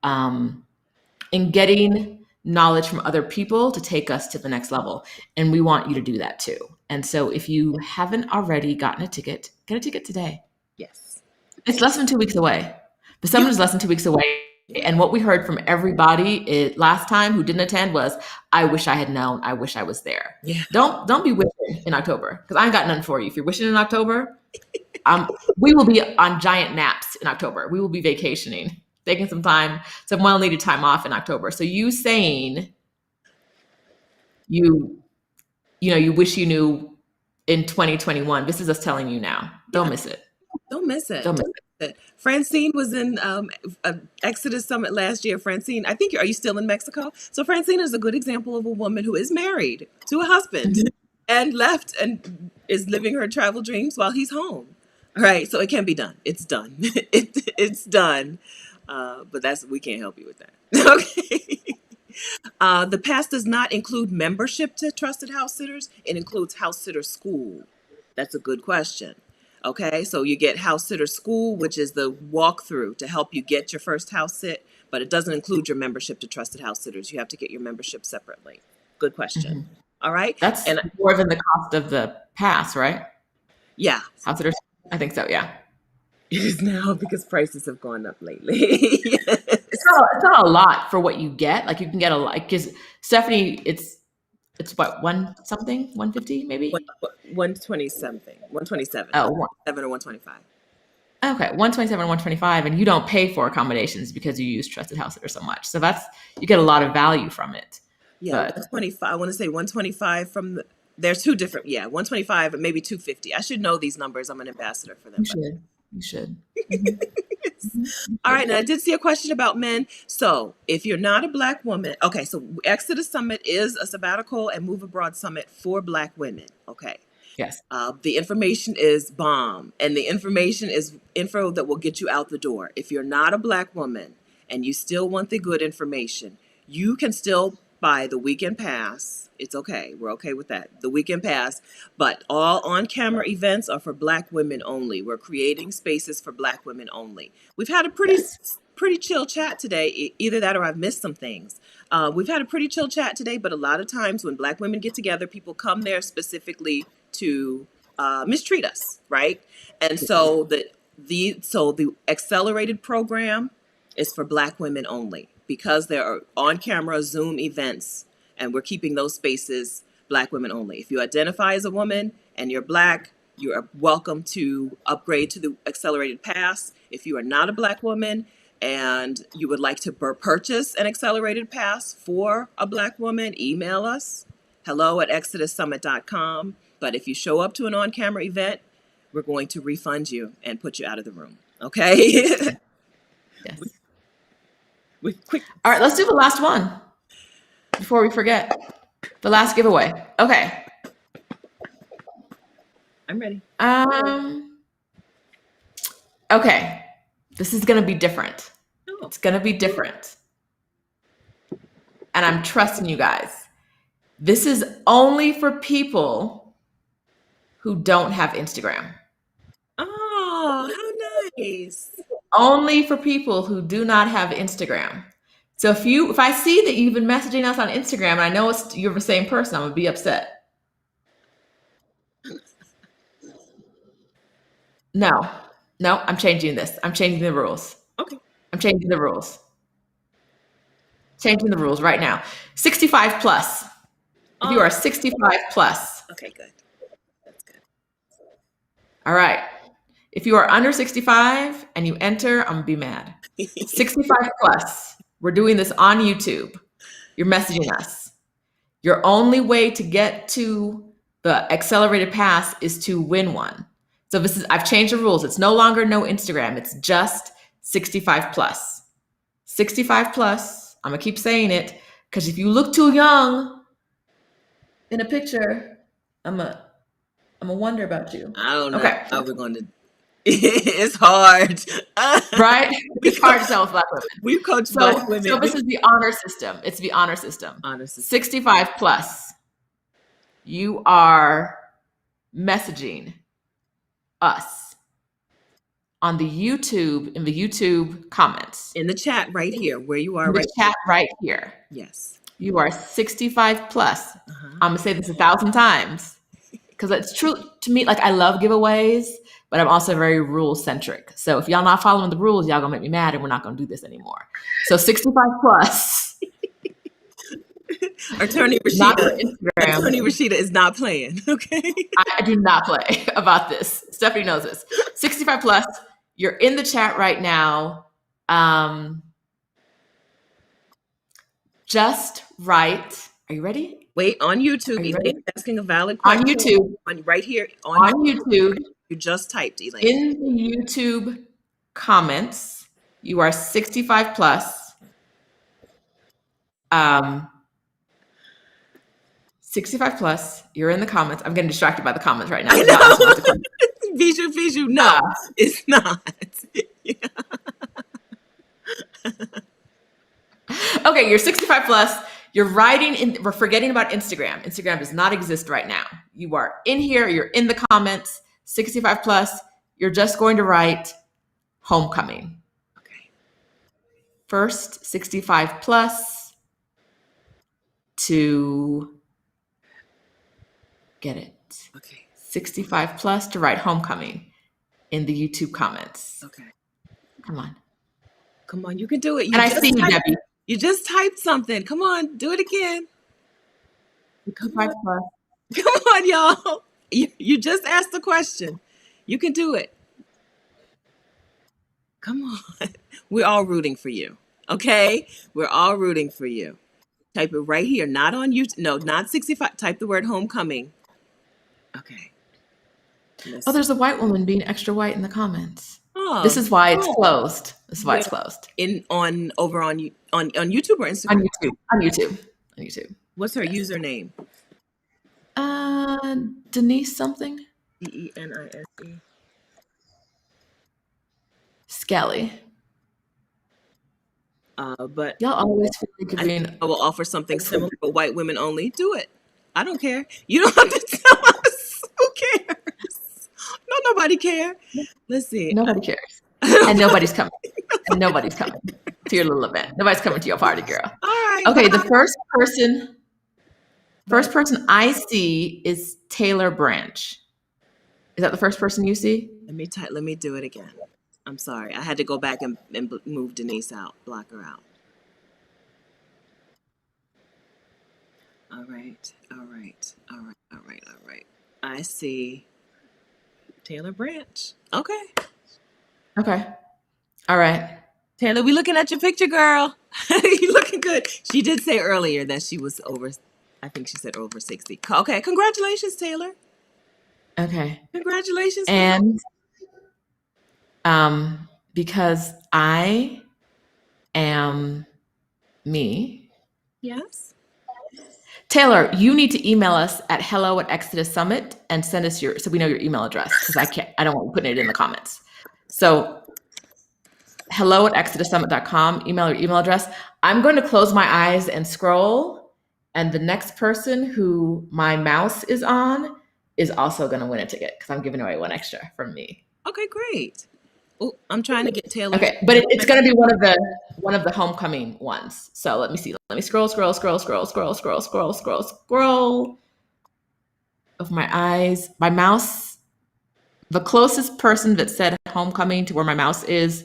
in getting knowledge from other people to take us to the next level. And we want you to do that too. And so if you haven't already gotten a ticket, get a ticket today. Yes. It's less than 2 weeks away. The summit is less than 2 weeks away. And what we heard from everybody last time who didn't attend was, I wish I had known. I wish I was there. Yeah. Don't be wishing in October, because I ain't got nothing for you. If you're wishing in October, we will be on giant naps in October. We will be vacationing, taking some well-needed time off in October. So you saying you wish you knew in 2021, this is us telling you now. Don't miss it. Don't miss it. Don't miss it. Francine was in Exodus Summit last year. Francine, are you still in Mexico? So Francine is a good example of a woman who is married to a husband and left and is living her travel dreams while he's home. All right, so it can be done. It's done. It's done. But we can't help you with that. Okay. The pass does not include membership to Trusted House Sitters. It includes House Sitter School. That's a good question. Okay, so you get House Sitter School, which is the walkthrough to help you get your first house sit, but it doesn't include your membership to Trusted House Sitters. You have to get your membership separately. Good question. Mm-hmm. All right. That's and more than the cost of the pass, right? Yeah. I think so, yeah. It is now because prices have gone up lately. Yes. It's not a lot for what you get. Like you can get a lot, because Stephanie, it's what, 150 maybe? 120 something. 127. Oh, 7 or 125. okay, 127, 125, and you don't pay for accommodations because you use Trusted House Sitter so much. So you get a lot of value from it. Yeah, 125. I want to say 125 from there's two different, 125 and maybe 250. I should know these numbers. I'm an ambassador for them. You should. All right, now I did see a question about men. So if you're not a Black woman, okay, so Exodus Summit is a sabbatical and move abroad summit for Black women. Okay. Yes. The information is bomb, and the information is info that will get you out the door. If you're not a Black woman and you still want the good information, you can still buy the weekend pass. It's okay. We're okay with that. The weekend pass, but all on-camera events are for Black women only. We're creating spaces for Black women only. We've had a pretty chill chat today. Either that or I've missed some things. We've had a pretty chill chat today, but a lot of times when Black women get together, people come there specifically to mistreat us, right? And so the accelerated program is for Black women only, because there are on-camera Zoom events, and we're keeping those spaces Black women only. If you identify as a woman and you're Black, you are welcome to upgrade to the accelerated pass. If you are not a Black woman and you would like to purchase an accelerated pass for a Black woman, email us, hello@exodussummit.com. But if you show up to an on-camera event, we're going to refund you and put you out of the room. Okay? Yes. With quick. All right, let's do the last one before we forget. The last giveaway. Okay. I'm ready. Okay. This is going to be different. Oh. It's going to be different. And I'm trusting you guys. This is only for people who don't have Instagram. Oh, how nice. Only for people who do not have Instagram. So if I see that you've been messaging us on Instagram and I know you're the same person, I'm gonna be upset. No, I'm changing this. I'm changing the rules. Okay. I'm changing the rules. Changing the rules right now. 65 plus. If you are 65 plus. Okay, good. That's good. All right. If you are under 65 and you enter, I'm gonna be mad. 65 plus. We're doing this on YouTube. You're messaging us. Your only way to get to the accelerated pass is to win one. So I've changed the rules. It's no longer no Instagram. It's just 65 plus. 65 plus. I'm gonna keep saying it because if you look too young in a picture, I'm gonna wonder about you. I don't know Okay. how we're going to. It's hard. Right? It's hard to tell with Black women. We've coached Black women. So this is the honor system. It's the honor system. 65 plus. You are messaging us on the YouTube, in the YouTube comments. In the chat right here, where you are. In the chat right here. Yes. You are 65 plus. I'm going to say this 1,000 times because it's true to me. Like, I love giveaways, but I'm also very rule centric. So if y'all not following the rules, y'all gonna make me mad and we're not gonna do this anymore. So 65 plus. Attorney Rashida is not playing. Okay. I do not play about this. Stephanie knows this. 65 plus. You're in the chat right now. Just write. Are you ready? Wait, on YouTube. Elaine's asking a valid question. On YouTube. Right here. On YouTube. You just typed, Elaine. In the YouTube comments, you are 65 plus. 65 plus. You're in the comments. I'm getting distracted by the comments right now. I know. Bijou. No, it's not. Yeah. Okay, you're 65 plus. You're we're forgetting about Instagram. Instagram does not exist right now. You are in here. You're in the comments. 65 plus. You're just going to write homecoming. Okay. First 65 plus to get it. Okay. 65 plus to write homecoming in the YouTube comments. Okay. Come on. You can do it. And I see you, Debbie. You just typed something. Come on, do it again. 65 plus. Come on, y'all. You just asked the question. You can do it. Come on. We're all rooting for you. Okay? We're all rooting for you. Type it right here. Not on YouTube. No, not 65. Type the word homecoming. Okay. Oh, there's a white woman being extra white in the comments. Oh, this is why it's closed. This is why it's closed. Over on YouTube or Instagram? On YouTube. What's her username? Denise something. Denise. Skelly. But y'all always feel like I will offer something similar, but white women only. Do it. I don't care. You don't have to tell us. Who cares? No, nobody cares. Let's see. Nobody cares. And nobody's coming. And nobody's coming to your little event. Nobody's coming to your party, girl. All right. Okay, the first person I see is Taylor Branch. Is that the first person you see? Let me do it again. I'm sorry. I had to go back and move Denise out, block her out. All right. I see Taylor Branch. Okay. All right. Taylor, we looking at your picture, girl. You looking good. She did say earlier that she was over, I think she said over 60. Okay, congratulations, Taylor. Okay. Congratulations, girl. And because I am me, Yes. Taylor, you need to email us at hello@Exodus Summit and send us so we know your email address, because I don't want putting it in the comments. So hello@exodussummit.com, email your email address. I'm going to close my eyes and scroll, and the next person who my mouse is on is also going to win a ticket, because I'm giving away one extra from me. Okay, great. Oh, I'm trying to get Taylor's. Okay, but it's going to be one of the homecoming ones. So let me see. Let me scroll of my eyes. My mouse, the closest person that said homecoming to where my mouse is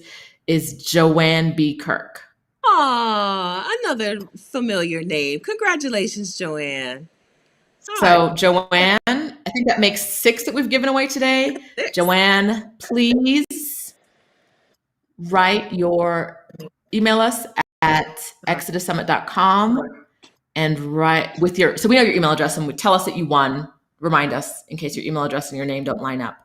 Joanne B. Kirk. Aw, another familiar name. Congratulations, Joanne. All right, So Joanne, I think that makes 6 that we've given away today. 6. Joanne, please email us at exodussummit.com and write so we know your email address, and tell us that you won. Remind us in case your email address and your name don't line up,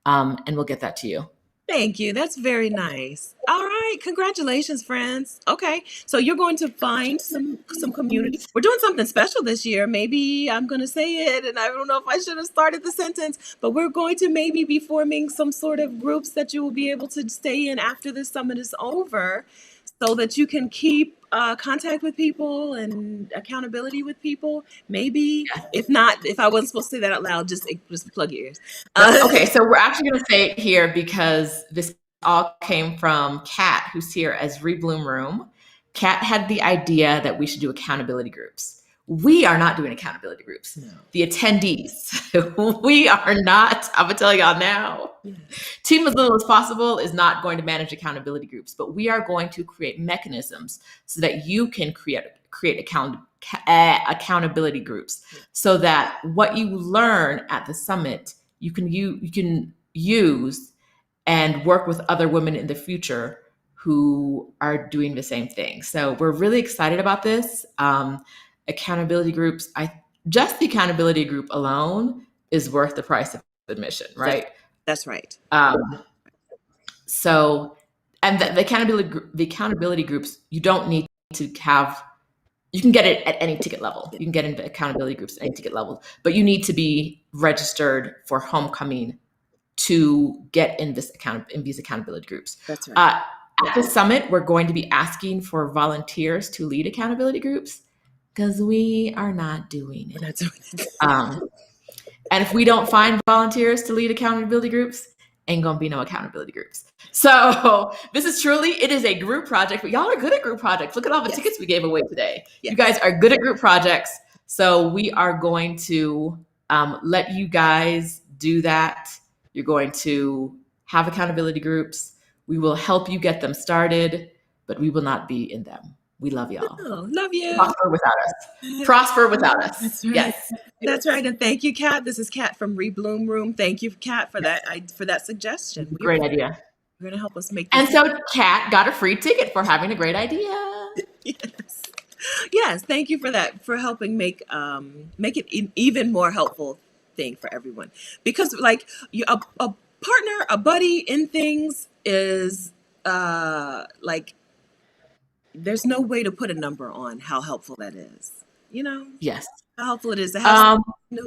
and we'll get that to you. Thank you. That's very nice. All right, congratulations, friends. Okay, so you're going to find some community. We're doing something special this year. Maybe I'm going to say it, and I don't know if I should have started the sentence, but we're going to maybe be forming some sort of groups that you will be able to stay in after this summit is over, so that you can keep contact with people and accountability with people. Maybe, if not, if I wasn't supposed to say that out loud, just plug your ears. Okay, so we're actually going to say it here because this all came from Kat, who's here as Rebloom Room. Kat had the idea that we should do accountability groups. We are not doing accountability groups. No. The attendees, we are not. I'm going to tell y'all now. Yeah. Team as Little as Possible is not going to manage accountability groups, but we are going to create mechanisms so that you can create accountability groups, so that what you learn at the summit, you can use and work with other women in the future who are doing the same thing. So we're really excited about this. Accountability groups, just the accountability group alone is worth the price of admission, right? That's right. So, and the accountability groups, you don't need to have. You can get it at any ticket level. You can get into accountability groups at any ticket level, but you need to be registered for homecoming to get in these accountability groups. That's right. At the summit, we're going to be asking for volunteers to lead accountability groups, because we are not doing it. And if we don't find volunteers to lead accountability groups, ain't gonna be no accountability groups. So this is it is a group project, but y'all are good at group projects. Look at all the tickets we gave away today. Yes. You guys are good at group projects. So we are going to let you guys do that. You're going to have accountability groups. We will help you get them started, but we will not be in them. We love y'all. Oh, love you. Prosper without us. Prosper without us. That's right. Yes. That's right. And thank you, Kat. This is Kat from Rebloom Room. Thank you, Kat, for that suggestion. Great idea. You're going to help us make this. And so Kat got a free ticket for having a great idea. Yes. Yes. Thank you for that, for helping make it an even more helpful thing for everyone. Because like a partner, a buddy in things is like, there's no way to put a number on how helpful that is. You know? Yes. How helpful it is to have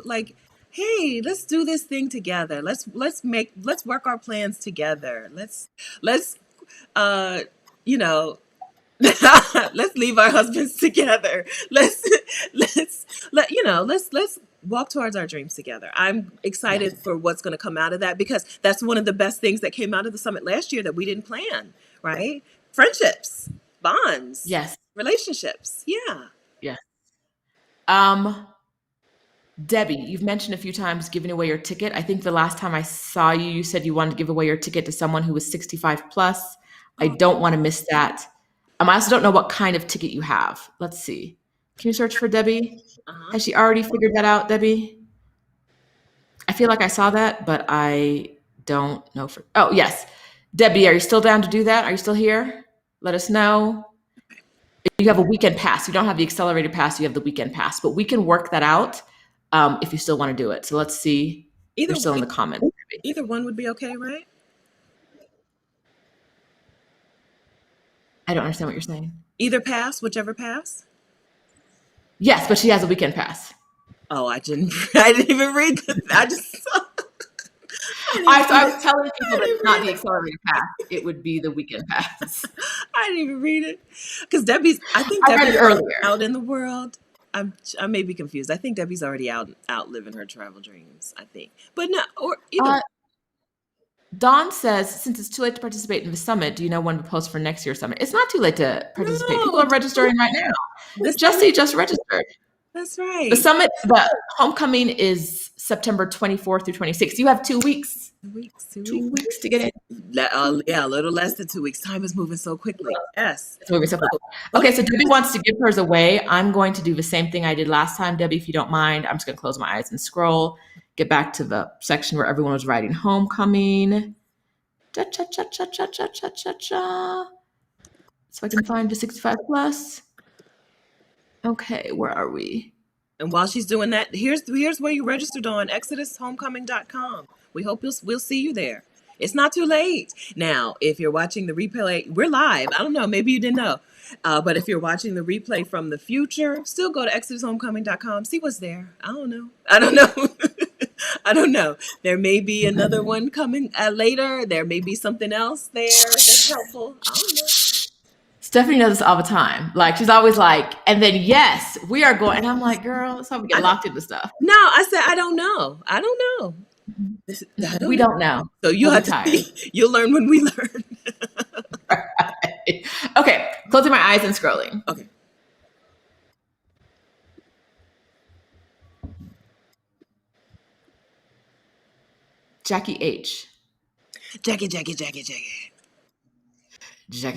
like, hey, let's do this thing together. Let's work our plans together. Let's let's leave our husbands together. Let's walk towards our dreams together. I'm excited for what's going to come out of that, because that's one of the best things that came out of the summit last year that we didn't plan, right? Friendships, bonds, yes, relationships. Yeah. Debbie, you've mentioned a few times giving away your ticket. I think the last time I saw you, you said you wanted to give away your ticket to someone who was 65 plus. I don't want to miss that. I also don't know what kind of ticket you have. Let's see. Can you search for Debbie? Has she already figured that out, Debbie? I feel like I saw that, but I don't know. Oh, yes. Debbie, are you still down to do that? Are you still here? Let us know. You have a weekend pass. You don't have the accelerated pass. You have the weekend pass, but we can work that out if you still want to do it. So let's see. Either They're still in the comments. either one would be okay, right? I don't understand what you're saying. Either pass, whichever pass. Yes, but she has a weekend pass. Oh, I didn't. I didn't even read. I just saw. I didn't even So I read was it. telling I people that didn't it's not read the it. accelerated pass; it would be the weekend pass. I didn't even read it because Debbie's. I think I read Debbie's it earlier. out in the world. I may be confused. I think Debbie's already out living her travel dreams. I think, but no, or either. Uh, Dawn says, since it's too late to participate in the summit, do you know when to post for next year's summit? It's not too late to participate. People No, are registering right now. this Jesse summit. just registered. That's The right. summit, the homecoming is September 24th through 26th. You have 2 weeks. 2 weeks. 2 weeks to get in. Yeah, a little less than 2 weeks. Time is moving so quickly. Yes. It's moving so fast. Okay, so Debbie wants to give hers away. I'm going to do the same thing I did last time, Debbie, if you don't mind. I'm just going to close my eyes and scroll, get back to the section where everyone was writing homecoming. Cha, cha, cha, cha, cha, cha, cha, cha, cha. So I can find the 65 plus. Okay, where are we? And while she's doing that, here's where you registered on exodushomecoming.com. We hope we'll see you there. It's not too late. Now, if you're watching the replay, we're live. I don't know, maybe you didn't know. But if you're watching the replay from the future, still go to exodushomecoming.com. See what's there. I don't know. I don't know. I don't know. There may be another one coming later. There may be something else there that's helpful. I don't know. Stephanie does this all the time. Like, she's always like, and then yes, we are going. And I'm like, girl, that's how we get locked into stuff. No, I said I don't know. I don't know. We don't know. So you'll have to see. You'll learn when we learn. Right. Okay, closing my eyes and scrolling. Okay. Jackie H. Jackie. Jackie. Do I see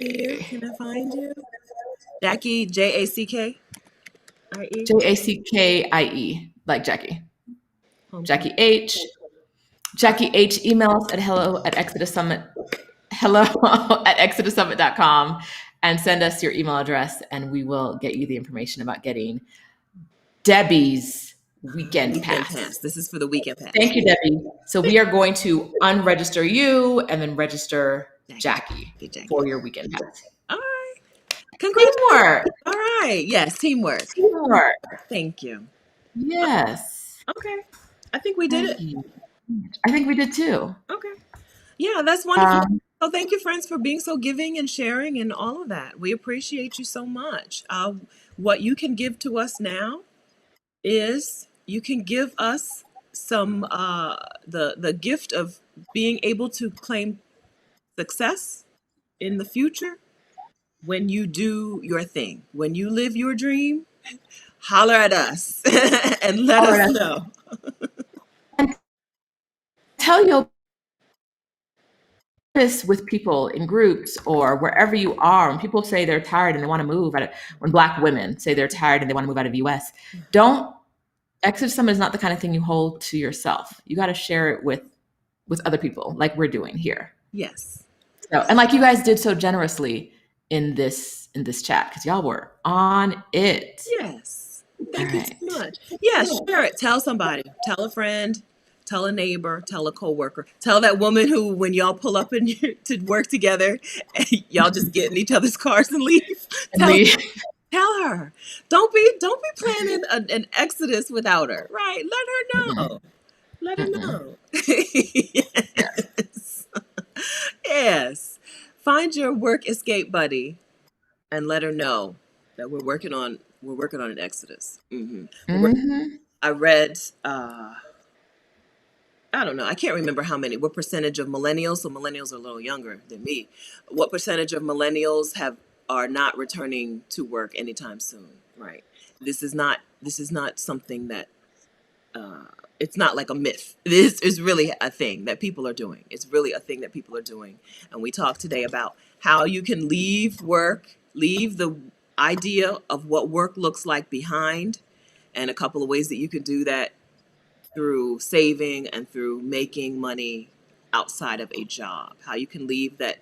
you? Can I find you? Jackie, Jackie. Jackie, like Jackie. Jackie H. Jackie H. Email us at hello@exodussummit.com and send us your email address, and we will get you the information about getting Debbie's weekend pass. This is for the weekend pass. Thank you, Debbie. So we are going to unregister you and then register Jackie for your weekend pass. All right. Congratulations. Teamwork. All right. Yes, teamwork. Thank you. Yes. Okay. I think we did it. I think we did too. Okay. Yeah, that's wonderful. So thank you, friends, for being so giving and sharing and all of that. We appreciate you so much. What you can give to us now is you can give us some the gift of being able to claim success in the future when you do your thing, when you live your dream. Holler at us and let us know. And tell your this with people in groups or wherever you are. When people say they're tired and they want to move when Black women say they're tired and they want to move out of the US, Exodus Summit is not the kind of thing you hold to yourself. You got to share it with other people, like we're doing here. Yes. So, and like you guys did so generously in this chat, because y'all were on it. Yes. Thank you so much. Yeah, share it. Tell somebody. Tell a friend. Tell a neighbor, tell a coworker, tell that woman who, when y'all pull up to work together, y'all just get in each other's cars and leave. Tell her. Don't be planning an exodus without her. Right? Let her know. Let her know. Yes. Yes. Find your work escape buddy, and let her know that we're working on an exodus. I read. I don't know. I can't remember what percentage of millennials. So millennials are a little younger than me. What percentage of millennials are not returning to work anytime soon? Right. This is not something that. It's not like a myth. This is really a thing that people are doing. It's really a thing that people are doing. And we talked today about how you can leave the idea of what work looks like behind, and a couple of ways that you can do that through saving and through making money outside of a job. How you can leave that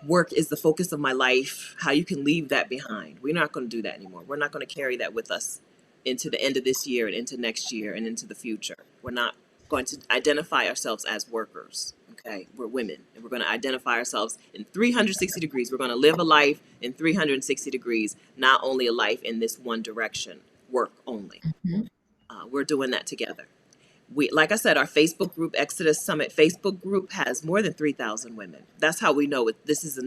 work is the focus of my life, how you can leave that behind. We're not going to do that anymore. We're not going to carry that with us into the end of this year and into next year and into the future. We're not going to identify ourselves as workers. Okay, we're women, and we're going to identify ourselves in 360 degrees. We're going to live a life in 360 degrees, not only a life in this one direction, work only. Mhm. We're doing that together. We, like I said, our Facebook group, Exodus Summit Facebook group, has more than 3,000 women. That's how we know it. This is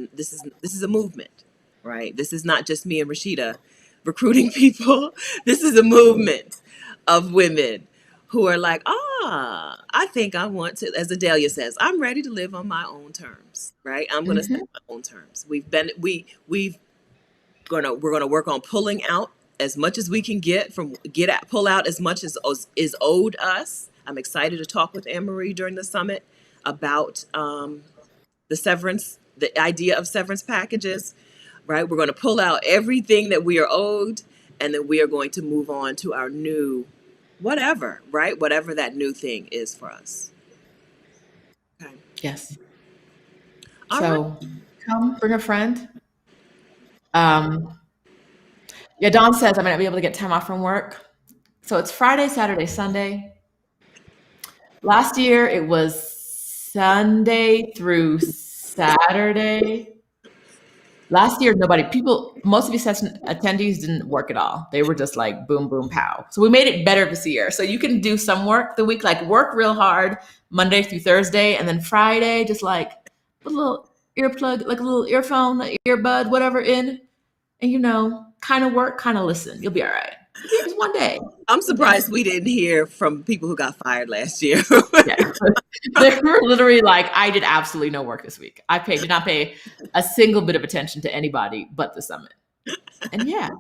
a movement, right? This is not just me and Rashida recruiting people. This is a movement of women who are like, I think I want to, as Adelia says, I'm ready to live on my own terms, right? I'm going to set Mhm. my own terms. We're gonna work on pulling out as much as we can pull out as much as is owed us. I'm excited to talk with Anne Marie during the summit about the idea of severance packages. Right, we're going to pull out everything that we are owed, and then we are going to move on to our new whatever, right? Whatever that new thing is for us. Okay. Yes. All right. So come bring a friend. Um, yeah, Dawn says I might not be able to get time off from work. So it's Friday, Saturday, Sunday. Last year it was Sunday through Saturday. Last year, most of these session attendees didn't work at all. They were just like boom, boom, pow. So we made it better this year. So you can do some work the week, like work real hard Monday through Thursday, and then Friday, just like put a little earplug, like a little earphone, earbud, whatever in, and kind of work, kind of listen. You'll be all right. It's one day. I'm One day. surprised we didn't hear from people who got fired last year. Yeah. They were literally like, I did absolutely no work this week. Did not pay a single bit of attention to anybody but the summit. And yeah,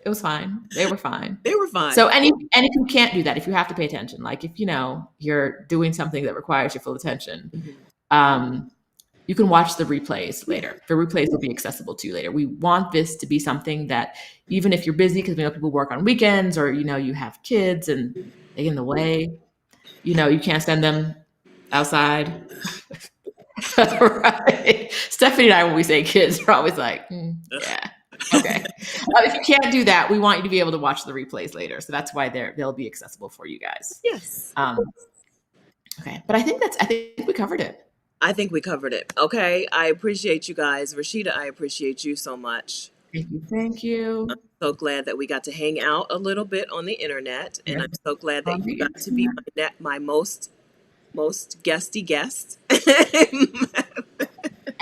it was fine. They were fine. They were fine. So, and if you can't do that, if you have to pay attention, like if you're doing something that requires your full attention, you can watch the replays later. The replays will be accessible to you later. We want this to be something that even if you're busy, because we know people work on weekends, or you have kids and they get in the way, you can't send them outside. Right. Stephanie and I, when we say kids, are always like, yeah. Okay. If you can't do that, we want you to be able to watch the replays later. So that's why they'll be accessible for you guys. Yes. Okay. But I think we covered it. I think we covered it. Okay. I appreciate you guys. Rashida, I appreciate you so much. Thank you. I'm so glad that we got to hang out a little bit on the internet. And I'm so glad that you got to be my most guesty guest.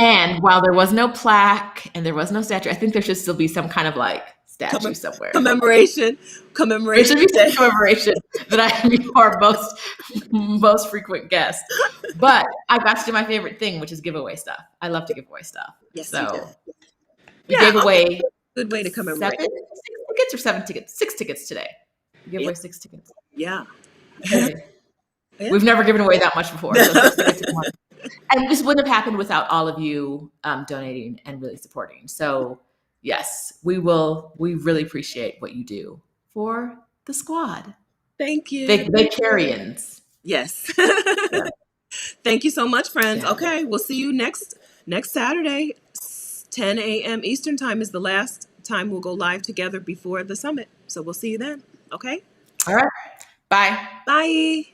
And while there was no plaque and there was no statue, I think there should still be some kind of like statue somewhere. Commemoration. There should be some commemoration that I am your most frequent guest. But I got to do my favorite thing, which is giveaway stuff. I love to give away stuff. Yes, so we gave away good way to commemorate. 6 tickets or 7 tickets? 6 tickets today. We gave away 6 tickets. Yeah. Yeah. We've never given away that much before. So 6 tickets in one. And this wouldn't have happened without all of you donating and really supporting. So yes, we really appreciate what you do for the squad. Thank you. Vicarians. Yes. Thank you so much, friends. Yeah. Okay, we'll see you next Saturday. 10 a.m. Eastern time is the last time we'll go live together before the summit. So we'll see you then. Okay? All right. Bye. Bye.